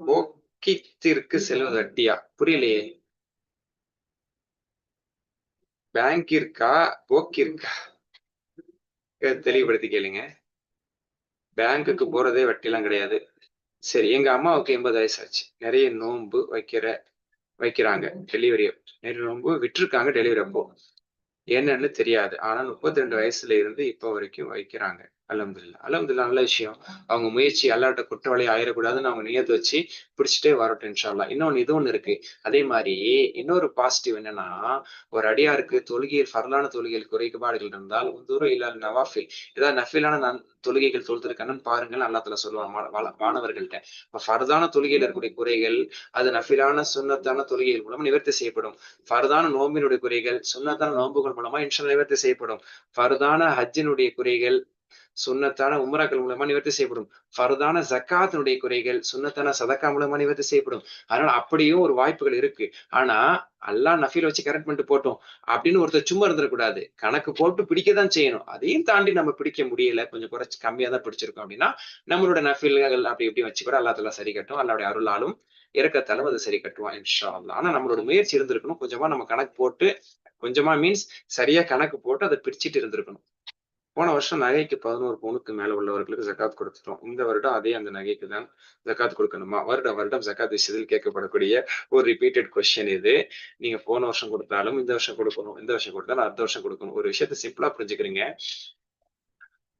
போக்கித்திற்கு செல்வது வட்டியா? புரியலையே. பேங்கிற்கா போக்கிற்கா? தெளிவுபடுத்தி கேளுங்க. பேங்குக்கு போறதே வட்டிலாம் கிடையாது. சரி, எங்க அம்மாவுக்கு 80 வயசு ஆச்சு, நிறைய நோன்பு வைக்கிறாங்க, டெலிவரி நிறைய நோன்பு விட்டுருக்காங்க டெலிவரி அப்போ, என்னன்னு தெரியாது. ஆனா 32 வயசுல இருந்து இப்ப வரைக்கும் வைக்கிறாங்க. அல்ஹம்துலில்லாஹ் நல்ல விஷயம். அவங்க முயற்சி அல்லாஹ்ட்ட குற்றவாளி ஆயிடக்கூடாதுன்னு அவங்க நியத்து வச்சு பிடிச்சிட்டே வரட்டும் இன்ஷா அல்லாஹ். இது ஒண்ணு இருக்கு. அதே மாதிரி இன்னொரு பாசிட்டிவ் என்னன்னா, ஒரு அடியாருக்கு தொழுகையில் ஃபர்லான தொழுகையில் குறைபாடுகள் இருந்தால் உந்துரு இலல் நவாஃபில், ஏதாவது நஃபிலான தொழுகைகள் தொழுத்திருக்கான்னு பாருங்கள் அல்லாஹ் தஆலா சொல்லுவாங்க மாணவர்கள்ட்ட. இப்ப ஃபர்தான தொழுகையில் இருக்கக்கூடிய குறைகள் அது நஃபிலான சுன்னத்தான தொழுகைகள் மூலமா நிவர்த்தி செய்யப்படும். ஃபர்தான நோம்பினுடைய குறைகள் சுன்னத்தான நோன்புகள் மூலமா இன்ஷா அல்லாஹ் நிவர்த்தி செய்யப்படும். ஃபர்தான ஹஜ்ஜினுடைய குறைகள் சுன்னத்தான உம்ராக்கள் மூலமா நிவர்த்தி செய்யப்படும். ஃபர்தான ஜக்காத்தினுடைய குறைகள் சுன்னத்தான சதக்கா மூலமா நிவர்த்தி செய்யப்படும். அதனால அப்படியும் ஒரு வாய்ப்புகள் இருக்கு. ஆனா அல்லாஹ் நஃபில் வச்சு கரெக்ட் பண்ணிட்டு போட்டோம் அப்படின்னு ஒருத்தர் சும்மா இருந்துடக்கூடாது, கணக்கு போட்டு பிடிக்கதான் செய்யணும். அதையும் தாண்டி நம்ம பிடிக்க முடியல, கொஞ்சம் குறைச்சு கம்மியா தான் பிடிச்சிருக்கோம் அப்படின்னா நம்மளோட நஃபில்கள் அப்படி இப்படி வச்சு கூட அல்லாஹ் தஆலா சரி கட்டும். அல்லாஹ்வுடைய அருளாலும் இரக்கத்தாலும் அதை சரி கட்டுவான் இன்ஷா அல்லாஹ். ஆனா நம்மளோட முயற்சி இருந்திருக்கணும், கொஞ்சமா நம்ம கணக்கு போட்டு, கொஞ்சமா மீன்ஸ் சரியா கணக்கு போட்டு அதை பிரிச்சுட்டு இருந்திருக்கணும். போன வருஷம் நகைக்கு 11 பவுனுக்கு மேல உள்ளவர்களுக்கு ஜக்காத் கொடுத்துட்டோம். இந்த வருடம் அதே அந்த நகைக்கு தான் ஜக்காத் கொடுக்கணுமா? வருடம் ஜக்காத் விஷயத்தில் கேட்கப்படக்கூடிய ஒரு ரிப்பீட்டட் கொஸ்டின் இது. நீங்க போன வருஷம் கொடுத்தாலும் இந்த வருஷம் கொடுக்கணும், இந்த வருஷம் கொடுத்தாலும் அடுத்த வருஷம் கொடுக்கணும். ஒரு விஷயத்த சிம்பிளா புரிஞ்சுக்கிறீங்க.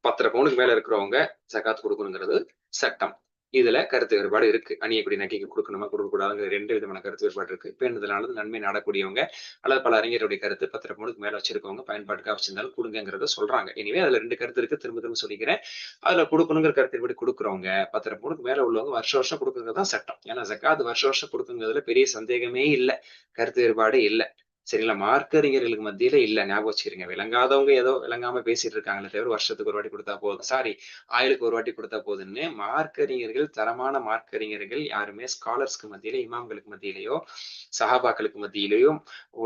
10 பவுனுக்கு மேல இருக்கிறவங்க ஜக்காத் கொடுக்கணுங்கிறது சட்டம். இதுல கருத்து வேறுபாடு இருக்கு. அணியக்கூடிய நகைக்கு கொடுக்கணுமா கொடுக்க கூடாதுங்கிற 2 விதமான கருத்து வேறுபாடு இருக்கு. பேணுதலானது நன்மை நாடக்கூடியவங்க அல்லது பல அறிஞருடைய கருத்து 10 பவுனுக்கு மேல வச்சிருக்கவங்க பயன்பாட்டுக்காக வச்சிருந்தாலும் கொடுங்கிறத சொல்றாங்க. எனவே அதுல 2 கருத்து இருக்கு. திரும்ப சொல்லிக்கிறேன். அதுல கொடுக்கணுங்கிற கருத்து எப்படி கொடுக்குறவங்க 10 பவுனுக்கு மேல உள்ளவங்க வருஷம் கொடுக்குறது தான் சட்டம். ஏன்னா ஜக்காத் வருஷம் கொடுக்குங்கிறதுல பெரிய சந்தேகமே இல்லை, கருத்து வேறுபாடு இல்லை. சரிங்களா? மார்க்க அறிஞர்களுக்கு மத்தியில இல்ல, ஞாபகம் வச்சுக்கிறீங்க. விளங்காதவங்க ஏதோ விளங்காம பேசிட்டு இருக்காங்களே தவிர வருஷத்துக்கு ஒரு வாட்டி கொடுத்தா போதும், ஆயுளுக்கு ஒரு வாட்டி கொடுத்தா போதுன்னு மார்க்க அறிஞர்கள், தரமான மார்க்க அறிஞர்கள் யாருமே ஸ்காலர்ஸ்க்கு மத்தியில, இமாம்களுக்கு மத்தியிலேயோ சஹாபாக்களுக்கு மத்தியிலேயோ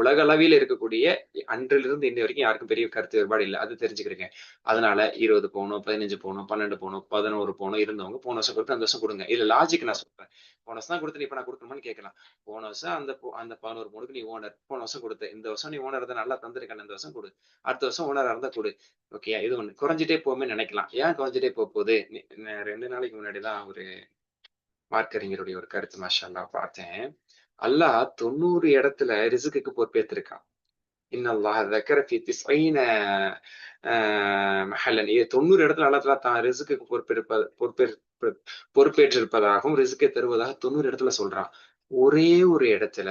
உலக அளவில் இருக்கக்கூடிய அன்றிலிருந்து இன்ன வரைக்கும் யாருக்கும் பெரிய கருத்து வேறுபாடு இல்லை. அது தெரிஞ்சுக்கிறீங்க. அதனால 20 பவுனோ 15 பவுனோ 12 பவுனோ 11 பவுனோ இருந்தவங்க போன வருஷம் கொடுத்து அந்த வருஷம் கொடுங்க. இதுல லாஜிக் நான் சொல்றேன். போன வருஷம் தான் கொடுத்து இப்ப நான் கொடுக்கணுமான்னு கேட்கலாம். போன வருஷம் அந்த 11 பவுனுக்கு நீ ஓனர், போன வருஷம் கொடுத்த, இந்த வருஷம் நீ ஓனர் தான் நல்லா தந்திருக்கேன், இந்த வருஷம் கொடு, அடுத்த வருஷம் ஓனரா இருந்தா கொடு. ஓகே, இது ஒண்ணு குறைஞ்சிட்டே போமே நினைக்கலாம். ஏன் குறைஞ்சிட்டே போகுது? 2 நாளைக்கு முன்னாடிதான் ஒரு மார்க்கறிஞருடைய ஒரு கருத்து மாஷா அல்லாஹ் பார்த்தேன். அல்லாஹ் 90 இடத்துல ரிசுக்குக்கு பொறுப்பேற்றிருக்கான். இன்னல்லாஹ் ذكر في 90 மஹல்லன். 90 இடத்துல அல்லாஹ் தான் ரிசுக்குக்கு பொறுப்பேற்றிருப்பதாகவும் ரிசுக்கை தருவதாக 90 இடத்துல சொல்றான். ஒரே ஒரு இடத்துல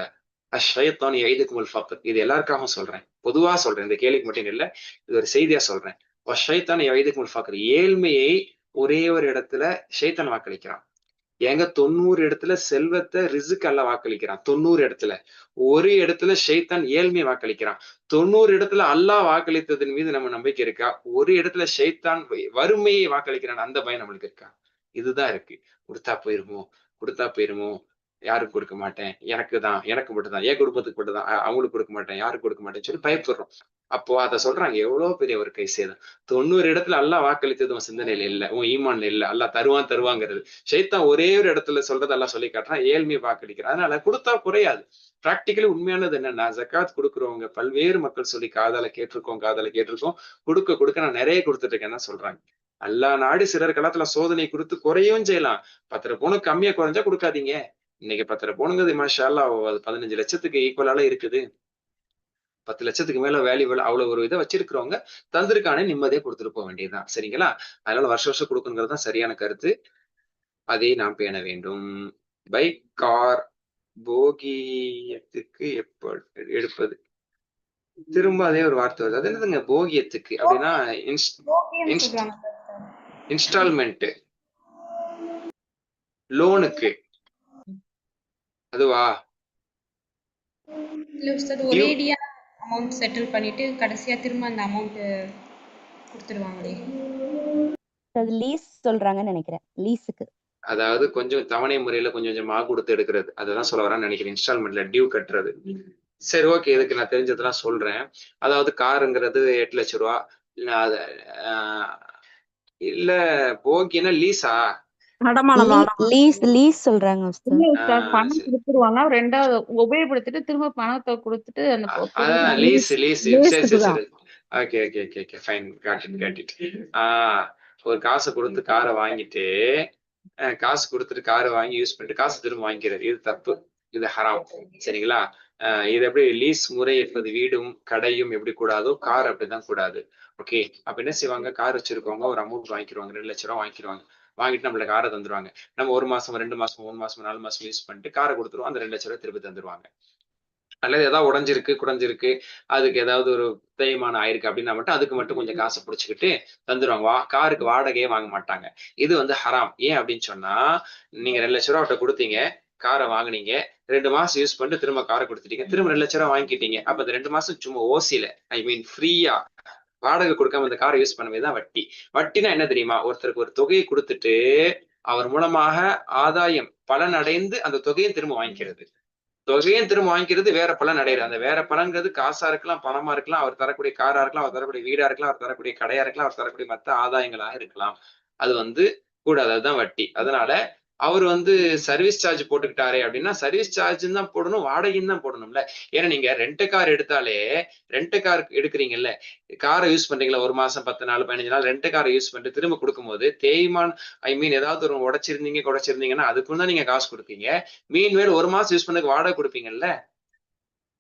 அஷ்ஷைத்தான் யஇதுகுமுல் ஃபக்ர். இது எல்லாருக்காகவும் சொல்றேன், பொதுவா சொல்றேன், இந்த கேள்விக்கு மட்டும் இல்ல, இது ஒரு செய்தியா சொல்றேன். அஷ்ஷைத்தான் யஇதுகுமுல் ஃபக்ர், ஏழ்மையை ஒரே ஒரு இடத்துல ஷைத்தான் வாக்களிக்கிறான். ஏங்க 90 இடத்துல செல்வத்தை ரிசுக்கு அல்ல வாக்களிக்கிறான். 90 இடத்துல ஒரு இடத்துல ஷைத்தான் ஏழ்மையை வாக்களிக்கிறான். 90 இடத்துல அல்லாஹ் வாக்களித்ததன் மீது நம்ம நம்பிக்கை இருக்கா? ஒரு இடத்துல ஷைத்தான் வறுமையை வாக்களிக்கிறான், அந்த பயம் நம்மளுக்கு இருக்கா? இதுதான் இருக்கு. கொடுத்தா போயிருமோ, யாருக்கு கொடுக்க மாட்டேன், எனக்கு மட்டும் தான், என் குடும்பத்துக்கு மட்டும் தான், அவங்களுக்கு கொடுக்க மாட்டேன், யாருக்கு கொடுக்க மாட்டேன்னு சொல்லி பயப்படுறோம். அப்போ அதை சொல்றாங்க, எவ்வளவு பெரிய ஒரு கை சேதம். 90 இடத்துல அல்லாஹ் வாக்களித்தது உன் சிந்தனையில இல்ல, உன் ஈமான்ல இல்ல. அல்லாஹ் தருவாங்கிறது ஷைத்தான் ஒரே ஒரு இடத்துல சொல்றது எல்லாம் சொல்லி காட்டுறான், ஏழ்மையை வாக்களிக்கிறான். அதனால கொடுத்தா குறையாது. பிராக்டிக்கலி உண்மையானது என்னன்னா, ஜக்காத் கொடுக்குறவங்க பல்வேறு மக்கள் சொல்லி காதால கேட்டிருக்கோம், கொடுக்க நான் நிறைய கொடுத்துட்டு இருக்கேன்னு சொல்றாங்க. அல்லாஹ் நாடு சிலர் காலத்துல சோதனை கொடுத்து குறையவும் செய்யலாம். 10 பவுனுக்கு கம்மியா குறைஞ்சா கொடுக்காதீங்க. இன்னைக்கு 10 பவுனுங்கிறது மாஷா அல்லாஹ் 15 லட்சத்துக்கு ஈக்குவலால இருக்குது. 10 லட்சத்துக்கு மேல வேல்யூ அவ்வளவு ஒரு இதை வச்சிருக்கிறவங்க தந்திருக்கானே நிம்மதியா கொடுத்துட்டு போக வேண்டியதுதான். சரிங்களா? அதனால வருஷம் கொடுக்குங்கிறது தான் சரியான கருத்து. அதை நாம் பேண வேண்டும். பைக், கார் போகியத்துக்கு எப்ப எடுப்பது? திரும்ப அதே ஒரு வார்த்தை வருது. அது என்னதுங்க போகியத்துக்கு? அப்படின்னா இன்ஸ்டால்மெண்ட் லோனுக்கு அதுவா? ஒரேடியா அமௌண்ட் செட்டில் பண்ணிட்டு கடைசியா திரும்ப அந்த அமௌண்ட் கொடுத்துடுவாங்களே, அது லீஸ் சொல்றாங்கன்னு நினைக்கிறேன். லீஸுக்கு, அதாவது கொஞ்சம் தவணை முறையில கொஞ்சம் கொஞ்சமா கொடுத்து எடுக்கிறது, அதுதான் சொல்ல வரான்னு நினைக்கிறேன். இன்ஸ்டால்மெண்ட்ல டியூ கட்டுறது. சரி, ஓகே, இதுக்கு நான் தெரிஞ்சதெல்லாம் சொல்றேன். அதாவது காருங்கிறது 8 லட்சம் ரூபா இல்ல, போகினா லீஸா? லீஸ் சொல்றாங்க. பணம் கொடுத்துருவாங்க, ரெண்டாவது உபயோகப்படுத்திட்டு திரும்ப பணத்தை கொடுத்துட்டு லீஸ். சரி. Okay fine, got it. ஒரு காசை கொடுத்து காரை வாங்கிட்டு, காசு கொடுத்துட்டு காரை வாங்கி யூஸ் பண்ணிட்டு காசு திரும்ப வாங்கிக்கிறது, இது தப்பு, இது ஹராம். சரிங்களா? இது எப்படி லீஸ் முறை என்பது வீடும் கடையும் எப்படி கூடாதோ கார் அப்படிதான் கூடாது. ஓகே, அப்ப என்ன செய்வாங்க? கார் வச்சிருக்கவங்க ஒரு அமௌண்ட் வாங்கிடுவாங்க, 2 லட்சம் ரூபாய் வாங்கிட்டு நம்மளுக்கு காரை தந்துருவாங்க. நம்ம 1 மாசம் 2 மாசம் 3 மாசம் 4 மாசம் யூஸ் பண்ணிட்டு காரை கொடுத்துருவோம். அந்த 2 லட்சம் ரூபாய் திருப்பி தந்துருவாங்க. அல்லது ஏதாவது குடைஞ்சிருக்கு, அதுக்கு ஏதாவது ஒரு தேய்மானம் ஆயிருக்கு அப்படின்னா மட்டும் அதுக்கு மட்டும் கொஞ்சம் காசை பிடிச்சிக்கிட்டு தந்துருவாங்க. காருக்கு வாடகையே வாங்க மாட்டாங்க. இது வந்து ஹராம். ஏன் அப்படின்னு சொன்னா, நீங்க 2 லட்சம் ரூபா அவட்ட கொடுத்தீங்க, காரை வாங்கினீங்க, 2 மாசம் யூஸ் பண்ணிட்டு திரும்ப காரை கொடுத்துட்டீங்க, திரும்ப 2 லட்சம் ரூபாய் வாங்கிக்கிட்டீங்க. அப்ப அந்த 2 மாசம் சும்மா ஓசியில, ஃப்ரீயா வாடகை கொடுக்காம அந்த காரை யூஸ் பண்ணவேதான் வட்டி. வட்டினா என்ன தெரியுமா? ஒருத்தருக்கு ஒரு தொகையை கொடுத்துட்டு அவர் மூலமாக ஆதாயம் பலன் அடைந்து அந்த தொகையும் திரும்ப வாங்கிக்கிறது வேற பலன் அடையிறது. அந்த வேற பலன்கிறது காசா இருக்கலாம், பணமா இருக்கலாம், அவர் தரக்கூடிய காரா இருக்கலாம், அவர் தரக்கூடிய வீடா இருக்கலாம், அவர் தரக்கூடிய கடையா இருக்கலாம், அவர் தரக்கூடிய மற்ற ஆதாயங்களாக இருக்கலாம். அது வந்து கூடாது, அதுதான் வட்டி. அதனால அவர் வந்து சர்வீஸ் சார்ஜ் போட்டுக்கிட்டாரு அப்படின்னா சர்வீஸ் சார்ஜ் தான் போடணும், வாடகைன்னு தான் போடணும்ல. ஏன்னா நீங்க ரெண்ட் கார் எடுத்தாலே, ரெண்ட் கார் எடுக்கிறீங்கல்ல, காரை யூஸ் பண்றீங்களா, 1 மாசம் 10 நாள் 15 நாள் ரெண்ட் காரை யூஸ் பண்ணிட்டு திரும்ப கொடுக்கும்போது தேய்மான் ஏதாவது ஒரு உடைச்சிருந்தீங்கன்னா அதுக்கும் தான் நீங்க காசு கொடுப்பீங்க. மீன்வேல் 1 மாசம் யூஸ் பண்ணதுக்கு வாடகை கொடுப்பீங்கல்ல.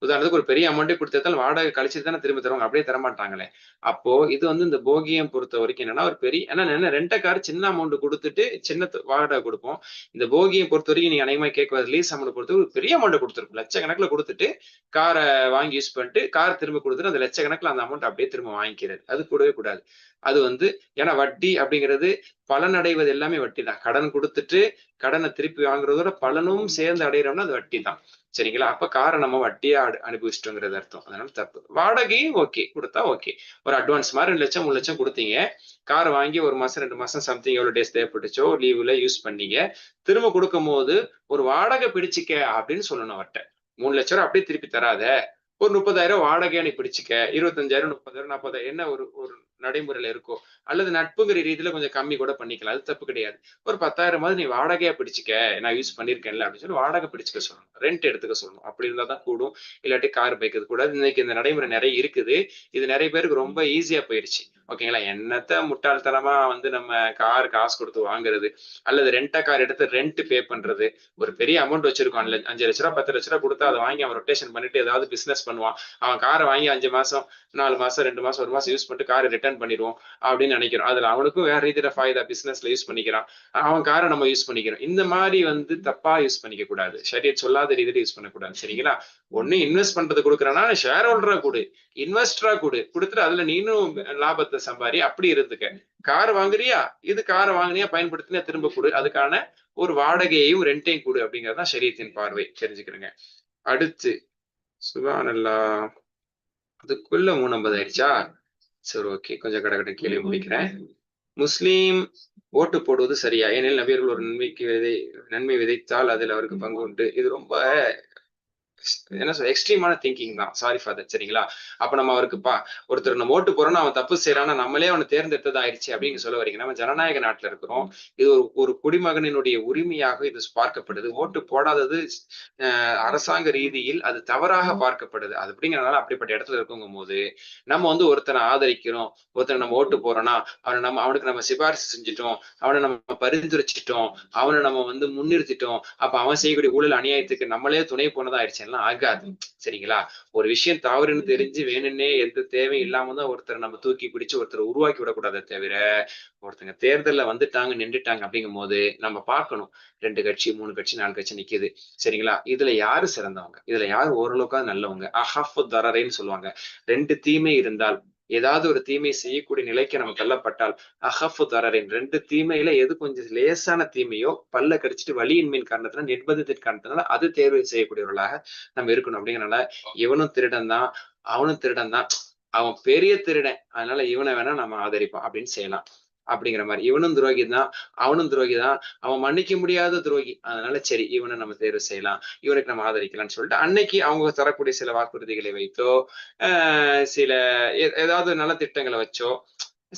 உதாரணத்துக்கு ஒரு பெரிய அமௌண்ட்டே கொடுத்தால் வாடகை கழிச்சுட்டு தானே திரும்ப தருவாங்க, அப்படியே தரமாட்டாங்களே. அப்போ இது வந்து இந்த போகியம் பொறுத்த வரைக்கும் என்னன்னா ஒரு பெரிய என்ன ரெண்ட கார் சின்ன அமௌண்ட் கொடுத்துட்டு சின்ன வாடகை கொடுப்போம். இந்த போகியம் பொறுத்த வரைக்கும் நீங்க அநேகமா கேட்க ரிலீஸ் அமௌண்ட் பொறுத்த ஒரு பெரிய அமௌண்ட் கொடுத்துருக்கும், லட்சக்கணக்கில் கொடுத்துட்டு காரை வாங்கி யூஸ் பண்ணிட்டு கார் திரும்ப கொடுத்துட்டு அந்த லட்சக்கணக்கில் அந்த அமௌண்ட் அப்படியே திரும்ப வாங்கிக்கிறது, அது கூடவே கூடாது. அது வந்து ஏன்னா வட்டி அப்படிங்கிறது பலன் அடைவது எல்லாமே வட்டி தான். கடன் கொடுத்துட்டு கடனை திருப்பி வாங்குறதோட பலனும் சேர்ந்து அடையிறோம்னா அது வட்டி தான். சரிங்களா? அப்ப காரை நம்ம வட்டியா அனுபவிச்சிட்டோங்கிறது அர்த்தம். அதனால தப்பு. வாடகையும் ஓகே, கொடுத்தா ஓகே. ஒரு அட்வான்ஸ் மாதிரி 2 லட்சம் 3 லட்சம் கொடுத்தீங்க, கார் வாங்கி 1 மாசம் 2 மாசம் சம்திங் எவ்வளவு டேஸ் தேவைப்பட்டுச்சோ லீவுல யூஸ் பண்ணீங்க, திரும்ப கொடுக்கும் போது ஒரு வாடகை பிடிச்சிக்க அப்படின்னு சொல்லணும் அவர்கிட்ட. 3 லட்சம் ரூபாய் அப்படியே திருப்பி தராத, ஒரு 30,000 வாடகையா நீ பிடிச்சிக்க, 25,000 30,000 40,000 என்ன ஒரு நடைமுறையில இருக்கோ, அல்லது நட்புங்கிற ரீதியில கொஞ்சம் கம்மி கூட பண்ணிக்கலாம், அது தப்பு கிடையாது. ஒரு 10,000 நீ வாடகையா பிடிச்சிக்க, நான் யூஸ் பண்ணிருக்கேன்ல அப்படின்னு சொல்லி வாடகை பிடிச்சிக்க சொல்லணும், ரெண்ட் எடுத்துக்க சொல்லணும். அப்படி இருந்தா தான் கூடும், இல்லாட்டி கார் பைக் கூடாது. இன்னைக்கு இந்த நடைமுறை நிறைய இருக்குது, இது நிறைய பேருக்கு ரொம்ப ஈஸியா போயிருச்சு. ஓகேங்களா? என்னத்த முட்டாள்தனமா வந்து நம்ம கார் காசு கொடுத்து வாங்குறது, அல்லது ரெண்டா கார் எடுத்து ரெண்ட் பே பண்றது. ஒரு பெரிய அமௌண்ட் வச்சிருக்கோம், 5 லட்ச ரூபா 10 லட்ச ரூபா கொடுத்தா அதை வாங்கி அவன் ரொட்டேஷன் பண்ணிட்டு ஏதாவது பிசினஸ் பண்ணுவான். அவன் காரை வாங்கி 5 மாசம் 4 மாசம் 2 மாசம் 1 மாசம் யூஸ் பண்ணிட்டு காரை ரிட்டர்ன் பண்ணிடுவோம் அப்படின்னு நினைக்கிறோம். அதுல அவனுக்கும் வேற ரீதியில ஃபாய்தா, பிசினஸ்ல யூஸ் பண்ணிக்கிறான், அவன் காரை நம்ம யூஸ் பண்ணிக்கிறோம். இந்த மாதிரி வந்து தப்பா யூஸ் பண்ணிக்க கூடாது, ஷரியத் சொல்லாத ரீதியில யூஸ் பண்ணக்கூடாது. சரிங்களா? ஒண்ணு இன்வெஸ்ட் பண்றது கொடுக்குறேன்னா ஷேர் ஹோல்டரா கொடு, இன்வெஸ்டரா கொடுத்துட்டு அதுல நீனும் லாபத்தை சம்பாரி, அப்படி இருந்துக்க. கார் வாங்குறியா, இது காரை வாங்கினியா பயன்படுத்தினா திரும்ப கொடு, அதுக்கான ஒரு வாடகையையும் ரெண்டையும் கொடு அப்படிங்கறதுதான் ஷரியத்தின் பார்வை. தெரிஞ்சுக்கிறேங்க. அடுத்து சுப்ஹானல்லாஹ், அதுக்குள்ள 3:50 ஆயிடுச்சா? சரி, ஓகே, கொஞ்சம் கடகட கேள்வி முடிக்கிறேன். முஸ்லீம் ஓட்டு போடுவது சரியா? ஏனெனில் நபியர்கள் ஒரு நன்மை விதைத்தால் அதில் அவருக்கு பங்கு உண்டு. இது ரொம்ப என்ன சொல்ற எக்ஸ்ட்ரீமான திங்கிங் தான். Sorry for that. சரிங்களா? அப்ப நம்ம அவருக்கு ஒருத்தர் நம்ம ஓட்டு போறோம்னா அவன் தப்பு செய்யறான்னா நம்மளே அவனை தேர்ந்தெடுத்தது ஆயிடுச்சு அப்படின்னு சொல்ல வரீங்க. நம்ம ஜனநாயக நாட்டுல இருக்கிறோம். இது ஒரு குடிமகனினுடைய உரிமையாக இது பார்க்கப்படுது. ஓட்டு போடாதது அரசாங்க ரீதியில் அது தவறாக பார்க்கப்படுது. அது அப்படிங்கிறனால அப்படிப்பட்ட இடத்துல இருக்குங்கும் போது நம்ம வந்து ஒருத்தனை ஆதரிக்கிறோம், ஒருத்தனை நம்ம ஓட்டு போறோம்னா அவனுக்கு நம்ம சிபாரிசு செஞ்சுட்டோம், அவனை நம்ம பரிந்துரைச்சிட்டோம், அவனை நம்ம வந்து முன்னிறுத்திட்டோம். அப்ப அவன் செய்யக்கூடிய ஊழல் அநியாயத்துக்கு நம்மளே துணை போனதா ஆயிடுச்சு. ஆகாது. சரிங்களா? ஒரு விஷயம் தவறுன்னு தெரிஞ்சு வேணும்னே எந்த தேவையும் இல்லாம தான் ஒருத்தரை நம்ம தூக்கி பிடிச்சு ஒருத்தரை உருவாக்கி விடக்கூடாது. தவிர ஒருத்தங்க தேர்தல்ல வந்துட்டாங்க நின்றுட்டாங்க அப்படிங்கும் போது நம்ம பார்க்கணும், 2 கட்சி 3 கட்சி 4 கட்சி நிக்குது. சரிங்களா? இதுல யாரு சிறந்தவங்க, இதுல யாரு ஓரளவுக்காவது நல்லவங்க, அஹஃபு தரரைன்னு சொல்லுவாங்க. 2 தீமை இருந்தால், ஏதாவது ஒரு தீமை செய்யக்கூடிய நிலைக்கு நம்ம தள்ளப்பட்டால் அஹஃபு தரரின் 2 தீமையில எது கொஞ்சம் லேசான தீமையோ, பல்ல கடிச்சிட்டு வலியின்மையின் காரணத்தினால நிர்பந்தத்தின் காரணத்தினால அது தேர்வு செய்யக்கூடியவர்களாக நம்ம இருக்கணும். அப்படிங்கிறனால இவனும் திருடன் தான், அவனும் திருடன் தான், அவன் பெரிய திருடன், அதனால இவனை வேணா நம்ம ஆதரிப்போம் அப்படின்னு செய்யலாம். அப்படிங்கிற மாதிரி இவனும் துரோகி தான், அவனும் துரோகி தான், அவன் மன்னிக்க முடியாத துரோகி, அதனால சரி இவனை நம்ம தேர்வு செய்யலாம், இவனுக்கு நம்ம ஆதரிக்கலாம்னு சொல்லிட்டு அன்னைக்கு அவங்க தரக்கூடிய சில வாக்குறுதிகளை வைத்தோ சில ஏதாவது நல்ல திட்டங்களை வச்சோ,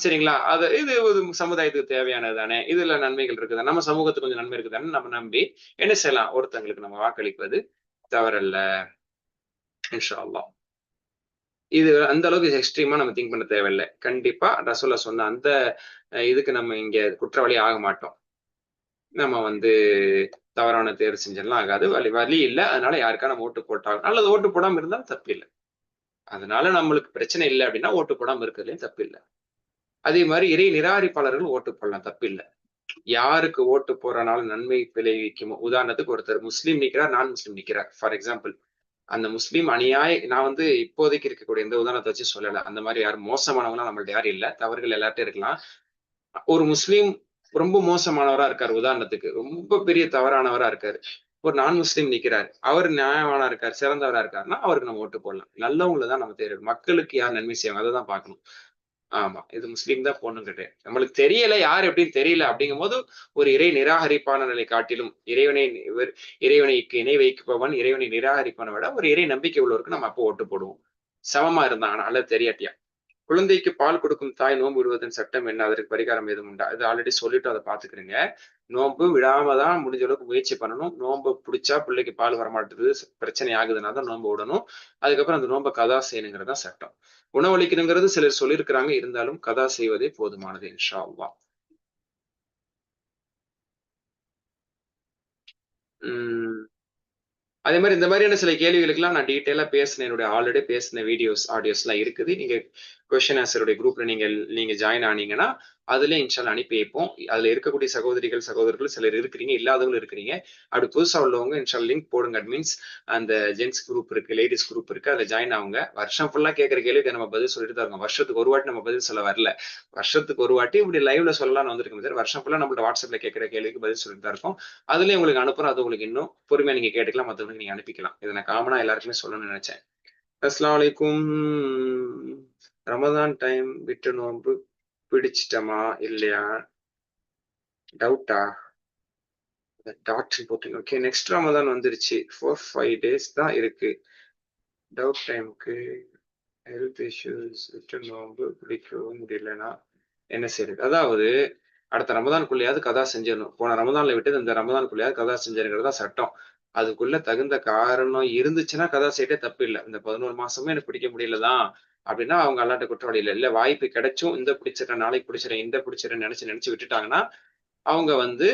சரிங்களா, இது ஒரு சமுதாயத்துக்கு தேவையானது தானே, இதுல நன்மைகள் இருக்குதா, நம்ம சமூகத்துக்கு கொஞ்சம் நன்மை இருக்குதானே நம்ம நம்பி என்ன செய்யலாம், ஒருத்தங்களுக்கு நம்ம வாக்களிப்பது தவறல்ல. இன்ஷா அல்லாஹ். இது அந்த அளவுக்கு எக்ஸ்ட்ரீமா நம்ம திங்க் பண்ண தேவையில்லை. கண்டிப்பா ரசூலுல்லாஹ் சொன்ன அந்த இதுக்கு நம்ம இங்க குற்றவாளி ஆக மாட்டோம். நம்ம வந்து தவறான தேர்வு செஞ்செல்லாம் ஆகாது. வழி இல்லை, அதனால யாருக்கா நம்ம ஓட்டு போட்டாலும் அல்லது ஓட்டு போடாம இருந்தாலும் தப்பு இல்லை. அதனால நம்மளுக்கு பிரச்சனை இல்லை அப்படின்னா ஓட்டு போடாம இருக்கிறதுலையும் தப்பு இல்லை. அதே மாதிரி இறை நிராகரிப்பாளர்கள் ஓட்டு போடலாம், தப்பு இல்லை. யாருக்கு ஓட்டு போறனால நன்மை விளைவிக்குமோ, உதாரணத்துக்கு ஒருத்தர் முஸ்லீம் நிக்கிறார், நான் முஸ்லீம் நிக்கிறார், ஃபார் எக்ஸாம்பிள், அந்த முஸ்லீம் நான் வந்து இப்போதைக்கு இருக்கக்கூடிய எந்த உதாரணத்தை வச்சு சொல்லல, அந்த மாதிரி யாரும் மோசமானவங்களாம் நம்மள்ட்ட யாரும் இல்லை, தவறுகள் எல்லார்ட்டும் இருக்கலாம். ஒரு முஸ்லீம் ரொம்ப மோசமானவரா இருக்காரு, உதாரணத்துக்கு ரொம்ப பெரிய தவறானவரா இருக்காரு, ஒரு நான் முஸ்லீம் நிக்கிறாரு, அவர் நியாயமானா இருக்காரு, சிறந்தவரா இருக்காருன்னா அவருக்கு நம்ம ஓட்டு போடலாம். நல்லவங்களை தான் நம்ம தேர்வு, மக்களுக்கு யார் நன்மை செய்வாங்க அதை தான் பார்க்கணும். ஆமா, இது முஸ்லீம் தான் போகணும் கிடையாது. நம்மளுக்கு தெரியல யார் எப்படின்னு தெரியல அப்படிங்கும் போது ஒரு இறை நிராகரிப்பான நிலை காட்டிலும் இறைவனைக்கு இணை வைப்பவன் இறைவனை நிராகரிப்பான விட ஒரு இறை நம்பிக்கை உள்ளவருக்கு நம்ம அப்போ ஓட்டு போடுவோம், சமமா இருந்தாங்கன்னா அல்லது தெரியாட்டியா. குழந்தைக்கு பால் கொடுக்கும் தாய் நோன்பு விடுவதன் சட்டம் என்ன, அதற்கு பரிகாரம் எதுவும் உண்டா? இது ஆல்ரெடி சொல்லிட்டு அதை பாத்துக்கிறீங்க. நோன்பு விடாம தான் முடிஞ்ச அளவுக்கு முயற்சி பண்ணணும். நோன்பு பிடிச்சா பிள்ளைக்கு பால் வரமாட்டுது, பிரச்சனை ஆகுதுன்னா தான் நோன்பு விடணும். அதுக்கப்புறம் அந்த நோன்பை கதா செய்யணுங்கிறது தான் சட்டம். உணவளிக்கணுங்கிறது சிலர் சொல்லியிருக்கிறாங்க, இருந்தாலும் கதா செய்வதே போதுமானது இன்ஷா அல்லாஹ். அதே மாதிரி இந்த மாதிரியான சில கேள்விகளுக்கெல்லாம் நான் டீட்டெயிலா பேசினேன். என்னுடைய ஆல்ரெடி பேசின ஆடியோஸ் எல்லாம் இருக்குது. நீங்க கொஸ்டின் ஆன்சருடைய குரூப்ல நீங்க ஜாயின் ஆனீங்கன்னா அதுல இன்ஷால்லா அனுப்பி வைப்போம். அதுல இருக்கக்கூடிய சகோதரர்கள் சிலர் இருக்கிறீங்க, இல்லாதவங்களும் இருக்கிறீங்க. அப்படி புதுசா உள்ளவங்க இன்ஷால்லா லிங்க் போடுங்க. மீன்ஸ் அந்த ஜென்ஸ் குரூப் இருக்கு, லேடிஸ் குரூப் இருக்கு, அதுல ஜாயின் ஆகுங்க. வருஷம் ஃபுல்லா கேட்கற கேள்விக்கு நம்ம பதில் சொல்லிட்டு தான் இருக்கோம். வருஷத்துக்கு ஒரு வாட்டி நம்ம பதில் சொல்ல வரல. வருஷத்துக்கு ஒரு வாட்டி இப்படி லைவ்ல சொல்லலாம்னு வந்திருக்கோம் சார். வருஷம் ஃபுல்லா நம்மள்ட்ட வாட்ஸ்அப்ல கேட்கற கேள்விக்கு பதில் சொல்லிட்டு தான் இருக்கோம். அதுலயும் உங்களுக்கு அனுப்புறோம். அது உங்களுக்கு இன்னும் பொறுமையா நீங்க கேட்டுக்கலாம், மற்றவங்களுக்கு நீங்க அனுப்பிக்கலாம். இதை நான் காமனா எல்லாருக்குமே சொல்லணும்னு நினைச்சேன். அஸ்ஸலாமு அலைக்கும். ரமதான் டைம் விட்டு நோன்பு பிடிச்சிட்டமா இல்லையா? டவுட்டா? டாக்டர் போட்டீங்க. ஓகே, நெக்ஸ்ட் ரமதான் வந்துருச்சு. 4-5 days தான் இருக்கு. டவுட் டைமுக்கு ஹெல்த் இஷ்யூஸ் விட்டு நோன்பு பிடிக்கவும் முடியலன்னா என்ன செய்யுது? அதாவது அடுத்த ரமதானுக்குள்ளேயாவது கதா செஞ்சிடணும். போன ரமதான்ல விட்டு இந்த ரமதானுக்குள்ளேயாவது கதா செஞ்சிருங்கிறது தான் சட்டம். அதுக்குள்ள தகுந்த காரணம் இருந்துச்சுன்னா கதா செய்யட்டே தப்பு இல்லை. இந்த 11 மாசமே எனக்கு பிடிக்க முடியலதான் அப்படின்னா அவங்க அல்லாட்ட குற்றவாளி இல்லை. இல்ல வாய்ப்பு கிடைச்சும் இந்த பிடிச்சிடறேன், நாளைக்கு பிடிச்சிடறேன், இந்த பிடிச்சிடறேன் நினைச்சு விட்டுட்டாங்கன்னா அவங்க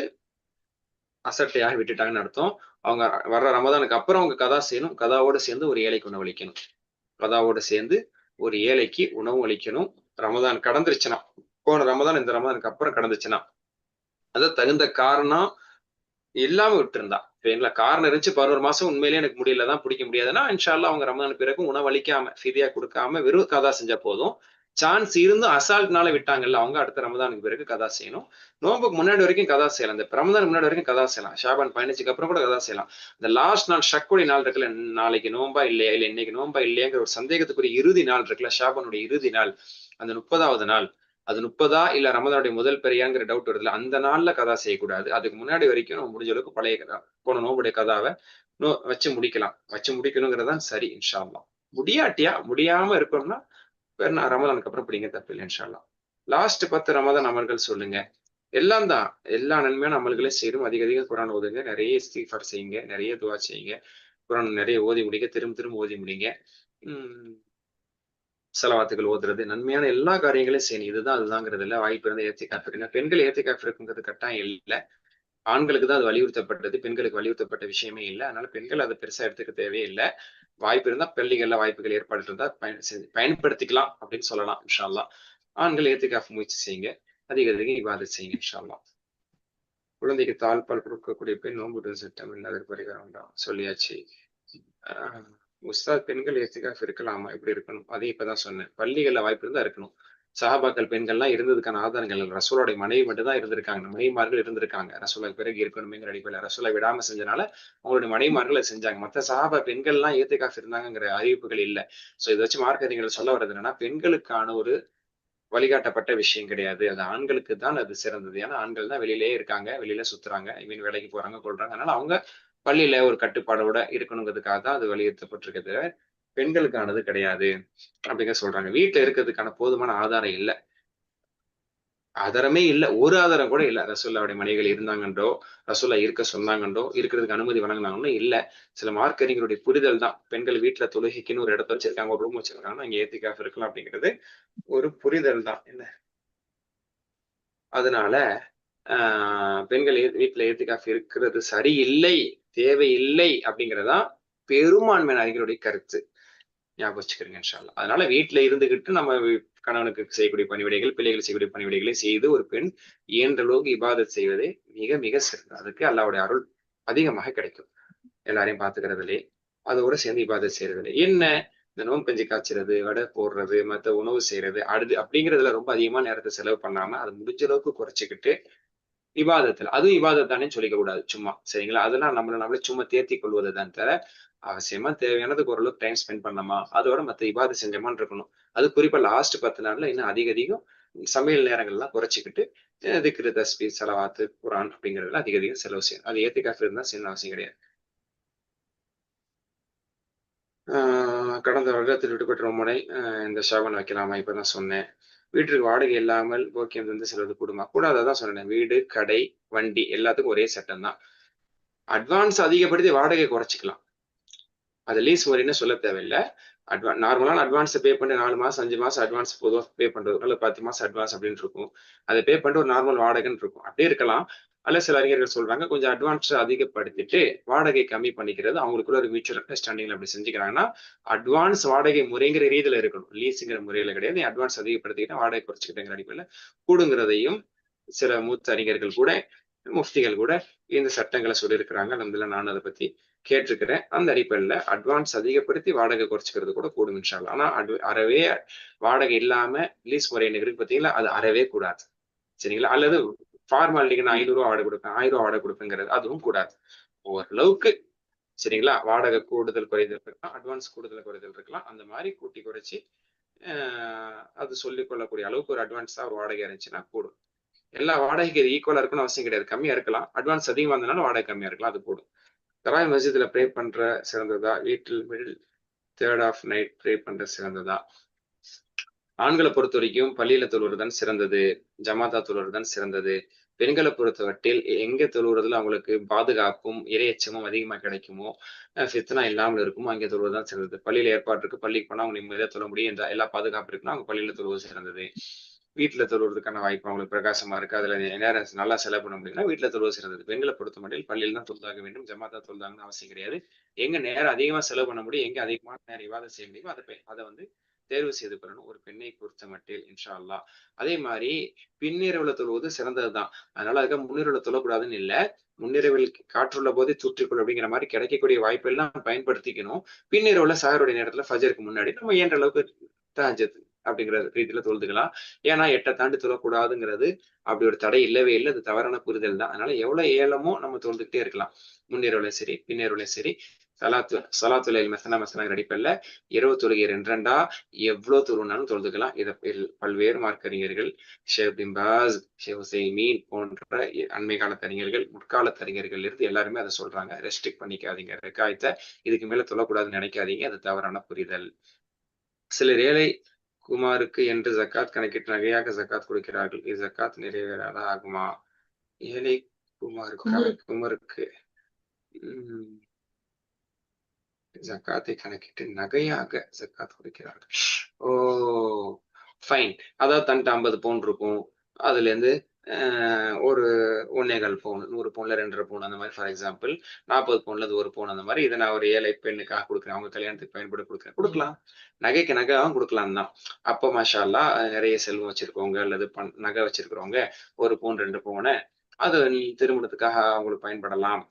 அசட்டையாக விட்டுட்டாங்கன்னு அர்த்தம். அவங்க வர்ற ரமதானுக்கு அப்புறம் அவங்க கதா செய்யணும். கதாவோட சேர்ந்து ஒரு ஏழைக்கு உணவு அளிக்கணும். கதாவோட சேர்ந்து ஒரு ஏழைக்கு உணவு அளிக்கணும். ரமதான் கடந்துருச்சுன்னா, போன ரமதான் இந்த ரமதானுக்கு அப்புறம் கடந்துச்சுன்னா, அதாவது தகுந்த காரணம் இல்லாம விட்டுருந்தா, சரிங்களா? காரணம் இருந்துச்சு, 11 மாசம் உண்மையிலேயே எனக்கு முடியலதான், பிடிக்க முடியாதுன்னா இன்ஷா அல்லாஹ் அவங்க ரமதான் பிறகு உணவு அளிக்காம ஃபிதியா கொடுக்காம வெறும் கதா செஞ்சா போதும். சான்ஸ் இருந்து அசால்ட்னால விட்டாங்கல்ல, அவங்க அடுத்த ரமதானுக்கு பிறகு கதா செய்யணும். நோம்புக்கு முன்னாடி வரைக்கும் கதா செய்யலாம். இந்த ரமதான் முன்னாடி வரைக்கும் கதா செய்யலாம். ஷாபான் 15க்கு அப்புறம் கூட கதா செய்யலாம். இந்த லாஸ்ட் நாள் ஷக்குடைய நாள் இருக்குல்ல, நாளைக்கு நோம்பா இல்லையா, இல்ல இன்னைக்கு நோம்பா இல்லையாங்கிற ஒரு சந்தேகத்துக்குரிய இறுதி நாள் இருக்குல்ல, ஷாபானுடைய இறுதி நாள், அந்த 30வது நாள், அது 30 இல்ல ரமதானுடைய முதல் பெரியாங்கிற டவுட் வருதுல, அந்த நாள்ல கதா செய்யக்கூடாது. அதுக்கு முன்னாடி வரைக்கும் நம்ம முடிஞ்ச அளவுக்கு பழைய கதா போன நோம்புடைய கதாவை வச்சு முடிக்கலாம். வச்சு முடிக்கணுங்கிறதான் சரி இன்ஷா அல்லாஹ். முடியாம இருக்கணும்னா ரமதானுக்கு அப்புறம் பிடிங்க, தப்பு இல்லை இன்ஷா அல்லாஹ். லாஸ்ட் 10 ரமதான் அமல்கள் சொல்லுங்க. எல்லாம் தான், எல்லா நன்மையான அமல்களையும் செய்யணும். அதிக குரான் ஓதுங்க, நிறைய இஸ்திக்ஃபார் செய்யுங்க, நிறைய துவா செய்யுங்க, குரான் நிறைய ஓதி முடிங்க, திரும்ப ஓதி முடிங்க. செலவாத்துகள் ஓதுறது, நன்மையான எல்லா காரியங்களையும் செய்யணும். இதுதான் அதுதாங்கிறது இல்லை. வாய்ப்பு இருந்தால் ஏத்திகாஃப் இருக்குங்க. பெண்கள் ஏத்திகாஃப் இருக்குங்கிறது கட்டாயம் இல்லை. ஆண்களுக்கு தான் அது வலியுறுத்தப்பட்டது, பெண்களுக்கு வலியுறுத்தப்பட்ட விஷயமே இல்லை. அதனால பெண்கள் அதை பெருசா எடுத்துக்க தேவையில்லை. வாய்ப்பு இருந்தா பள்ளிகள்ல வாய்ப்புகள் ஏற்பாடு இருந்தா பயன்படுத்திக்கலாம் அப்படின்னு சொல்லலாம் இன்ஷா அல்லாஹ். ஆண்கள் ஏத்திகாஃப் முயற்சி செய்யுங்க, அதிக இபாதத் செய்யுங்க இன்ஷா அல்லாஹ். குழந்தைக்கு தாழ்பால் கொடுக்கக்கூடிய பெண் நோன்பு சட்டம் இல்லை, அதற்கு பரிகாரம் உண்டாம் சொல்லியாச்சு. உஸ்தாத், பெண்கள் ஏத்திகாஃப் இருக்கலாமா? எப்படி இருக்கணும்? அதையும் இப்பதான் சொன்னேன். பள்ளிகள்ல வாய்ப்பு இருந்தா இருக்கணும். சஹாபாக்கள் பெண்கள்லாம் இருந்ததுக்கான ஆதாரங்கள் ரசூலுடைய மனைவி மட்டும் தான் இருந்திருக்காங்க. மனைவிமார்கள் இருந்திருக்காங்க. ரசூலுக்கு பிறகு இருக்கணுமேங்கிற அடிப்படையில் ரசூலை விடாம செஞ்சனால அவங்களுடைய மனைவிமார்கள் அதை செஞ்சாங்க. மற்ற சஹாபா பெண்கள்லாம் ஏத்திகாஃப் இருந்தாங்கிற அறிவிப்புகள் இல்லை. சோ இதை வச்சு மார்க்க அறிஞர்கள் சொல்ல வர்றது என்னன்னா, பெண்களுக்கான ஒரு வழிகாட்டப்பட்ட விஷயம் கிடையாது. அது ஆண்களுக்கு தான் அது சிறந்தது. ஏன்னா ஆண்கள் தான் வெளியிலேயே இருக்காங்க, வெளியில சுத்துறாங்க, இவங்க வேலைக்கு போறாங்க, கொள்றாங்க. அதனால அவங்க பள்ளியில ஒரு கட்டுப்பாடோட இருக்கணுங்கிறதுக்காக தான் அது வலியுறுத்தப்பட்டிருக்கிறது. பெண்களுக்கானது கிடையாது அப்படிங்க சொல்றாங்க. வீட்டுல இருக்கிறதுக்கான போதுமான ஆதாரம் இல்லை, ஆதாரமே இல்லை, ஒரு ஆதாரம் கூட இல்லை. ரசூலுல்லாஹ்வுடைய மனைவிகள் இருந்தாங்கன்றோ, ரசூலுல்லாஹ் இருக்க சொன்னாங்கன்றோ, இருக்கிறதுக்கு அனுமதி வழங்கினாங்கன்னு இல்லை. சில மார்க்கறிஞருடைய புரிதல் தான். பெண்கள் வீட்டுல தொழுகைக்குன்னு ஒரு இடத்த வச்சிருக்காங்க, ஒரு ரூம் வச்சிருக்காங்கன்னா அங்க ஏத்திகாஃப் இருக்கலாம் அப்படிங்கிறது ஒரு புரிதல் தான். என்ன அதனால பெண்கள் வீட்டுல ஏத்திகாஃப் இருக்கிறது சரியில்லை, தேவையில்லை அப்படிங்கிறதா பெரும்பான்மையான அறிஞருடைய கருத்து. ஞாபகம் வச்சுக்கிறீங்க இன்ஷா அல்லாஹ். அதனால வீட்டுல இருந்துகிட்டு நம்ம கணவனுக்கு செய்யக்கூடிய பணிவிடைகள், பிள்ளைகள் செய்யக்கூடிய பணிவிடைகளை செய்து ஒரு பெண் இயன்ற அளவுக்கு இபாதத் செய்வதே மிக மிக சிறந்தது. அதுக்கு அல்லாஹ்வுடைய அருள் அதிகமாக கிடைக்கும். எல்லாரையும் பாத்துக்கிறதுலே அதோட சேர்ந்து இபாதத் செய்யறதுல என்ன, இந்த நோன்பு கஞ்சி காய்ச்சறது, வடை போடுறது, மற்ற உணவு செய்யறது, அப்படிங்கிறதுல ரொம்ப அதிகமா நேரத்தை செலவு பண்ணாம அது முடிஞ்ச அளவுக்கு குறைச்சிக்கிட்டு இபாதத்துல, அதுவும் இபாதத் தானே சொல்லிக்க கூடாது சும்மா, சரிங்களா? அதெல்லாம் நம்மளே சும்மா தேர்த்தி கொள்வது தான் தவிர அவசியமா தேவையானதுக்கு ஓரளவுக்கு டைம் ஸ்பெண்ட் பண்ணலாமா, அதோட மத்த இபாதத் செஞ்சோமான்னு இருக்கணும். அது குறிப்பா லாஸ்ட் 10 நாள்ல இன்னும் அதிகம் சமையல் நேரங்கள்லாம் குறைச்சிக்கிட்டு திக்ரு, தஸ்பீஹ், ஸலவாத்து, குர்ஆன் அப்படிங்கிறதுல அதிகம் செலவு செய்யணும். அது ஏத்திகாஃப் இருந்தா செய்யணும் அவசியம் கிடையாது. கடந்த வருடத்தில் விடுபட்ட முறை இந்த ஷாபான் வைக்கலாமா? இப்பதான் சொன்னேன். வீட்டிற்கு வாடகை இல்லாமல் போக்கியம் தந்து செல்வது கூடுமா? கூடாதான் சொன்னேன். வீடு, கடை, வண்டி எல்லாத்துக்கும் ஒரே சட்டம் தான். அட்வான்ஸ் அதிகப்படுத்தி வாடகை குறைச்சிக்கலாம். அது லீஸ் முறைன்னு சொல்ல தேவையில்லை. நார்மலான அட்வான்ஸ் பே பண்ணி 4 மாசம் 5 மாசம் அட்வான்ஸ் பொதுவாக பே பண்றது, அல்ல 10 மாசம் அட்வான்ஸ் அப்படின்னு இருக்கும். அதை பே பண்ணிட்டு ஒரு நார்மல் வாடகைன்னு இருக்கும். அப்படியே இருக்கலாம். அல்ல சில அறிஞர்கள் சொல்றாங்க கொஞ்சம் அட்வான்ஸ் அதிகப்படுத்திட்டு வாடகை கம்மி பண்ணிக்கிறது, அவங்களுக்குள்ள ஒரு மியூச்சுவல் அண்டர்ஸ்டாண்டிங்ல அப்படி செஞ்சுக்கிறாங்கன்னா அட்வான்ஸ் வாடகை முறைங்கிற ரீதியில இருக்கணும், லீஸுங்கிற முறையில கிடையாது. அட்வான்ஸ் அதிகப்படுத்திக்கிட்டா வாடகை குறைச்சிக்கிட்டேங்கிற அடிப்படையில் கூடுங்கிறதையும் சில மூத்த அறிஞர்கள் கூட முஃப்திகள் கூட இந்த சட்டங்களை சொல்லியிருக்கிறாங்க. அல்ஹம்துலில்லாஹ் நான் அதை பத்தி கேட்டிருக்கிறேன். அந்த அடிப்படையில அட்வான்ஸ் அதிகப்படுத்தி வாடகை குறைச்சிக்கிறது கூட கூடும் இன்ஷா அல்லாஹ். ஆனா அறவே வாடகை இல்லாம லீஸ் முறை இருக்கு பார்த்தீங்களா, அது அறவே கூடாது. சரிங்களா? அல்லது ஃபார்மாலிட்டிக்கு நான் 500 வாடகை கொடுப்பேன், 1000 வாடகை கொடுப்பேங்கிறது அதுவும் கூடாது. ஓரளவுக்கு சரிங்களா, வாடகை கூடுதல் குறைதல் இருக்கலாம், அட்வான்ஸ் கூடுதல் குறைதல் இருக்கலாம். அந்த மாதிரி கூட்டி குறைச்சி அது சொல்லிக் கொள்ளக்கூடிய அளவுக்கு ஒரு அட்வான்ஸா ஒரு வாடகை இருந்துச்சுன்னா கூடும். எல்லா வாடகைக்கு இது ஈக்குவலா இருக்குன்னு அவசியம் கிடையாது. கம்மியா இருக்கலாம். அட்வான்ஸ் அதிகமா இருந்தனால வாடகை கம்மியா இருக்கலாம். அது போடும். தராய் மஸ்ஜித்ல ப்ரே பண்ற சிறந்ததா, வீட்டில் middle third of night pray பண்ற சிறந்ததா? ஆண்களை பொறுத்த வரைக்கும் பள்ளியில தொழுவதுதான் சிறந்தது, ஜமாத்தா தொழுவதுதான் சிறந்தது. பெண்களை பொறுத்தவற்றில் எங்க தொழுவுறதுல அவங்களுக்கு பாதுகாப்பும் இரையச்சமும் அதிகமா கிடைக்குமோ, ஃபித்னா இல்லாமல் இருக்குமோ அங்கே தொழுவதுதான் சிறந்தது. பள்ளியில ஏற்பாடு இருக்கு, பள்ளிக்கு போனா அவங்க நிம்மதியா தொழ முடியும் என்ற எல்லா பாதுகாப்பு இருக்குன்னா அவங்க பள்ளியில தொழுவது சிறந்தது. வீட்டுல தொழுவதற்கான வாய்ப்பு அவங்களுக்கு பிரகாசமா இருக்கு, அதுல நேரம் நல்லா செலவு பண்ண முடியும்னா வீட்டுல தொழுவது சிறந்தது. பெண்களை பொறுத்த மட்டும் பள்ளியில் தான் தொழுதாக வேண்டும், ஜமாத்தா தொழுதாங்கன்னு அவசியம் கிடையாது. எங்க நேரம் அதிகமா செலவு பண்ண முடியும், எங்க அதிகமான நேரம் விவாதம் செய்ய முடியுமோ அதை வந்து தேர்வு செய்து கொள்ளணும் ஒரு பெண்ணை பொறுத்த மட்டில் இன்ஷா அல்லாஹ். அதே மாதிரி பின்னிரவுல தொழுவது சிறந்ததுதான். அதனால அதுக்காக முன்னிரவுல தொழக்கூடாதுன்னு இல்லை. முன்னிரவில் காற்றுள்ள போதே தூற்றிக்கொள் அப்படிங்கிற மாதிரி கிடைக்கக்கூடிய வாய்ப்பு எல்லாம் பயன்படுத்திக்கணும். பின்னிரவுல சாயருடைய நேரத்துல ஃபஜருக்கு முன்னாடி நம்ம இயன்ற அளவுக்கு தஹஜ்ஜத் அப்படிங்கிற ரீதியில தொழுதுக்கலாம். ஏன்னா 8 தாண்டி தொழக்கூடாதுங்கிறது அப்படி ஒரு தடை இல்லவே இல்லை. அது தவறான புரிதல் தான். அதனால எவ்வளவு ஏலமோ நம்ம தொழுதுகிட்டே இருக்கலாம். முன்னிரவுலையும் சரி பின்னிரவுலையும் சரி. சலாத்துல் மசனா அடிப்படையில இரவு தொழுகை 2 எவ்வளவு தொழுனாலும் தொழுதுக்கலாம். இதை பல்வேறு மார்க்கறிஞர்கள் ஷேக் பின் பாஸ், ஷேக் உசைமீன் போன்ற அண்மை காலத்து அறிஞர்கள், முற்காலத்து அறிஞர்கள் இருந்து எல்லாருமே அதை சொல்றாங்க. ரெஸ்ட்ரிக்ட் பண்ணிக்காதீங்க ரெக்காயத்தை, இதுக்கு மேல தொழக்கூடாதுன்னு நினைக்காதீங்க, அது தவறான புரிதல். சிலர் ஏழை குமாருக்கு என்று ஜக்காத் கணக்கிட்டு நகையாக ஜக்காத் கொடுக்கிறார்கள். இது ஜக்காத் நிறைவேறாத ஆகுமா? ஏழை குமருக்கு ஜக்காத்தை கணக்கிட்டு நகையாக ஜக்காத் கொடுக்கிறார்கள். ஓ ஃபைன். அதாவது தன்ட்டு 50 பவுன் இருக்கும், அதுல இருந்து ஒரு 1.25 பவுன், 100 பவுன்ல 2.5 பவுன் அந்த மாதிரி, ஃபார் எக்ஸாம்பிள் 40 பவுன்ல அது 1 பவுன் அந்த மாதிரி, இதை நான் ஒரு ஏழை பெண்ணுக்காக கொடுக்குறேன், அவங்க கல்யாணத்துக்கு பயன்பட கொடுக்கலாம். நகைக்கு நகையாகவும் கொடுக்கலாம் தான். அப்போ மாஷா அல்லாஹ் நிறைய செல்வம் வச்சிருக்கவங்க அல்லது நகை வச்சிருக்கிறவங்க 1 பவுன் 2 பவுனை அது திருமணத்துக்காக அவங்களுக்கு பயன்படலாம்,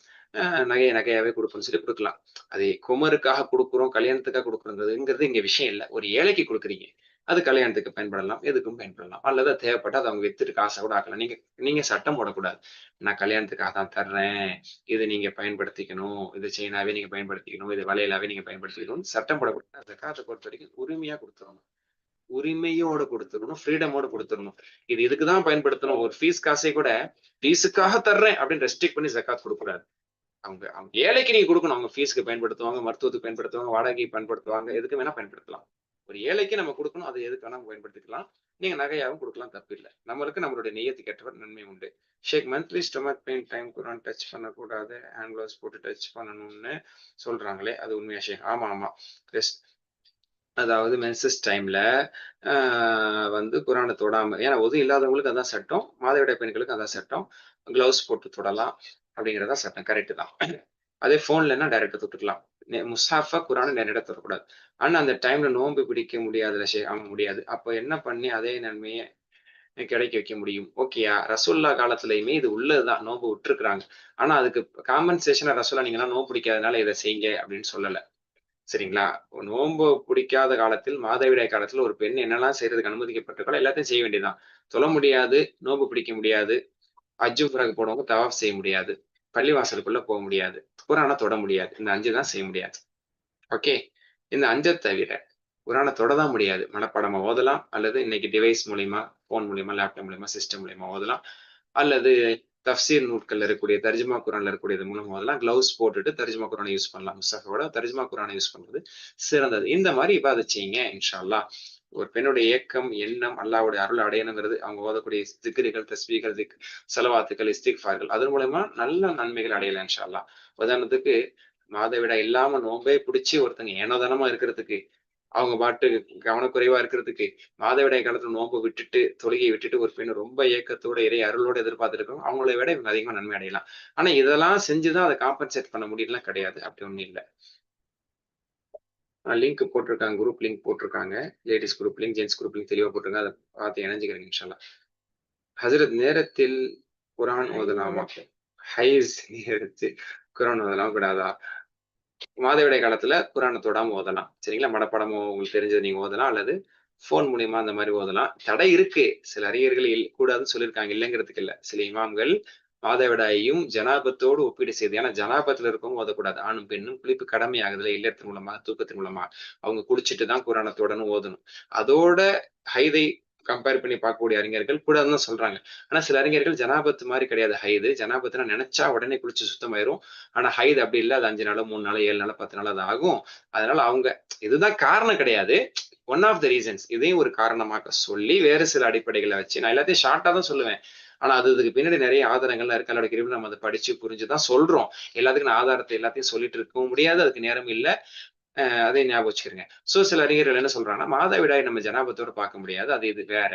நகையாவே கொடுப்போம்னு சொல்லி கொடுக்கலாம். அது குமருக்காக கொடுக்குறோம், கல்யாணத்துக்காக கொடுக்குறதுங்கிறது இங்க விஷயம் இல்லை. ஒரு ஏழைக்கு கொடுக்குறீங்க, அது கல்யாணத்துக்கு பயன்படலாம், எதுக்கும் பயன்படலாம். அல்லது தேவைப்பட்டு அதை அவங்க வித்துட்டு காசை கூட ஆக்கலாம். நீங்க சட்டம் போடக்கூடாது, நான் கல்யாணத்துக்காக தான் தர்றேன், இது நீங்க பயன்படுத்திக்கணும், இது செயினாவே நீங்க பயன்படுத்திக்கணும், இது வளையலாவே நீங்க பயன்படுத்திக்கணும் சட்டம் போடக்கூடாது. அந்த காசை பொறுத்த வரைக்கும் உரிமையா கொடுத்துடணும், உரிமையோட கொடுத்துடணும், ஃப்ரீடமோட கொடுத்துடணும். இது இதுக்குதான் பயன்படுத்தணும். ஒரு ஃபீஸ் காசை கூட ஃபீஸுக்காக தர்றேன் அப்படின்னு ரெஸ்ட்ரிக்ட் பண்ணி ஜக்காத் கொடுக்கூடாது. அவங்க ஏழைக்கு நீங்க கொடுக்கணும். அவங்க ஃபீஸ்க்கு பயன்படுத்துவாங்க, மருத்துவத்துக்கு பயன்படுத்துவாங்க, வாடகைக்கு பயன்படுத்துவாங்க, எதுக்கு வேணா பயன்படுத்தலாம். ஒரு ஏழைக்கு நம்ம கொடுக்கணும், அதை எதுக்கு வேணா பயன்படுத்திக்கலாம். நீங்க நகையாகவும் கொடுக்கலாம், தப்பு இல்லை. நம்மளுக்கு நம்மளுடைய நியத்துக்கு ஏற்றவர் நன்மை உண்டு. ஷேக் மந்த்லி ஸ்டொமக் பெயின் டைம் குரான் டச் பண்ணக்கூடாது, ஹேண்ட் கிளவுஸ் போட்டு டச் பண்ணணும்னு சொல்றாங்களே, அது உண்மையா ஷேக்? ஆமா. அதாவது மென்சஸ் டைம்ல வந்து குரானை தொடாம, ஏன்னா ஒது இல்லாதவங்களுக்கு அதான் சட்டம், மாதவிடாய் பெண்களுக்கு அதான் சட்டம், கிளவுஸ் போட்டு தொடலாம் அப்படிங்கிறதா சட்டம், கரெக்டு தான். அதே போன்லன்னா டைரக்டா தொட்டுக்கலாம். முசாஃபா குரானை நேரடியாக தொடக்கூடாது. ஆனா அந்த டைம்ல நோன்பு பிடிக்க முடியாதுல முடியாது. அப்ப என்ன பண்ணி அதே நன்மையை கிடைக்க வைக்க முடியும்? ஓகேயா, ரசூல்லா காலத்துலயுமே இது உள்ளதுதான், நோன்பு விட்டுருக்குறாங்க. ஆனா அதுக்கு காம்பன்சேஷனா ரசூல்லா நீங்களாம் நோன்பு பிடிக்காதனால இதை செய்யுங்க அப்படின்னு சொல்லல, சரிங்களா? நோன்பு பிடிக்காத காலத்தில், மாதவிடாய் காலத்துல ஒரு பெண் என்னெல்லாம் செய்யறதுக்கு அனுமதிக்கப்பட்டிருக்கோ எல்லாத்தையும் செய்ய வேண்டியதுதான். தொழ முடியாது, நோன்பு பிடிக்க முடியாது, ஹஜ்ஜு உம்ராக்கு போனவங்க தவாஃப் செய்ய முடியாது, பள்ளிவாசலுக்குள்ள போக முடியாது, குரானை தொட முடியாது. இந்த 5 தான் செய்ய முடியாது. ஓகே, இந்த 5 தவிர குரானை தொடதான் முடியாது. மனப்பாடமா ஓதலாம், அல்லது இன்னைக்கு டிவைஸ் மூலியமா, போன் மூலியமா, லேப்டாப் மூலியமா, சிஸ்டம் மூலியமா ஓதலாம், அல்லது தஃப்சீர் நூட்கள்ல இருக்கக்கூடிய தர்ஜுமா குரான்ல இருக்கக்கூடியது மூலம் ஓதலாம். கிளவுஸ் போட்டுட்டு தர்ஜுமா குரானை யூஸ் பண்ணலாம். முஸ்தஃபாவோட தர்ஜுமா குரானை யூஸ் பண்றது சிறந்தது. இந்த மாதிரி இபாதத் செய்யுங்க இன்ஷா அல்லாஹ். ஒரு பெண்ணுடைய ஏக்கம், எண்ணம் அல்லாஹ்வுடைய அருள் அடையணுங்கிறது அவங்க ஓதக்கூடிய திக்ருகள், தஸ்பீகள், ஸலவாத்துக்கள், இஸ்திக்ஃபார்கள் அதன் மூலமா நல்ல நன்மைகள் அடையலாம் இன்ஷா அல்லாஹ். உதாரணத்துக்கு மாதவிடாய் இல்லாம நோன்பே பிடிச்சி ஒருத்தங்க ஏனோதானமா இருக்கிறதுக்கு, அவங்க பாட்டு கவனக்குறைவா இருக்கிறதுக்கு, மாதவிடாய் காலத்துல நோன்பு விட்டுட்டு, தொழுகையை விட்டுட்டு ஒரு பெண் ரொம்ப ஏக்கத்தோட இறை அருளோட எதிர்பார்த்துருக்கோம். அவங்கள விட இவங்க அதிகமா நன்மை அடையலாம். ஆனா இதெல்லாம் செஞ்சுதான் அதை காம்பன்சேட் பண்ண முடியலாம் கிடையாது. அப்படி ஒண்ணும் இல்லை. லிங்க் போட்டிருக்காங்க, குரூப் லிங்க் போட்டிருக்காங்க. Ladies group link, gents group link தெளிவா போட்டிருக்காங்க. அதை பார்த்து இணைஞ்சுக்கிறேங்க இன்ஷா அல்லாஹ். ஹஜ்ரத் நேரத்தில் குர்ஆன் ஓதலாமா? ஹைஸ் நேரத்தில் குர்ஆன் ஓதலாம் கூடாதா? மாதவிடாய் காலத்துல குர்ஆனை தொடாம ஓதலாம். சரிங்களா? மனப்பாடமோ உங்களுக்கு தெரிஞ்சது நீங்க ஓதலாம், அல்லது போன் மூலியமா அந்த மாதிரி ஓதலாம். தடை இருக்கு. சில அறிஞர்கள் கூடாதுன்னு சொல்லியிருக்காங்க, இல்லைங்கிறதுக்கு இல்ல. சில இமாம்கள் மாதவிடாயையும் ஜனாபத்தோடு ஒப்பீடு செய்து, ஏன்னா ஜனாபத்துல இருக்கவங்க ஓதக்கூடாது. ஆணும் பெண்ணும் குளிப்பு கடமை ஆகுதுல, இல்லறத்தின் மூலமா, தூக்கத்தின் மூலமா. அவங்க குளிச்சுட்டு தான் குர்ஆனை தொடணும் ஓதணும். அதோட ஹைதை கம்பேர் பண்ணி பார்க்கக்கூடிய அறிஞர்கள் கூடாதுன்னு தான் சொல்றாங்க. ஆனா சில அறிஞர்கள் ஜனாபத்து மாதிரி கிடையாது ஹைது. ஜனாபத்துனா நினைச்சா உடனே குளிச்சு சுத்தமாயிரும். ஆனா ஹைது அப்படி இல்லை. அது 5 நாளோ 3 நாளோ 7 நாளோ 10 நாளோ அது ஆகும். அதனால அவங்க இதுதான் காரணம் கிடையாது. One of the reasons. இதையும் ஒரு காரணமாக சொல்லி வேறு சில அடிப்படைகளை வச்சு நான் எல்லாத்தையும் ஷார்ட்டா தான் சொல்லுவேன். ஆனா அதுக்கு பின்னாடி நிறைய ஆதாரங்கள்லாம் இருக்கு. அதோட கிருபை நம்ம அதை படிச்சு புரிஞ்சுதான் சொல்றோம். எல்லாத்துக்கும் நான் ஆதாரத்தை எல்லாத்தையும் சொல்லிட்டு இருக்கவும் முடியாது. அதுக்கு நேரம் இல்லை. அதை ஞாபகம் வச்சுக்கிறேங்க. சோ சில அறிஞர்கள் என்ன சொல்றாங்கன்னா, மாதவிடாய் நம்ம ஜனாபத்தோட பார்க்க முடியாது. அது இது வேற.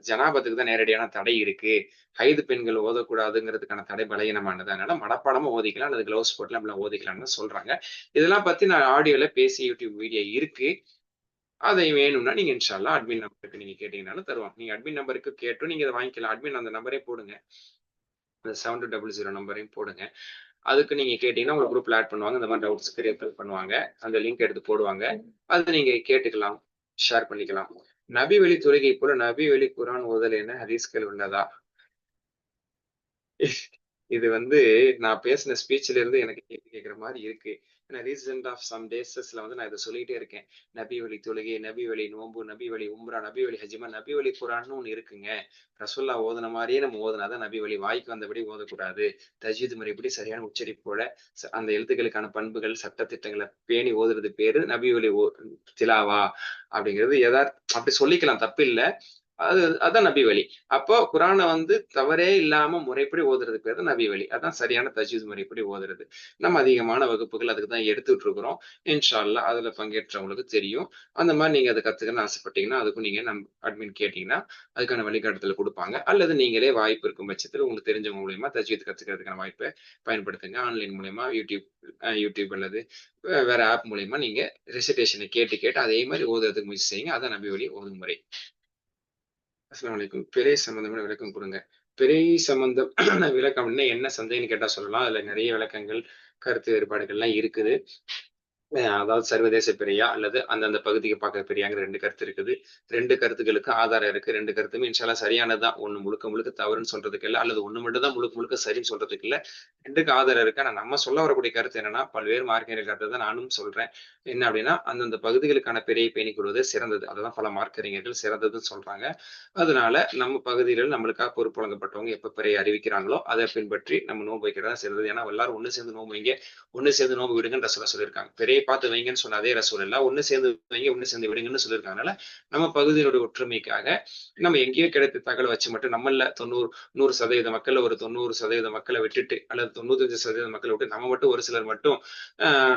ஜனாபத்துக்கு தான் நேரடியான தடை இருக்கு. ஹைது பெண்கள் ஓதக்கூடாதுங்கிறதுக்கான தடை பலகீனமானது. அதனால மனப்பாடமா ஓதிக்கலாம், அல்லது கிளவுஸ் போட்டு நம்மள ஓதிக்கலாம்னு சொல்றாங்க. இதெல்லாம் பத்தி நான் ஆடியோல பேசி யூடியூப் வீடியோ இருக்கு. அதை வேணும்னா நீங்க இன்ஷா அல்லாஹ் அட்மின் நம்பருக்கு நீங்க கேட்டீங்கன்னாலும் தருவாங்க. நீங்க அட்மின் நம்பருக்கு கேட்டும் நீங்க இதை வாங்கிக்கலாம். அட்மின் அந்த நம்பரே போடுங்க. அந்த 7200 நம்பரையும் போடுங்க. அதுக்கு நீங்க கேட்டீங்கன்னா உங்க குரூப்ல ஆட் பண்ணுவாங்க. இந்த மாதிரி டவுட்ஸ் கிளியர் பண்ணுவாங்க. அந்த லிங்க் எடுத்து போடுவாங்க. அது நீங்க கேட்டுக்கலாம், ஷேர் பண்ணிக்கலாம். நபி வழி தொழுகை போல நபி வழி குர்ஆன் ஓதல் என ஹதீஸ்கள் உள்ளதா? இது வந்து நான் பேசின ஸ்பீச்ல இருந்து எனக்கு கேட்கிற மாதிரி இருக்கு. ஏன்னா ரீசெண்ட் ஆஃப் சம் டேஸ்ல வந்து நான் இதை சொல்லிட்டே இருக்கேன். நபி வழி தொழுகை, நபி வழி நோன்பு, நபி வழி உம்ரா, நபி வழி ஹஜ்மா, நபி வழி குர்ஆன்னு ஒண்ணு இருக்குங்க. ரசூல்லா ஓதுன மாதிரியே நம்ம ஓதுனாதான் நபி வழி. வாய்க்கு வந்தபடி ஓதக்கூடாது. தஜ்வீத் முறைப்படி சரியான உச்சரிப்போட அந்த எழுத்துக்களுக்கான பண்புகள், சட்டத்திட்டங்களை பேணி ஓதுறது பேரு நபி வழி திலாவா அப்படிங்கிறது. அப்படி சொல்லிக்கலாம், தப்பு இல்லை. அதான் நபி வழி. அப்போ குர்ஆனை வந்து தவறே இல்லாம முறைப்படி ஓதுறது பேர் தான் நபி வழி. அதான் சரியான தஜ்வீத் முறைப்படி ஓதுறது. நம்ம அதிகமான வகுப்புகள் அதுக்கு தான் எடுத்துட்டு இருக்கிறோம். இன்ஷா அல்லாஹ் அதுல பங்கேற்றவங்களுக்கு தெரியும். அந்த மாதிரி நீங்க அதை கத்துக்கணும்னு ஆசைப்பட்டீங்கன்னா அதுக்கும் நீங்க அட்மின் கேட்டீங்கன்னா அதுக்கான வழிகாட்டுதல் கொடுப்பாங்க. அல்லது நீங்களே வாய்ப்பு இருக்கும் பட்சத்தில் உங்களுக்கு தெரிஞ்சவங்க மூலியமா தஜ்வீத் கத்துக்கிறதுக்கான வாய்ப்பை பயன்படுத்துங்க. ஆன்லைன் மூலியமா யூடியூப் அல்லது வேற ஆப் மூலியமா நீங்க ரெசிடேஷனை கேட்டு அதே மாதிரி ஓதுறதுக்கு முயற்சி செய்யுங்க. அதான் நபி வழி ஓதும் முறை. அஸ்ஸலாமு அலைக்கும். பிறை சம்பந்தமான விளக்கம் கொடுங்க. பிறை சம்பந்தம் விளக்கம் என்ன சந்தேகம்னு கேட்டா சொல்லலாம். அதுல நிறைய விளக்கங்கள், கருத்து வேறுபாடுகள்லாம் இருக்குது. அதாவது சர்வதேச பிறையா அல்லது அந்தந்த பகுதிக்கு பார்க்குற பிறையாங்கிற 2 கருத்து இருக்குது. 2 கருத்துக்களுக்கு ஆதாரம் இருக்கு. 2 கருத்துமே இன்ஷா அல்லாஹ் சரியானதுதான். ஒண்ணு முழுக்க தவறுன்னு சொல்றதுக்கு இல்லை, அல்லது ஒண்ணு மட்டும் தான் முழுக்க சரின்னு சொல்றதுக்கு இல்லை. 2க்கு ஆதாரம் இருக்கு. ஆனா நம்ம சொல்ல வரக்கூடிய கருத்து என்னன்னா, பல்வேறு மார்க்கறிஞர் கருத்து தான் நானும் சொல்றேன். என்ன அப்படின்னா, அந்தந்த பகுதிகளுக்கான பிறையை பேணிக் கொள்வது சிறந்தது. அததான் பல மார்க்கறிஞர்கள் சிறந்ததுன்னு சொல்றாங்க. அதனால நம்ம பகுதியில் நம்மளுக்காக பொறுப்பு வழங்கப்பட்டவங்க எப்ப பிறையை அறிவிக்கிறாங்களோ அதை பின்பற்றி நம்ம நோன்பு வைக்கிறதா சிறந்தது. ஏன்னா எல்லாரும் ஒண்ணு சேர்ந்து நோன்பு வைங்க, ஒண்ணு சேர்ந்து நோன்பு விடுங்கன்னு ரசூலா சொல்லியிருக்காங்க. பிறையை பார்த்து வைங்கன்னு சொன்ன அதே ரசூல் இல்ல, ஒண்ணு சேர்ந்து வைங்க, ஒண்ணு சேர்ந்து விடுங்கன்னு சொல்லியிருக்காங்கனால நம்ம பகுதியினுடைய ஒற்றுமைக்காக நம்ம எங்கேயோ கிடைத்த தகவலை வச்சு மட்டும் நம்மள 100% மக்கள்ல ஒரு 90% மக்களை விட்டுட்டு, அல்லது 95% மக்களை விட்டு நம்ம மட்டும் ஒரு சிலர் மட்டும்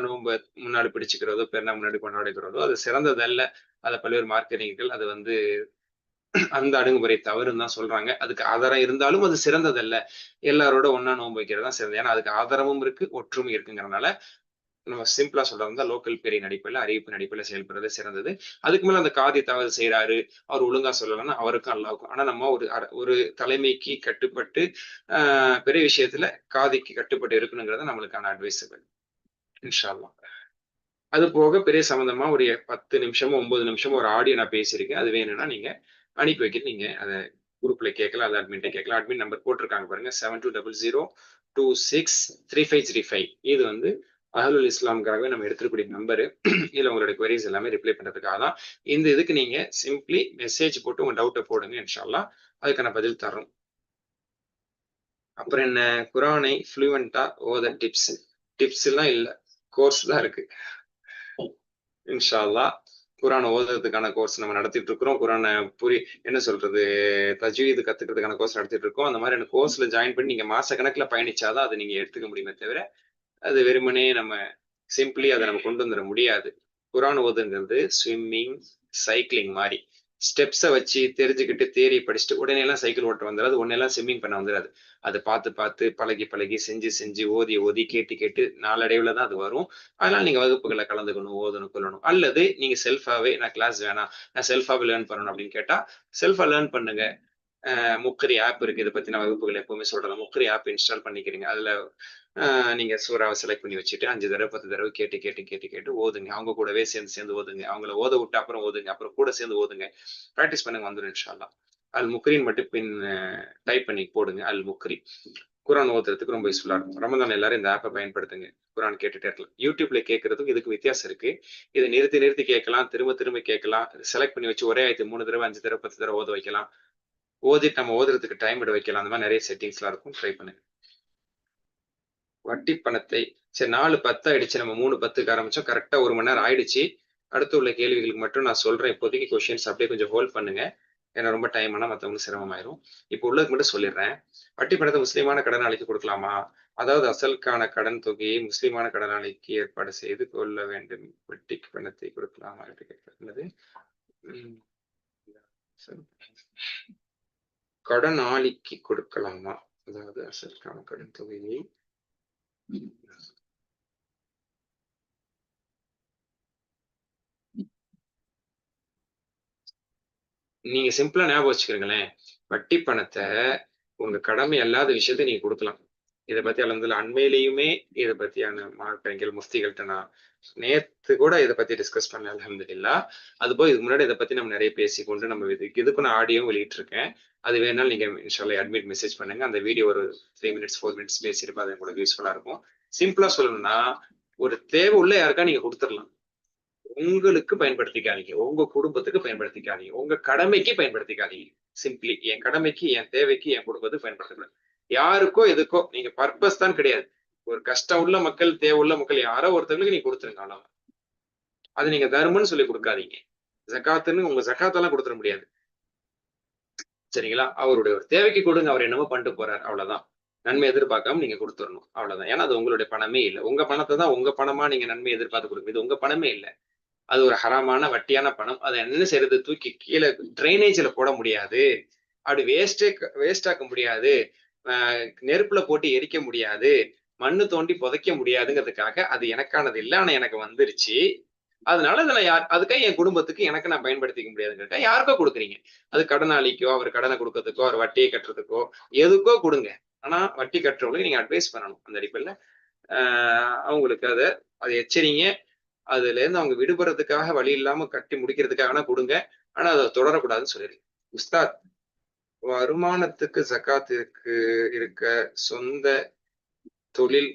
நோன்பு முன்னாடி பிடிச்சுக்கிறதோ, பெருநாள் முன்னாடி கொண்டாடுகிறதோ அது சிறந்ததல்ல. அதை பல்வேறு மார்க்கறிஞர்கள் அது வந்து அந்த அணுகுமுறை தவறுன்னு தான் சொல்றாங்க. அதுக்கு ஆதாரம் இருந்தாலும் அது சிறந்ததல்ல. எல்லாரோட ஒண்ணா நோன்பு வைக்கிறது தான் சிறந்தது. ஏன்னா அதுக்கு ஆதாரமும் இருக்கு, ஒற்றுமை இருக்குங்கிறனால நம்ம சிம்பிளா சொல்றதா லோக்கல் பிறையின் அடிப்படையில், அறிவிப்பின் அடிப்படையில் செயல்படுறது சிறந்தது. அதுக்கு மேல அந்த காதி தவறு செய்யறாரு, அவர் ஒழுங்கா சொல்லலன்னா அவருக்கும் அல்லாவுக்கும். ஆனா நம்ம ஒரு தலைமைக்கு கட்டுப்பட்டு பிறை விஷயத்துல காதிக்கு கட்டுப்பட்டு இருக்கணுங்கிறத நம்மளுக்கான அட்வைஸபிள் இன்ஷா அல்லாஹ். அது போக பிறை சம்பந்தமா ஒரு 10 நிமிஷமோ 9 நிமிஷமோ ஒரு ஆடியோ நான் பேசியிருக்கேன். அது வேணும்னா நீங்க அனுப்பி வைக்க, நீங்க அதை குரூப்ல கேட்கலாம், அது அட்மின்ட்ட கேட்கலாம். அட்மின் நம்பர் போட்டிருக்காங்க பாருங்க, 7200263535. இது வந்து அஹ்லுல் இஸ்லாமுக்காகவே நம்ம எடுத்துக்கூடிய நம்பரு. இதுல உங்களுடைய குவரிஸ் எல்லாமே ரிப்ளை பண்றதுக்காக தான். இந்த இதுக்கு நீங்க சிம்பிளி மெசேஜ் போட்டு உங்க டவுட்டை போடுங்க, இன்ஷா அல்லாஹ் அதுக்கான பதில் தரோம். அப்புறம் என்ன, குர்ஆனை ஃப்ளூவெண்டா ஓத டிப்ஸ் எல்லாம் இல்ல, கோர்ஸ் தான் இருக்கு இன்ஷா அல்லாஹ். குரானை ஓதுறதுக்கான கோர்ஸ் நம்ம நடத்திட்டு இருக்கிறோம். குரானை என்ன சொல்றது, தஜ்வீது கத்துக்கிறதுக்கான கோர்ஸ் நடத்திட்டு இருக்கோம். அந்த மாதிரி கோர்ஸ்ல ஜாயின் பண்ணி நீங்க மாச கணக்குல பயணிச்சாதான் அதை நீங்க எடுத்துக்க முடியுமே தவிர அது வெறுமனே நம்ம சிம்பிளி அதை நம்ம கொண்டு வந்துட முடியாது. குரான் ஓதுங்கிறது ஸ்விம்மிங், சைக்கிளிங் மாதிரி ஸ்டெப்ஸை வச்சு தெரிஞ்சுக்கிட்டு தேரி படிச்சுட்டு உடனே எல்லாம் சைக்கிள் ஓட்ட வந்துடாது, உடனே எல்லாம் ஸ்விம்மிங் பண்ண வந்துடாது. அதை பார்த்து பழகி செஞ்சு ஓதி கேட்டு நாளடைவுல தான் அது வரும். அதனால நீங்க வகுப்புகளை கலந்துக்கணும், ஓதணும், கொள்ளணும். அல்லது நீங்க செல்ஃபாவே நான் கிளாஸ் வேணாம், நான் செல்ஃபாவே லேர்ன் பண்ணணும் அப்படின்னு கேட்டா செல்ஃபா லேர்ன் பண்ணுங்க. முக்ரி ஆப் இருக்கு. இதை பத்தி நான் வகுப்புகள் எப்பவுமே சொல்றேன். முக்ரி ஆப் இன்ஸ்டால் பண்ணிக்கிறீங்க. அதுல நீங்க சூறாவை செலக்ட் பண்ணி வச்சுட்டு 5 தடவை 10 தடவை கேட்டு ஓதுங்க. அவங்க கூடவே சேர்ந்து ஓதுங்க. அவங்கள ஓத விட்டு அப்புறம் ஓதுங்க, அப்புறம் கூட சேர்ந்து ஓதுங்க. ப்ராக்டிஸ் பண்ணுங்க, வந்துடும் இன்ஷா அல்லாஹ். அல் முக்ரின் மட்டும் பின் டைப் பண்ணி போடுங்க. அல் முக்ரி குரான் ஓதுறதுக்கு ரொம்ப யூஸ்ஃபுல்லா இருக்கும். ரமதான் எல்லாரும் இந்த ஆப்பை பயன்படுத்துங்க. குரான் கேட்டுட்டே இருக்கலாம். யூடியூப்ல கேட்கறதுக்கும் இதுக்கு வித்தியாசம் இருக்கு. இதை நிறுத்தி கேட்கலாம், திரும்ப கேட்கலாம். செலக்ட் பண்ணி வச்சு ஒரே ஆயத்து 3 தடவை 5 தடவை 10 தடவை ஓத வைக்கலாம். ஓதிட்டு நம்ம ஓதுறதுக்கு டைம் விட வைக்கலாம். அந்த மாதிரி நிறைய செட்டிங்ஸ்லாம் இருக்கும். ட்ரை பண்ணுங்க. வட்டி பணத்தை சரி 4:10 ஆயிடுச்சு. நம்ம 3:10க்கு ஆரம்பிச்சோம். கரெக்டா 1 மணி நேரம் ஆயிடுச்சு. அடுத்து உள்ள கேள்விகளுக்கு மட்டும் நான் சொல்றேன். இப்போதைக்கு கொஸ்டின்ஸ் அப்படியே கொஞ்சம் ஹோல்ட் பண்ணுங்க. ஏன்னா ரொம்ப டைம் ஆனா மற்றவங்களுக்கு சிரமமாயிரும். இப்போ உள்ளதுக்கு மட்டும் சொல்லிடுறேன். வட்டி பணத்தை முஸ்லீமான கடனாளிக்கு கொடுக்கலாமா? அதாவது அசலுக்கான கடன் தொகையை முஸ்லீமான கடனாளிக்கு ஏற்பாடு செய்து கொள்ள வேண்டும். வட்டி பணத்தை கொடுக்கலாமா என்று கேட்கிறது. கடனாளிக்கு கொடுக்கலாமா? அதாவது அசலுக்கான கடன் தொகையை நீங்க சிம்பிளா ஞாபகம் வச்சுக்கிறீங்களேன். வட்டி பணத்தை உங்க கடமை அல்லாத விஷயத்தை நீங்க கொடுக்கலாம். இதை பத்தி அலந்துல அண்மையிலையுமே இதை பத்தியான மார்க்கறிஞர்கள் முஃப்திகள்கிட்ட நான் நேத்து கூட இதை பத்தி டிஸ்கஸ் பண்ணேன். அல்ஹம்துலில்லாஹ். அது போய் இதுக்கு முன்னாடி இதை பத்தி நம்ம நிறைய பேசிக்கொண்டு நம்ம இதுக்கு நான் ஆடியோ வெளியிட்டு இருக்கேன். அது வேணாலும் நீங்க இன்ஷால்லா அட்மிட் மெசேஜ் பண்ணுங்க. அந்த வீடியோ ஒரு 3 மினிட்ஸ் 4 மினிட்ஸ் பேசியிருப்பா. அது உங்களுக்கு யூஸ்ஃபுல்லா இருக்கும். சிம்பிளா சொல்லணும்னா ஒரு தேவை உள்ள யாருக்கா நீங்க கொடுத்துடலாம். உங்களுக்கு பயன்படுத்திக்காதீங்க, உங்க குடும்பத்துக்கு பயன்படுத்திக்காதீங்க, உங்க கடமைக்கு பயன்படுத்திக்காதீங்க. சிம்பிளி என் கடமைக்கு, என் தேவைக்கு, என் குடும்பத்துக்கு பயன்படுத்தக்கூடாது. யாருக்கோ எதுக்கோ நீங்க பர்பஸ் தான் கிடையாது. ஒரு கஷ்டம் உள்ள மக்கள், தேவை உள்ள மக்கள் யாரோ ஒருத்தவங்களுக்கு நீங்க கொடுத்துருங்க. அவ்வளவு. அது நீங்க தர்மம்னு சொல்லி கொடுக்காதீங்க. ஜக்காத்துன்னு உங்க ஜக்காத்தெல்லாம் கொடுத்துட முடியாது. சரிங்களா? அவருடைய ஒரு தேவைக்கு கொடுங்க. அவர் என்னமோ பண்ணிட்டு போறாரு, அவ்வளவுதான். நன்மை எதிர்பார்க்காம நீங்க கொடுத்துடணும், அவ்வளவுதான். ஏன்னா அது உங்களுடைய பணமே இல்லை. உங்க பணத்தை தான் உங்க பணமா நீங்க நன்மை எதிர்பார்த்து கொடுங்க. இது உங்க பணமே இல்லை. அது ஒரு ஹராமான வட்டியான பணம். அதை என்ன செய்யறது? தூக்கி கீழே ட்ரைனேஜ்ல போட முடியாது, அப்படி வேஸ்ட் ஆக்க முடியாது, நெருப்புல போட்டு எரிக்க முடியாது, மண்ணு தோண்டி புதைக்க முடியாதுங்கிறதுக்காக அது எனக்கானது இல்லை, ஆனா எனக்கு வந்துருச்சு, அதனால இதுல அதுக்காக என் குடும்பத்துக்கு எனக்கு நான் பயன்படுத்திக்க முடியாதுங்கிறதுக்காக யாருக்கோ கொடுக்குறீங்க. அது கடனாளிக்கோ, அவர் கடனை கொடுக்கறதுக்கோ, அவர் வட்டியை கட்டுறதுக்கோ, எதுக்கோ கொடுங்க. ஆனா வட்டி கட்டுறவங்களுக்கு நீங்க அட்வைஸ் பண்ணணும். அந்த அடிப்படையில அவங்களுக்கு அதை எச்சரிங்க. அதுல இருந்து அவங்க விடுபடுறதுக்காக வழி இல்லாம கட்டி முடிக்கிறதுக்காக கொடுங்க. ஆனா அதை தொடரக்கூடாதுன்னு சொல்லிடுங்க. உஸ்தாத், வருமானத்துக்கு ஜக்காத்திற்கு இருக்க சொந்த தொழில்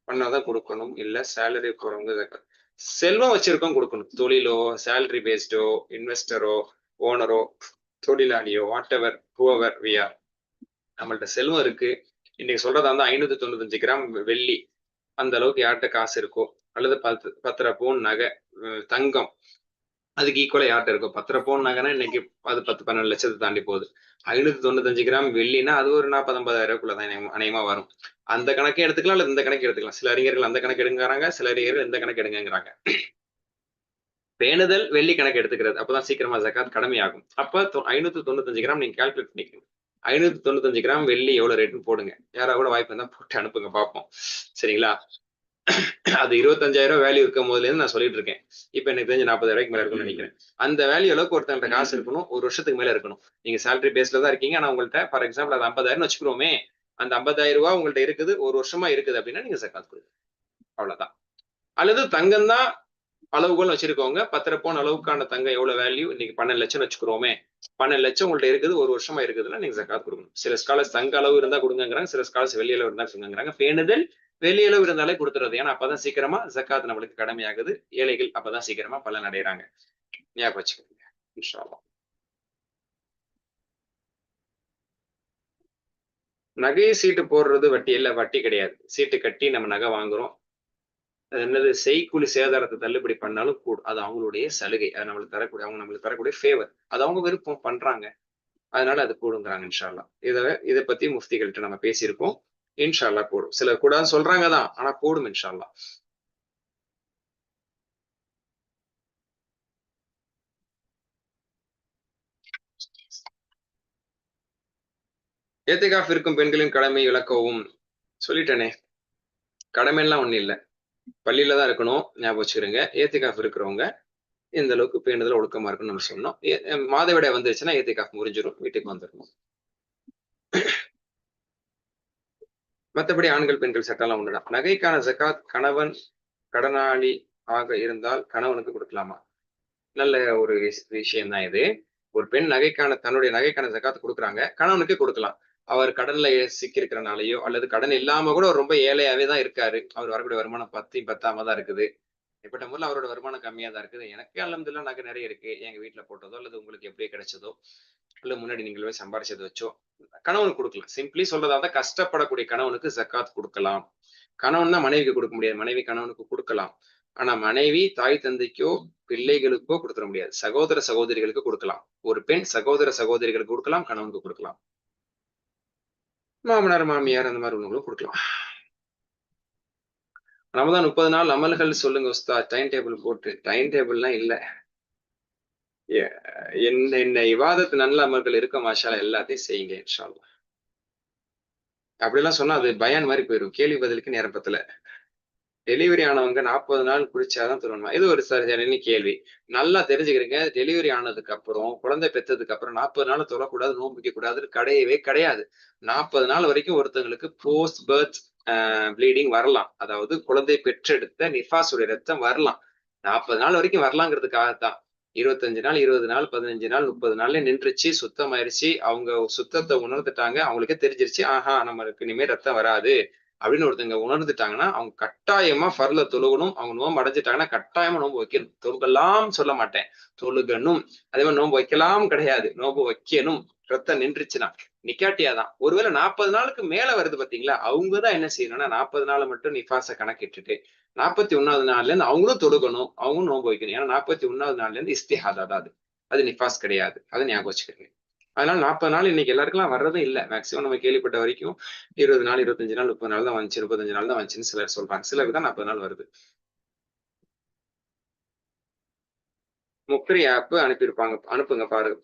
பண்ணாதான் கொடுக்கணும், இல்ல சேலரி போறவங்க ஜக்காத்? செல்வம் வச்சிருக்கோம் கொடுக்கணும். தொழிலோ, சேலரி பேஸ்டோ, இன்வெஸ்டரோ, ஓனரோ, தொழிலாளியோ, whatever whoever we are, நம்மள்ட்ட செல்வம் இருக்கு. இன்னைக்கு சொல்றதா இருந்தா 595 கிராம் வெள்ளி அந்த அளவுக்கு யார்கிட்ட காசு இருக்கோ, அல்லது 10 பவுன் நகை தங்கம் அதுக்கு ஈக்குவலா யார்கிட்ட இருக்கும். 10 பவுன் நகைனா இன்னைக்கு அது 10-12 லட்சத்தை தாண்டி போகுது. 595 கிராம் வெள்ளினா அது ஒரு 40-50,000 அநேகமா வரும். அந்த கணக்கே எடுத்துக்கலாம், அல்லது இந்த கணக்கு எடுத்துக்கலாம். சில அறிஞர்கள் அந்த கணக்கு எடுங்கிறாங்க, சில அறிஞர்கள் இந்த கணக்கு எடுங்கிறாங்க. பேணுதல் வெள்ளி கணக்கு எடுத்துக்கிறது, அப்பதான் சீக்கிரமா ஜக்காத் கடமையாகும். அப்ப 595 கிராம் நீங்க கால்குலேட் பண்ணிக்கணும். 595 கிராம் வெள்ளி எவ்வளவு ரேட்னு போடுங்க. யாராவது கூட வாய்ப்பு இருந்தா போட்டு அனுப்புங்க, பார்ப்போம். சரிங்களா? அது 25,000 வேல்யூ இருக்கும் போதுல இருந்து நான் சொல்லிட்டு இருக்கேன். இப்ப எனக்கு தெரிஞ்சு 40,000 மேல இருக்கும்னு நினைக்கிறேன். அந்த வேல்யூ அளவுக்கு ஒருத்தங்கிட்ட காசு இருக்கணும், ஒரு வருஷத்துக்கு மேல இருக்கணும். நீங்க சேலரி பேஸ்ல தான் இருக்கீங்க, ஆனா உங்கள்ட்ட ஃபார் எக்ஸாம்பிள் அது 50,000 வச்சுக்கிறோமே, அந்த 50,000 உங்கள்ட்ட இருக்குது, ஒரு வருஷமா இருக்குது அப்படின்னா நீங்க ஜக்காத் கொடுங்க, அவ்வளவுதான். அல்லது தங்கம் தான் அளவுகோல் வச்சிருக்கவங்க, 10 பவுன் அளவுக்கான தங்கம் எவ்வளவு வேல்யூ, இன்னைக்கு 12 லட்சம் வச்சுக்கிறோமே, 12 லட்சம் உங்கள்ட்ட இருக்குது, ஒரு வருஷமா இருக்குதுன்னா நீங்க ஜக்காத் கொடுக்கணும். சில ஸ்காலர்ஸ் தங்க அளவு இருந்தா கொடுங்கிறாங்க, சில ஸ்காலர்ஸ் வெள்ளி அளவு இருந்தா கொடுங்கிறாங்க. பேணுதல் வெளி அளவு இருந்தாலே கொடுத்துறது. ஏன்னா அப்பதான் சீக்கிரமா ஜக்காத் நம்மளுக்கு கடமையாகுது. ஏழைகள் அப்பதான் சீக்கிரமா பலன் அடைகிறாங்க. ஞாபகம் வச்சுக்கோங்க. இன்ஷா அல்லாஹ். நகை சீட்டு போடுறது வட்டி இல்ல, வட்டி கிடையாது. சீட்டு கட்டி நம்ம நகை வாங்குறோம். என்னது செய்கூலி சேதாரத்தை தள்ளுபடி பண்ணாலும் கூடும். அது அவங்களுடைய சலுகை. அது நம்மளுக்கு தரக்கூடிய நம்மளுக்கு தரக்கூடிய ஃபேவர். அது அவங்க விருப்பம் பண்றாங்க. அதனால அது கூடுங்கிறாங்க இன்ஷா அல்லாஹ். இதை பத்தி முஃப்திகள்கிட்ட நம்ம பேசியிருக்கோம். இன்ஷா அல்லாஹ் கூடும். சிலர் கூடாதுன்னு சொல்றாங்க தான், ஆனா கூடும் இன்ஷா அல்லாஹ். ஏத்திகாஃப் இருக்கும் பெண்களின் கடமை விளக்கவும் சொல்லிட்டேனே. கடமைலாம் ஒண்ணும் இல்லை, பள்ளியில தான் இருக்கணும், ஞாபகம் வச்சுக்கிறோங்க. ஏத்திகாஃப் இருக்கிறவங்க இந்த அளவுக்கு பேணுதல ஒழுக்கமா இருக்குன்னு நம்ம சொன்னோம். மாதவிடாய் வந்துருச்சுன்னா ஏத்திகாஃப் முறிஞ்சிடும், வீட்டுக்கு வந்துடணும். மற்றபடி ஆண்கள் பெண்கள் சட்டம்லாம் ஒண்ணுதான். நகைக்கான ஜகாத் கணவன் கடனாளி ஆக இருந்தால் கணவனுக்கு கொடுக்கலாமா? நல்ல ஒரு விஷயம் தான் இது. ஒரு பெண் தன்னுடைய நகைக்கான ஜகாத் கொடுக்குறாங்க, கணவனுக்கு கொடுக்கலாம். அவர் கடன்ல சிக்கியிருக்கிறனாலயோ அல்லது கடன் இல்லாம கூட ரொம்ப ஏழையாவே தான் இருக்காரு. அவர் வரக்கூடிய வருமானம் பத்தாம தான் இருக்குது. இப்பட்ட முறையில் அவரோட வருமானம் கம்மியா தான் இருக்குது. எனக்கு அல்ஹம்துலில்லாஹ் நகை நிறைய இருக்கு. எங்க வீட்டுல போட்டதோ அல்லது உங்களுக்கு எப்படியே கிடைச்சதோ இல்ல முன்னாடி நீங்களே சம்பாரிச்சது வச்சோ கணவனுக்கு கொடுக்கலாம். சிம்பிளி சொல்றதா கஷ்டப்படக்கூடிய கணவனுக்கு ஜக்காத் கொடுக்கலாம். கணவன் தான் மனைவிக்கு கொடுக்க முடியாது, மனைவி கணவனுக்கு கொடுக்கலாம். ஆனா மனைவி தாய் தந்தைக்கோ பிள்ளைகளுக்கோ கொடுத்துட முடியாது. சகோதர சகோதரிகளுக்கு கொடுக்கலாம். ஒரு பெண் சகோதர சகோதரிகளுக்கு கொடுக்கலாம், கணவனுக்கு கொடுக்கலாம். மாமனார் மாமியார் அந்த மாதிரி உள்ளவங்களும் கொடுக்கலாம். ரமதான் 30 நாள் அமல்கள் சொல்லுங்க உஸ்தாத், டைம் டேபிள் போட்டு. டைம் டேபிள்லாம் இல்ல. என்ன இவாதத்து நல்ல அமல்கள் இருக்க மாஷா எல்லாத்தையும் செய்யுங்க இன்ஷா அல்லாஹ். அப்படிலாம் சொன்னா அது பயான் மாதிரி போயிடும், கேள்வி பதிலுக்கு நேரம் பத்தல. டெலிவரி ஆனவங்க 40 நாள் குடிச்சாதான் திருமணமா? இது ஒரு சரியான கேள்வி. நல்லா தெரிஞ்சுக்கிறீங்க, டெலிவரி ஆனதுக்கு அப்புறம் குழந்தை பெற்றதுக்கு அப்புறம் 40 நாள் தொழக்கூடாது, நோன்பு வைக்க கூடாதுன்னு கிடையவே கிடையாது. 40 நாள் வரைக்கும் ஒருத்தங்களுக்கு போஸ்ட் பர்த் ப்ளீடிங் வரலாம். அதாவது குழந்தை பெற்றெடுத்த நிஃபாஸுடைய ரத்தம் வரலாம். 40 நாள் வரைக்கும் வரலாங்கிறதுக்காகத்தான். 25 நாள் 20 நாள் 15 நாள் 30 நாள்ல நின்றுச்சு, சுத்தமாயிருச்சு, அவங்க சுத்தத்தை உணர்ந்துட்டாங்க, அவங்களுக்கே தெரிஞ்சிருச்சு, ஆஹா நம்மளுக்கு இனிமே ரத்தம் வராது அப்படின்னு ஒருத்தங்க உணர்ந்துட்டாங்கன்னா அவங்க கட்டாயமா ஃபர்ல தொழுகணும். அவங்க நோன்பு அடைஞ்சிட்டாங்கன்னா கட்டாயமா நோன்பு வைக்கணும். தொழுகலாம் சொல்ல மாட்டேன், தொழுகணும். அதே மாதிரி நோன்பு வைக்கலாம் கிடையாது, நோன்பு வைக்கணும். ரத்தம் நின்றுச்சுன்னா நிக்காட்டியாதான். ஒருவேளை 40 நாளுக்கு மேல வருது பாத்தீங்களா, அவங்கதான் என்ன செய்யணும்னா 40 நாள் மட்டும் நிஃபாஸை கணக்கிட்டுட்டு 41வது நாள்ல இருந்து அவங்களும் தொழுகணும், அவங்களும் நோன்பு வைக்கணும். ஏன்னா 41வது நாள்ல இருந்து இஸ்திஹாதா தான் அது நிஃபாஸ் கிடையாது. அதை ஞாபகம் வச்சுக்கிறீங்க. அதனால 40 நாள் இன்னைக்கு எல்லாருக்குலாம் வர்றதும் இல்லை. மேக்சிமம் நம்ம கேள்விப்பட்ட வரைக்கும் 20 நாள் 25 நாள் 30 நாள் தான் வந்துச்சு, 35 நாள் தான் வந்துச்சுன்னு சிலர் சொல்றாங்க. சிலருக்கு தான் 40 நாள் வருது. முக்ரி ஆப் அனுப்புங்க பாருங்க.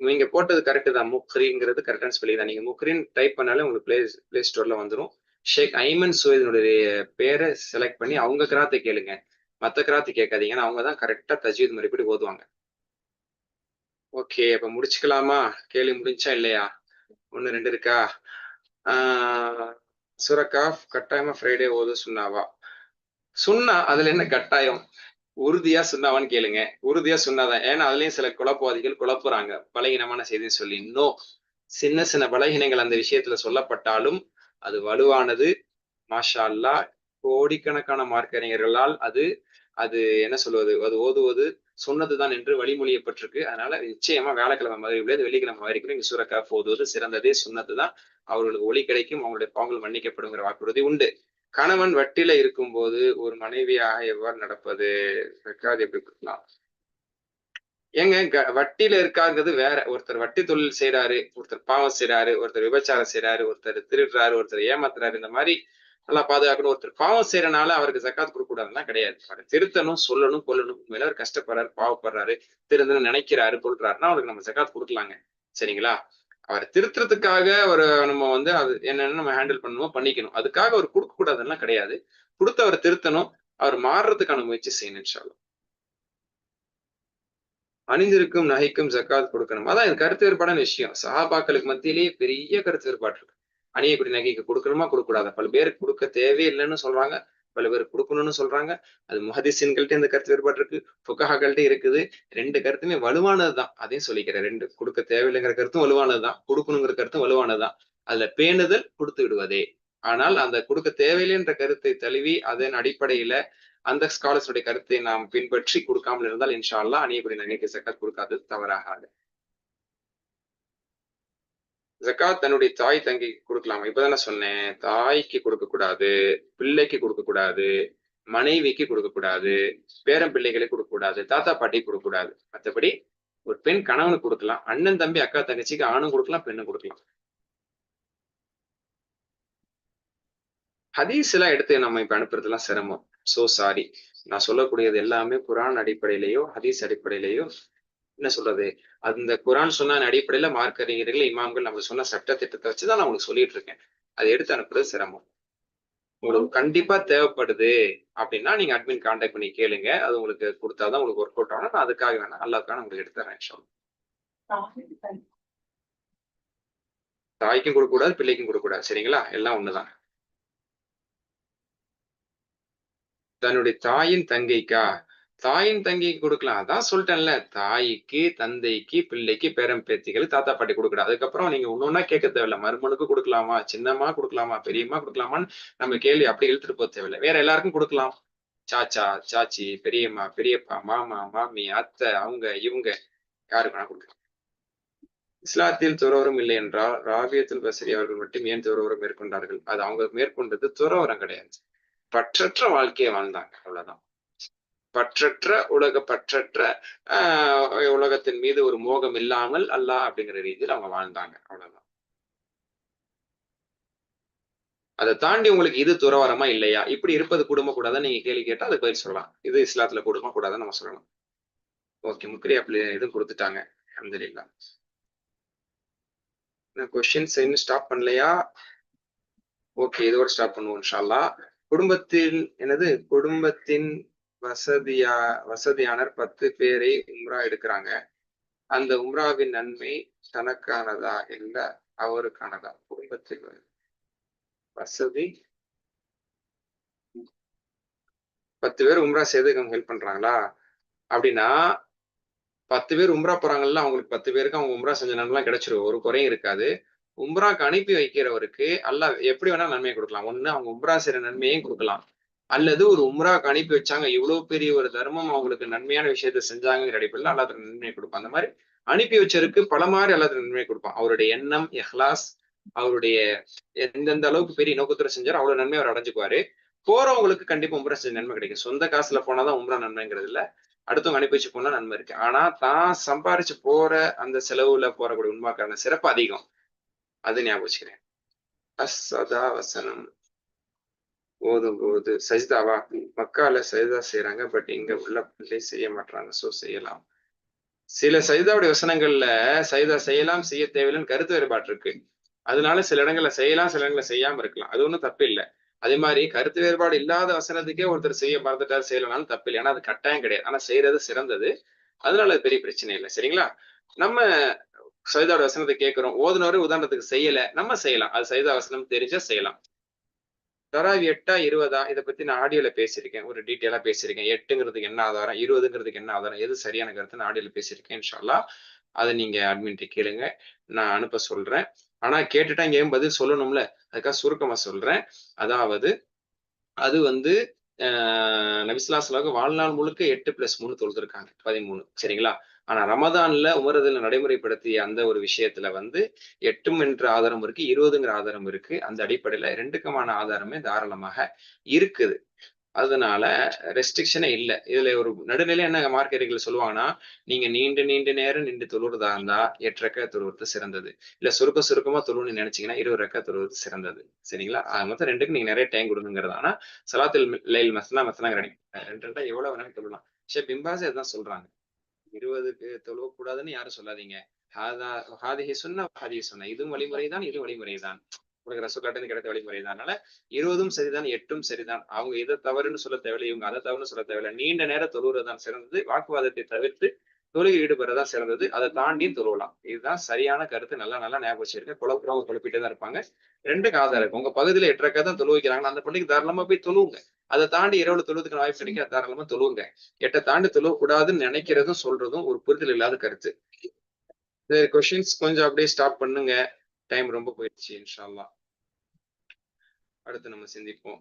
நீங்க போட்டது கரெக்ட் தான், முக்ரிங்கிறது கரெக்டான ஸ்பெல்லிங் தான். நீங்க முக்ரின்னு டைப் பண்ணாலே உங்களுக்கு பிளே ஸ்டோர்ல வந்துடும். ஷேக் ஐமன் சுவேதனுடைய பேரை செலக்ட் பண்ணி அவங்க கிராத்தை கேளுங்க, மற்ற கிராத்து கேட்காதீங்க. அவங்க தான் கரெக்டா தஜ்வீத் முறைப்படி ஓதுவாங்க. ஓகே, அப்ப முடிச்சுக்கலாமா? கேள்வி முடிஞ்சா இல்லையா? 1 2 இருக்கா? சுரக்காஃப் கட்டாயமா ஃப்ரைடே ஓது சுண்ணாவா? சுண்ணா அதுல என்ன கட்டாயம்? உறுதியா சுண்ணாவான்னு கேளுங்க. உறுதியா சுண்ணாதான். ஏன்னா அதுலயும் சில குழப்பவாதிகள் குழப்புறாங்க பலகீனமான செய்தின்னு சொல்லி. நோ, சின்ன சின்ன பலகீனங்கள் அந்த விஷயத்துல சொல்லப்பட்டாலும் அது வலுவானது. மாஷா அல்லாஹ், கோடிக்கணக்கான மார்க்கறிஞர்களால் அது என்ன சொல்வது, அது ஓதுவது சொன்னதுதான் என்று வழிமொழியப்பட்டிருக்கு. அதனால நிச்சயமா வியாழக்கிழமை மகிழ்வு வெள்ளிக்கிழமை வரைக்கும் இங்க சூரக்காஃப் ஓதுவது சிறந்ததே, சுன்னத்துதான். அவர்களுக்கு ஒளி கிடைக்கும், அவங்களுடைய பாவங்கள் மன்னிக்கப்படுங்கிற வாக்குறுதி உண்டு. கணவன் வட்டில இருக்கும்போது ஒரு மனைவியாக எவ்வாறு நடப்பது? எப்படி கொடுக்கலாம்? ஏங்க வட்டியில இருக்காங்கிறது வேற. ஒருத்தர் வட்டி தொழில் செய்யறாரு, ஒருத்தர் பாவம் செய்யறாரு, ஒருத்தர் விபச்சாரம் செய்யறாரு, ஒருத்தர் திருடுறாரு, ஒருத்தர் ஏமாத்துறாரு. இந்த மாதிரி நல்லா பாதுகாக்கணும். ஒருத்தர் பாவம் செய்யறனால அவருக்கு ஜக்காத் கொடுக்க கூடாதுன்னா கிடையாது. அவரை திருத்தணும், சொல்லணும், கொல்லணும். மேல அவர் கஷ்டப்படுறாரு, பாவப்படுறாரு, திருந்தன்னு நினைக்கிறாரு, கொள்றாருன்னா அவருக்கு நம்ம ஜக்காத் கொடுக்கலாங்க. சரிங்களா? அவரை திருத்துறதுக்காக நம்ம அது என்னன்னு நம்ம ஹேண்டில் பண்ணணுமோ பண்ணிக்கணும். அதுக்காக அவர் கொடுக்க கூடாதுன்னா கிடையாது. கொடுத்து அவர் திருத்தணும், அவர் மாறுறதுக்கான முயற்சி செய்யணும் இன்ஷா அல்லாஹ். அணிந்திருக்கும் நகைக்கும் ஜக்காத் கொடுக்கணும். அதான் இது கருத்து வேறுபாடான விஷயம். சஹாபாக்களுக்கு மத்தியிலேயே பெரிய கருத்து வேறுபாடு இருக்கு. அணியக்கூடிய நகைக்கு கொடுக்கணுமா கொடுக்க கூடாது. பல பேருக்கு கொடுக்க தேவையில்லைன்னு சொல்றாங்க, பல பேர் கொடுக்கணும்னு சொல்றாங்க. அது முஹதிஸின்கள்ட்ட இந்த கருத்து வேறுபாடு இருக்கு, ஃபுகஹாக்கள்ட்ட இருக்குது. 2 கருத்துமே வலுவானதுதான். அதையும் சொல்லிக்கிறேன். 2 கொடுக்க தேவையில்லைங்கிற கருத்தும் வலுவானதுதான், கொடுக்கணுங்கிற கருத்தும் வலுவானதுதான். அதுல பேணுதல் கொடுத்து விடுவதே. ஆனால் அந்த கொடுக்க தேவையில்லைன்ற கருத்தை தழுவி அதன் அடிப்படையில அந்த ஸ்காலர்ஸுடைய கருத்தை நாம் பின்பற்றி கொடுக்காமல் இருந்தால் இன்ஷா அல்லாஹ் அணியக்கூடிய நகைக்கு ஜக்காத் கொடுக்காதது தவறாகாது. ஜக்காத் தன்னுடைய தாய் தங்கி கொடுக்கலாமா? இப்பதானே சொன்னேன், தாய்க்கு கொடுக்க கூடாது, பிள்ளைக்கு கொடுக்க கூடாது, மனைவிக்கு கொடுக்கக்கூடாது, பேரன் பிள்ளைகளுக்கு கொடுக்கக்கூடாது, தாத்தா பாட்டிக்கு கொடுக்கக்கூடாது. மற்றபடி ஒரு பெண் கணவனுக்கு கொடுக்கலாம், அண்ணன் தம்பி அக்கா தங்கச்சிக்கு ஆணும் கொடுக்கலாம், பெண்ணும் கொடுக்கலாம். ஹதீஸ் எல்லாம் எடுத்து நம்ம இப்ப அனுப்புறதுலாம் சிரமம். So sorry. நான் சொல்லக்கூடியது எல்லாமே குரான் அடிப்படையிலேயோ ஹதீஸ் அடிப்படையிலேயோ என்ன சொல்றது, அந்த குரான் சொன்ன அடிப்படையில மார்க் அறிஞர்கள் இமாம்கள் நம்ம சொன்ன சட்ட திட்டத்தை வச்சுதான் நான் உங்களுக்கு சொல்லிட்டு இருக்கேன். அதை எடுத்து அனுப்புறது சிரமம். உங்களுக்கு கண்டிப்பா தேவைப்படுது அப்படின்னா நீங்க அட்மின் கான்டாக்ட் பண்ணி கேளுங்க. அது உங்களுக்கு கொடுத்தாதான் உங்களுக்கு ஒர்க் அவுட் ஆகணும். நான் அதுக்காக வேணா அல்லாஹ்க்காக உங்களுக்கு எடுத்து தரேன். தாய்க்கும் கொடுக்க கூடாது, பிள்ளைக்கும் கொடுக்க கூடாது. சரிங்களா? எல்லாம் ஒண்ணுதான். தன்னுடைய தாயின் தங்கைக்கா? தாயின் தங்கைக்கு கொடுக்கலாம். அதான் சொல்லிட்டேன்ல, தாய்க்கு, தந்தைக்கு, பிள்ளைக்கு, பேரன் பேத்திகள், தாத்தா பாட்டி கொடுக்கூடாது. அதுக்கப்புறம் நீங்க ஒன்னொன்னா கேட்க தேவையில்ல. மருமனுக்கு கொடுக்கலாமா, சின்னம்மா கொடுக்கலாமா, பெரியம்மா கொடுக்கலாமான்னு நம்ம கேள்வி அப்படி இழுத்துட்டு போக தேவையில்லை. வேற எல்லாருக்கும் கொடுக்கலாம். சாச்சா, சாச்சி, பெரியம்மா, பெரியப்பா, மாமா, மாமி, அத்தை, அவங்க இவங்க யாருக்கு வேணா கொடுக்கலாம். இஸ்லாத்தில் துறவரம் இல்லை என்றால் ராபியத்துல் பஸ்ரி அவர்கள் மட்டும் ஏன் துறவரம் மேற்கொண்டார்கள்? அது அவங்க மேற்கொண்டது துறவரம் கிடையாது. பற்றற்ற வாழ்க்கையை வாழ்ந்தாங்க. அவ்வளவுதான். பற்றற்ற உலகத்தின் மீது ஒரு மோகம் இல்லாமல் அல்லாஹ் அப்படிங்கிற ரீதியில் அவங்க வாழ்ந்தாங்க. அவ்வளவுதான். அதை தாண்டி உங்களுக்கு இது துறவரமா இல்லையா, இப்படி இருப்பது கூடுமா கூடாதான் நீங்க கேள்வி கேட்டா அதுக்கு பதில் சொல்லலாம். இது இஸ்லாத்துல கூடுமா கூடாதான் நம்ம சொல்லலாம். ஓகே, முக்ரி அப்படி இதுவும் கொடுத்துட்டாங்க. அல்ஹம்துலில்லாஹ். கொஸ்டின்ஸ் இன்னும் ஸ்டாப் பண்ணலையா? ஓகே, இதோட ஸ்டாப் பண்ணுவோம் இன்ஷா அல்லாஹ். குடும்பத்தின் வசதியானர் 10 பேரை உம்ரா எடுக்கிறாங்க. அந்த உம்ராவின் நன்மை தனக்கானதா இல்ல அவருக்கானதா? குடும்பத்தில் வசதி 10 பேர் உம்ரா செய்து ஹெல்ப் பண்றாங்களா அப்படின்னா 10 பேர் உம்ரா போறாங்கல்ல, அவங்களுக்கு 10 பேருக்கு அவங்க உம்ரா செஞ்ச நன்மைலாம் கிடைச்சிரும். ஒரு குறையும் இருக்காது. உம்ராக்கு அனுப்பி வைக்கிறவருக்கு அல்லாஹ் எப்படி வேணா நன்மை கொடுக்கலாம். ஒண்ணு அவங்க உம்ரா செய்யற நன்மையும் கொடுக்கலாம், அல்லது ஒரு உம்ராக்கு அனுப்பி வச்சாங்க, இவ்வளவு பெரிய ஒரு தர்மம் அவங்களுக்கு நன்மையான விஷயத்த செஞ்சாங்கிற அடிப்படையில் அல்லாஹ் நன்மை கொடுப்பான். அந்த மாதிரி அனுப்பி வச்சருக்கு பல மாதிரி அல்லாஹ் நன்மை கொடுப்பான். அவருடைய எண்ணம், இஹ்லாஸ், அவருடைய எந்தெந்த அளவுக்கு பெரிய நோக்கத்துல செஞ்சாரோ அவ்வளவு நன்மை அவர் அடைஞ்சுக்குவாரு. போறவங்களுக்கு கண்டிப்பா உம்ரா செஞ்ச நன்மை கிடைக்கும். சொந்த காசுல போனாதான் உம்ரா நன்மைங்கிறது இல்ல, அடுத்தவங்க அனுப்பி வச்சு போனா நன்மை இருக்கு. ஆனா தான் சம்பாரிச்சு போற அந்த செலவுல போறக்கூடிய உண்மைக்கான சிறப்பு அதிகம். அது ஞாபகம் வச்சுக்கிறேன். அஸ்ஸதா வசனம் ஓதும் போது சஜிதாவா? மக்கால சஜிதா செய்யறாங்க, பட் இங்க உள்ள பிள்ளை செய்ய மாட்டாங்க. சோ செய்யலாம். சில சஜிதாவுடைய வசனங்கள்ல சஜிதா செய்யலாம், செய்ய தேவையில்லைன்னு கருத்து வேறுபாடு இருக்கு. அதனால சில இடங்கள்ல செய்யலாம், சில இடங்கள்ல செய்யாம இருக்கலாம். அது ஒண்ணும் தப்பு இல்லை. அதே மாதிரி கருத்து வேறுபாடு இல்லாத வசனத்துக்கே ஒருத்தர் செய்ய மறந்துட்டாரு, செய்யலனாலும் தப்பு இல்லை. ஆனா அது கட்டாயம் கிடையாது. ஆனா செய்யறது சிறந்தது. அதனால அது பெரிய பிரச்சனை இல்லை. சரிங்களா? நம்ம சஜிதாவோட வசனத்தை கேட்கிறோம், ஓதுனவரை உதாரணத்துக்கு செய்யல, நம்ம செய்யலாம். அது சஜிதா வசனம் தெரிஞ்சா செய்யலாம். தராவி 8 20 இதை பத்தி நான் ஆடியோல பேசியிருக்கேன், ஒரு டீட்டெயிலா பேசியிருக்கேன். 8ங்கிறதுக்கு என்ன ஆதாரம், 20ங்கிறதுக்கு என்ன ஆதாரம், எது சரியான கருத்து நான் ஆடியோல பேசியிருக்கேன். இன்ஷா அல்லாஹ் அதை நீங்க அட்மின்ட்ட கேளுங்க, நான் அனுப்ப சொல்றேன். ஆனா கேட்டுட்டா இங்கேயும் பதில் சொல்லணும்ல, அதுக்காக சுருக்கமா சொல்றேன். அதாவது அது நபி ஸல்லல்லாஹு அலைஹி வஸல்லம் வாழ்நாள் முழுக்க 8+3 தொழுதுருக்காங்க, 13. சரிங்களா? ஆனா ரமதான்ல உமரதுல நடைமுறைப்படுத்திய அந்த ஒரு விஷயத்துல 8 என்ற ஆதாரம் இருக்கு, 20ங்கிற ஆதாரம் இருக்கு. அந்த அடிப்படையில 2க்குமான ஆதாரமே தாராளமாக இருக்குது. அதனால ரெஸ்ட்ரிக்ஷனே இல்லை. இதுல ஒரு நடுநிலை என்ன மார்க்கெட்டுகள் சொல்லுவாங்கன்னா, நீங்க நீண்ட நேரம் நின்று தொழுறதா இருந்தா 8 ரக்காத் தொழுவது சிறந்தது. இல்ல சுருக்கமா தொழுன்னு நினைச்சீங்கன்னா 20 ரக்காத் தொழுவது சிறந்தது. சரிங்களா? மொத்தம் 2க்கு நீங்க நிறைய டைம் கொடுங்கிறது. ஆனா ஸலாத்துல் லைல் மஸ்னா ரெண்டா எவ்வளவு வேணாலும் தொழலாம். பிம்பாஸ் அதான் சொல்றாங்க, 20க்கு தொழக்கூடாதுன்னு யாரும் சொல்லாதீங்க. ஹாதிஹி சுன்னா ஹாதிஹி சுன்னா, இதுவும் வழிமுறைதான், இதுவும் வழிமுறைதான். உங்களுக்கு ரசூலுல்லாஹ்ட்ட கிடைத்த வழிமுறைதான். அதனால 20ம் சரிதான், 8ம் சரிதான். அவங்க இதை தவறுன்னு சொல்ல தேவையில்லை, இவங்க அதை தவறுன்னு சொல்ல தேவையில்லை. நீண்ட நேரம் தொழுவதுதான் சிறந்தது. வாக்குவாதத்தை தவிர்த்து தொழுகை ஈடுபடுறதா சிறந்தது. அதை தாண்டியும் தொழுவலாம். இதுதான் சரியான கருத்து. நல்லா ஞாபகம் வச்சிருக்கேன். குழப்பிட்டே தான் இருப்பாங்க. 2க்கு ஆதாரம் இருக்கு. உங்க பகுதியில 8 ரக்காத் தான் தொழு வைக்கிறாங்கன்னா அந்த பள்ளிக்கு தாராளமா போய் தொழுவுங்க. அதை தாண்டி இரவுல தொழுவதுக்கு வாய்ப்பு கிடைக்க தாராளமா தொழுவுங்க. 8 தாண்டி தொழுவக்கூடாதுன்னு நினைக்கிறதும் சொல்றதும் ஒரு புரிதல் இல்லாத கருத்து. கொஸ்டின்ஸ் கொஞ்சம் அப்படியே ஸ்டாப் பண்ணுங்க, டைம் ரொம்ப போயிடுச்சு. இன்ஷா அல்லாஹ் அடுத்து நம்ம சிந்திப்போம்.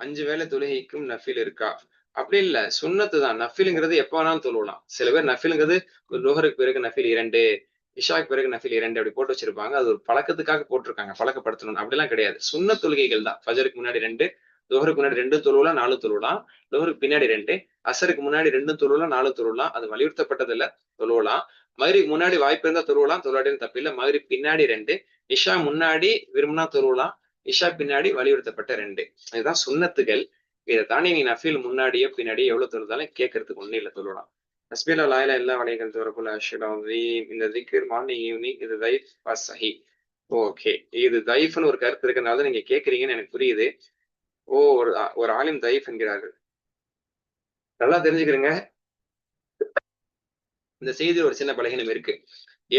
5 வேளை தொழுகைக்கும் நஃபில் இருக்கா? அப்படி இல்ல, சுன்னத்து தான். நஃபிலுங்கிறது எப்ப வேணாலும் தொழுவலாம். சில பேர் நஃபிலுங்கிறது லுஹருக்கு பிறகு நஃபில் 2, இஷாக்கு பிறகு நஃபில் 2 அப்படி போட்டு வச்சிருப்பாங்க. அது ஒரு பழக்கத்துக்காக போட்டிருக்காங்க, பழக்கப்படுத்தணும். அப்படிலாம் கிடையாது. சுன்னத் தொழுகைகள் தான். ஃபஜருக்கு முன்னாடி 2, துஹருக்கு முன்னாடி 2 தொழுவலாம் 4 தொழுவலாம், துஹருக்கு பின்னாடி 2, அசருக்கு முன்னாடி 2 தொழுவலாம் 4 தொழுவலாம், அது வலியுறுத்தப்பட்டது இல்ல, தொழுவலாம். மகரிப் முன்னாடி வாய்ப்பு இருந்தா தொழுவலாம், தொழுவாட்டியும் தப்பில்லை. மகரிப் பின்னாடி 2, இஷா முன்னாடி விரும்பினா தொழுவலாம், இஷா பின்னாடி வலியுறுத்தப்பட்ட 2. இதுதான் சுன்னத்துகள். இதை தாண்டி நீ நஃபீல் முன்னாடியோ பின்னாடியோ எவ்வளவு தொழுதாலும் கேட்கறதுக்கு ஒண்ணு இல்லை, தொழுவலாம். தஸ்பீஹ் லா இலாஹா இல்லல்லாஹ் வலைகள் தவரக்குல் அஷ்ஹது அஸீம். இந்த திக்ர் மார்னிங் ஈவினிங் இது தைஃப் சஹி. ஓகே, இது தைஃப்னு ஒரு கருத்து இருக்கிறனால நீங்க கேட்கறீங்கன்னு எனக்கு புரியுது. ஓ, ஒரு ஆலிம் தைஃப் என்கிறார்கள். நல்லா தெரிஞ்சுக்கிறீங்க, இந்த செய்தியில் ஒரு சின்ன பலகீனம் இருக்கு.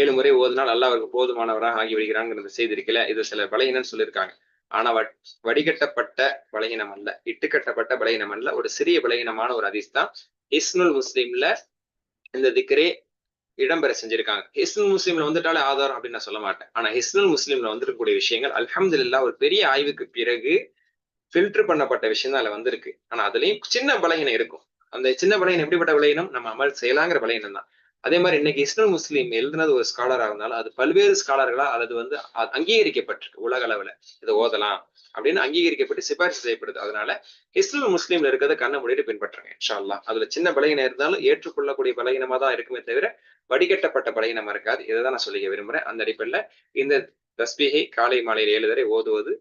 7 முறை ஓதுனால் அல்லாஹ் அவருக்கு போதுமானவராக ஆகி விடுகிறாங்கிற செய்தி இருக்குல்ல, இது சில பலகீனம்னு சொல்லியிருக்காங்க. ஆனா வடிகட்டப்பட்ட பலகீனம் அல்ல, இட்டுக்கட்டப்பட்ட பலகீனம் அல்ல, ஒரு சிறிய பலகீனமான ஒரு ஹதீஸ் தான். ஹிஸ்னுல் முஸ்லிம்ல இந்த திக்ரே இடம்பெற செஞ்சிருக்காங்க. ஹிஸ்னுல் முஸ்லிம்ல வந்துட்டாலே ஆதாரம் அப்படின்னு நான் சொல்ல மாட்டேன். ஆனா ஹிஸ்னுல் முஸ்லிம்ல வந்திருக்கக்கூடிய விஷயங்கள் அல்ஹம்துலில்லாஹ் ஒரு பெரிய ஆய்வுக்கு பிறகு ஃபில்டர் பண்ணப்பட்ட விஷயம் தான் அதுல வந்திருக்கு. ஆனா அதுலயும் சின்ன பலகீனம் இருக்கும். அந்த சின்ன பலகீனம் எப்படிப்பட்ட பலகீனம்? நம்ம அமல் செய்யலாங்கிற பலகீனம் தான். அதே மாதிரி இன்னைக்கு ஹிஸ்னுல் முஸ்லிம் எழுதுனது ஒரு ஸ்காலரா இருந்தாலும் அது பல்வேறு ஸ்காலர்களா அல்லது அங்கீகரிக்கப்பட்டிருக்கு உலக அளவுல. இதை ஓதலாம் அப்படின்னு அங்கீகரிக்கப்பட்டு சிபாரிசு செய்யப்படுது. அதனால ஹிஸ்னுல் முஸ்லிம்ல இருக்கிறத கண்ணை மூடிட்டு பின்பற்றுங்க இன்ஷா அல்லாஹ். அதுல சின்ன பலகீனம் இருந்தாலும் ஏற்றுக்கொள்ளக்கூடிய பலகீனமா தான் இருக்குமே தவிர வடிகட்டப்பட்ட பலகீனமா இருக்காது. இதைதான் நான் சொல்லிக்க விரும்புறேன். அந்த அடிப்படையில இந்த தஸ்பீஹை காலை மாலையில் 7 தடவை ஓதுவது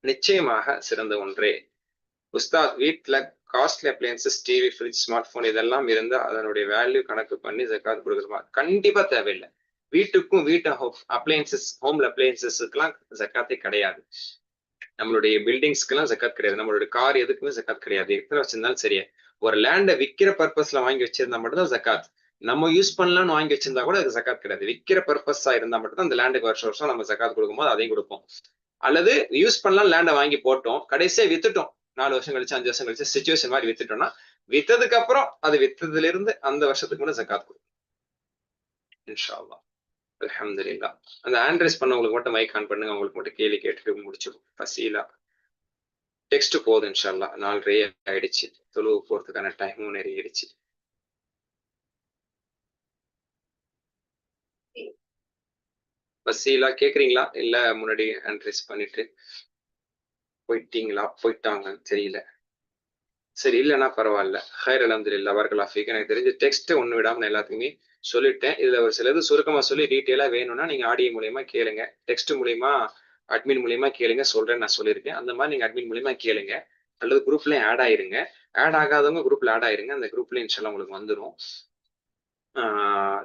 நிச்சயமாக சிறந்த ஒன்றே. உஸ்தாத், வீட்டுல costly appliances, TV, fridge, smart phone இதெல்லாம் இருந்தா அதனுடைய வேல்யூ கணக்கு பண்ணி ஜக்காத் கொடுக்குறோமா? கண்டிப்பா தேவையில்லை. வீட்டுக்கும் வீட்டு அப்ளையன்சஸ், ஹோம்ல அப்ளையன்சஸ்க்குலாம் ஜக்காத்தே கிடையாது. நம்மளுடைய பில்டிங்ஸ்க்கு எல்லாம் ஜக்காத் கிடையாது. நம்மளுடைய கார் எதுக்குமே ஜக்காத் கிடையாது. எத்தனை வச்சிருந்தாலும் சரியா. ஒரு லேண்டை விற்கிற பர்பஸ்ல வாங்கி வச்சிருந்தா மட்டும்தான் ஜக்காத். நம்ம யூஸ் பண்ணலாம்னு வாங்கி வச்சிருந்தா கூட அது ஜக்காத் கிடையாது. விற்கிற பர்பஸா இருந்தா மட்டும் தான் அந்த லேண்டுக்கு வருஷம் வருஷம் நம்ம ஜக்காத் கொடுக்கும்போது அதையும் கொடுப்போம். அல்லது யூஸ் பண்ணலாம் லேண்டை வாங்கி போட்டோம், கடைசியா வித்துட்டோம், 4 வருஷம் கழிச்சு 5 வருஷம் கழிச்சு சிச்சுவேஷன் மாதிரி வித்துட்டோம்னா, வித்ததுக்கு அப்புறம் அது வித்ததுல இருந்து அந்த வருஷத்துக்கு முன்னாடி ஜக்காத் கொடுக்கும் இன்ஷா அல்லாஹ். அல்ஹம்துலில்லாஹ். அந்த ஹேண்ட் ரைஸ் பண்ணவங்களுக்கு மட்டும் மைக் ஆன் பண்ணுங்க, அவங்களுக்கு மட்டும் கேள்வி கேட்டுட்டு முடிச்சிடும். ஃபசீலா டெக்ஸ்ட் போதும் இன்ஷா அல்லாஹ். 4:30 ஆயிடுச்சு, தொழுவு போறதுக்கான டைமும் நெருங்கிடுச்சு. ஃபசீலா கேக்குறீங்களா? இல்ல முன்னாடி ஹேண்ட் ரைஸ் பண்ணிட்டு போயிட்டாங்கன்னு தெரியல. சரி, இல்லைன்னா பரவாயில்ல. ஹைர் அல்ஹம்துலில்லாஹ் பரக்கல்லாஹு ஃபீக். எனக்கு தெரிஞ்ச டெக்ஸ்ட் ஒண்ணு விடாம நான் எல்லாத்துக்குமே சொல்லிட்டேன். இதுல ஒரு சிலது சுருக்கமா சொல்லி டீட்டெயிலா வேணும்னா நீங்க ஆடியோ மூலியமா கேளுங்க, டெக்ஸ்ட் மூலியமா அட்மின் மூலியமா கேளுங்க, சொல்றேன்னு நான் சொல்லியிருக்கேன். அந்த மாதிரி நீங்க அட்மின் மூலியமா கேளுங்க, அல்லது குரூப்லயும் ஆட் ஆயிருங்க. ஆட் ஆகாதவங்க குரூப்ல ஆட் ஆயிருங்க, அந்த குரூப்ல இன்ஷால்லா உங்களுக்கு வந்துடும்.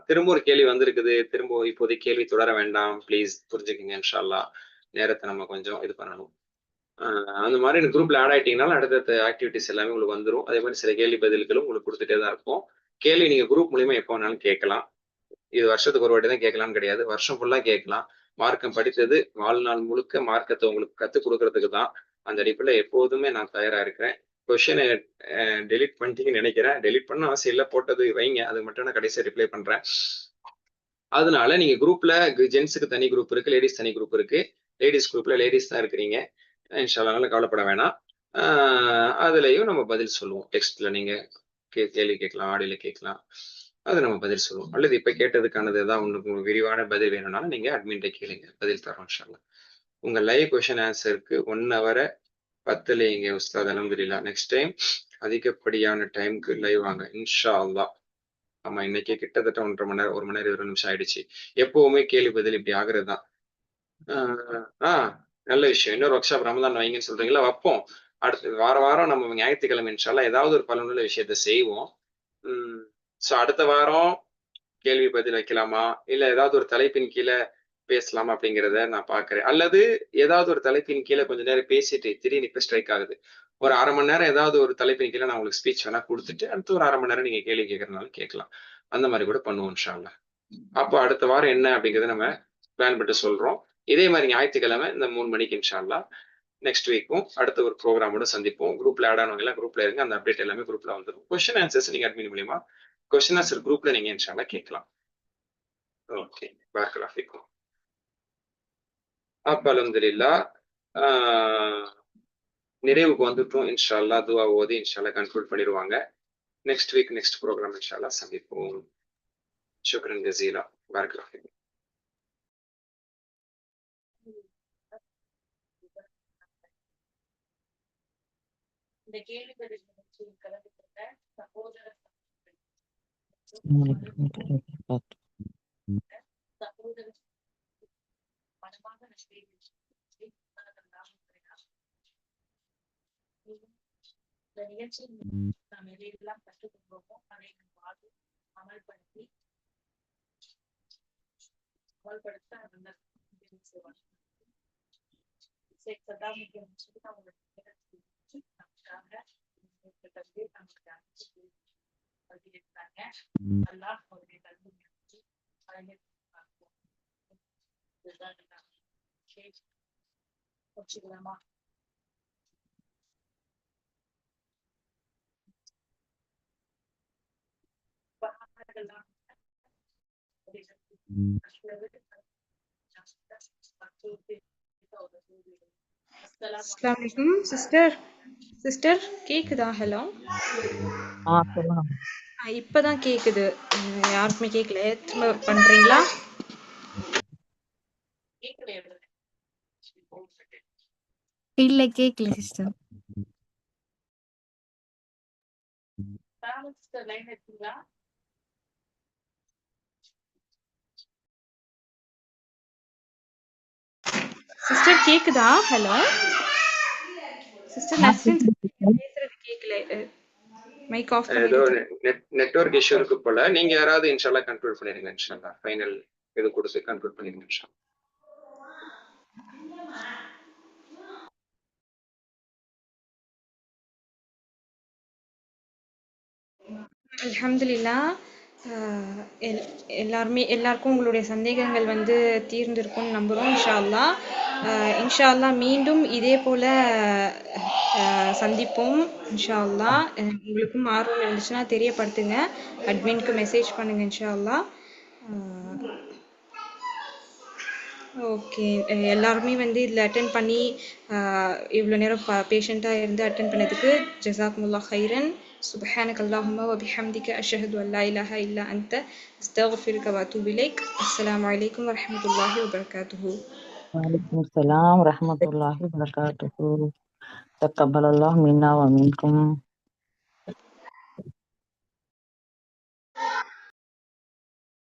திரும்ப ஒரு கேள்வி வந்திருக்குது, திரும்ப இப்போதைக்கு கேள்வி தொடர வேண்டாம் ப்ளீஸ், புரிஞ்சுக்குங்க இன்ஷா அல்லாஹ். நேரத்தை நம்ம கொஞ்சம் இது பண்ணணும். அந்த மாதிரி எனக்கு குரூப்ல ஆட் ஆயிட்டீங்கனாலும் அடுத்தடுத்த ஆக்டிவிட்டிஸ் எல்லாமே உங்களுக்கு வந்துடும். அதே மாதிரி சில கேள்வி பதில்களும் உங்களுக்கு கொடுத்துட்டே தான் இருக்கும். கேள்வி நீங்க குரூப் மூலியமா எப்போ வேணாலும் கேட்கலாம். இது வருஷத்துக்கு ஒரு வாட்டி தான் கேட்கலாம்னு கிடையாது, வருஷம் ஃபுல்லா கேட்கலாம். மார்க்கம் படித்தது வாழ்நாள் முழுக்க மார்க்கத்தை உங்களுக்கு கற்றுக் கொடுக்கறதுக்கு தான். அந்த அடிப்படையில் எப்போதுமே நான் தயாரா இருக்கிறேன். கொஸ்டினை டெலிட் பண்ணிட்டீங்கன்னு நினைக்கிறேன். டெலிட் பண்ண அவசியம் இல்லை, போட்டது வைங்க, அது மட்டும் நான் கடைசியாக ரிப்ளை பண்றேன். அதனால நீங்க குரூப்ல ஜென்ஸுக்கு தனி குரூப் இருக்கு, லேடிஸ் தனி குரூப் இருக்கு. லேடிஸ் குரூப்ல லேடிஸ் தான் இருக்கிறீங்க இன்ஷா அல்லாஹ், கவலைப்பட வேணாம். அதுலயும் நம்ம பதில் சொல்லுவோம். டெக்ஸ்ட்ல நீங்க கேள்வி கேட்கலாம், ஆடியோல கேட்கலாம், அது நம்ம பதில் சொல்லுவோம். அல்லது இப்ப கேட்டதுக்கானது ஏதாவது உங்களுக்கு விரிவான பதில் வேணும்னாலும் நீங்க அட்மின்ட்ட கேளுங்க, பதில் தரோம் இன்ஷா அல்லாஹ். உங்க லைவ் கொஸ்டின் ஆன்சருக்கு 1 hour 10 உஸ்தாத். அல்ஹம்துலில்லாஹ். நெக்ஸ்ட் டைம் அதிகப்படியான டைமுக்கு லைவ் வாங்க இன்ஷா அல்லாஹ். ஆமா, இன்னைக்கு கிட்டத்தட்ட 1.5 மணி நேரம், 1 மணி நேரம் 20 நிமிஷம் ஆயிடுச்சு. எப்பவுமே கேள்வி பதில் இப்படி ஆகுறது தான். நல்ல விஷயம். இன்னொரு ஒர்க் ஷாப் ரமதான் வைங்கன்னு சொல்றீங்களா? வைப்போம். அடுத்து வாரம் நம்ம ஞாயிற்றுக்கிழமை இன்ஷா அல்லாஹ் ஏதாவது ஒரு பலனுள்ள விஷயத்த செய்வோம். ஸோ அடுத்த வாரம் கேள்வி பதில் வைக்கலாமா, இல்ல ஏதாவது ஒரு தலைப்பின் கீழே பேசலாமா அப்படிங்கிறத நான் பாக்குறேன். அல்லது ஏதாவது ஒரு தலைப்பின் கீழே கொஞ்ச நேரம் பேசிட்டு திடீர்னு இப்ப ஸ்ட்ரைக் ஆகுது, ஒரு 1/2 மணி நேரம் ஏதாவது ஒரு தலைப்பின் கீழே நான் உங்களுக்கு ஸ்பீச் வேணா கொடுத்துட்டு அடுத்து ஒரு 1/2 மணி நேரம் நீங்க கேள்வி கேட்கறதுனாலும் கேட்கலாம். அந்த மாதிரி கூட பண்ணுவோம் இன்ஷா அல்லாஹ். அப்போ அடுத்த வாரம் என்ன அப்படிங்கிறத நம்ம பிளான் பண்ணிட்டு சொல்றோம். இதே மாதிரி ஞாயிற்றுக்கிழமை இந்த 3 மணிக்கு இன்ஷா அல்லாஹ். நெக்ஸ்ட் வீக்கும் அடுத்த ஒரு ப்ரோக்ராமோட சந்திப்போம். குரூப்ல ஆட் ஆனவங்க எல்லாம் குரூப்ல இருங்க, அந்த அப்டேட் எல்லாமே குரூப்ல வந்துடும். கொஸ்டின் ஆன்சர்ஸ் நீங்க அட்மின் மூலியமா கொஸ்டின் ஆன்சர் குரூப்ல நீங்க இன்ஷா அல்லாஹ் கேட்கலாம். ஓகே, பரக்கல்லாஹு ஃபீக்கும். அப்ப அல்ஹம்துலில்லாஹ் நிறைவுக்கு வந்துட்டோம் இன்ஷா அல்லாஹ். துஆ ஓதி இன்ஷா அல்லாஹ் கன்க்ளூட் பண்ணிடுவாங்க. நெக்ஸ்ட் வீக் நெக்ஸ்ட் ப்ரோக்ராம் இன்ஷா அல்லாஹ் சந்திப்போம். ஷுக்ரன் ஜஸீலா. பரக்கல்லாஹு ஃபீக்கும். இந்த கேள்வி பதில் நிகழ்ச்சியில் கலந்து கொண்ட சகோதர சகோதர மனமான நன்றியை இந்த நிகழ்ச்சியில் நாம் எதையெல்லாம் கற்றுக்கொண்டோமோ அதை நம் வாழ்வில் அமல்படுத்த வச்சுக்கலாமா? அஸ்ஸலாமு அலைக்கும் சிஸ்டர். சிஸ்டர் கேக்குதா? ஹலோ. சொல்லுங்க. இப்பதான் கேக்குது. யாருக்குமே கேட்கல. திரும்ப பண்றீங்களா? இல்ல கேக்கல சிஸ்டர். லைன் இருக்கீங்களா? சிஸ்டர் கேக்குதா? Hello sister. நஸ்ரின் பேசுறது கேக்கல. மைக் ஆஃப் ஏதோ பண்ணிடுங்க. நெட்வொர்க் இஷ்யூ இருக்கு போல. நீங்க யாராவது இன்ஷால்லா கண்ட்ரோல் பண்ணிடுங்க. இன்ஷால்லா ஃபைனல் இது கொடுத்து கண்ட்ரோல் பண்ணிடுங்க. இன்ஷா அல்ஹம்துலில்லாஹ். எல்லாருக்கும் உங்களுடைய சந்தேகங்கள் வந்து தீர்ந்திருக்கும்னு நம்புறோம். இன்ஷா அல்லாஹ் மீண்டும் இதே போல சந்திப்போம். இன்ஷா அல்லாஹ். உங்களுக்கும் ஆர்வம் இருந்துச்சுன்னா தெரியப்படுத்துங்க. அட்மின்க்கு மெசேஜ் பண்ணுங்க. இன்ஷா அல்லாஹ். ஓகே. எல்லாருமே வந்து இதில் அட்டென்ட் பண்ணி இவ்வளோ நேரம் பேஷண்ட்டாக இருந்து அட்டென்ட் பண்ணதுக்கு ஜஸாக்குமுல்லாஹ் ஹைரன். சுப்ஹானக அல்லாஹும்ம வ பிஹம்திக அஷ்ஹது அல்லா இலாஹ இல்லா அன்த அஸ்தக்ஃபிருக வ அத்தூபு இலைக். அஸ்ஸலாமு அலைக்கும் வ ரஹ்மத்துல்லாஹி வ பரகாத்துஹு. வலைக்கும் ஸலாம் ரஹ்மத்துல்லாஹி வபரகாத்துஹு. தக்கபலல்லாஹு மின்னா வ மின்கும்.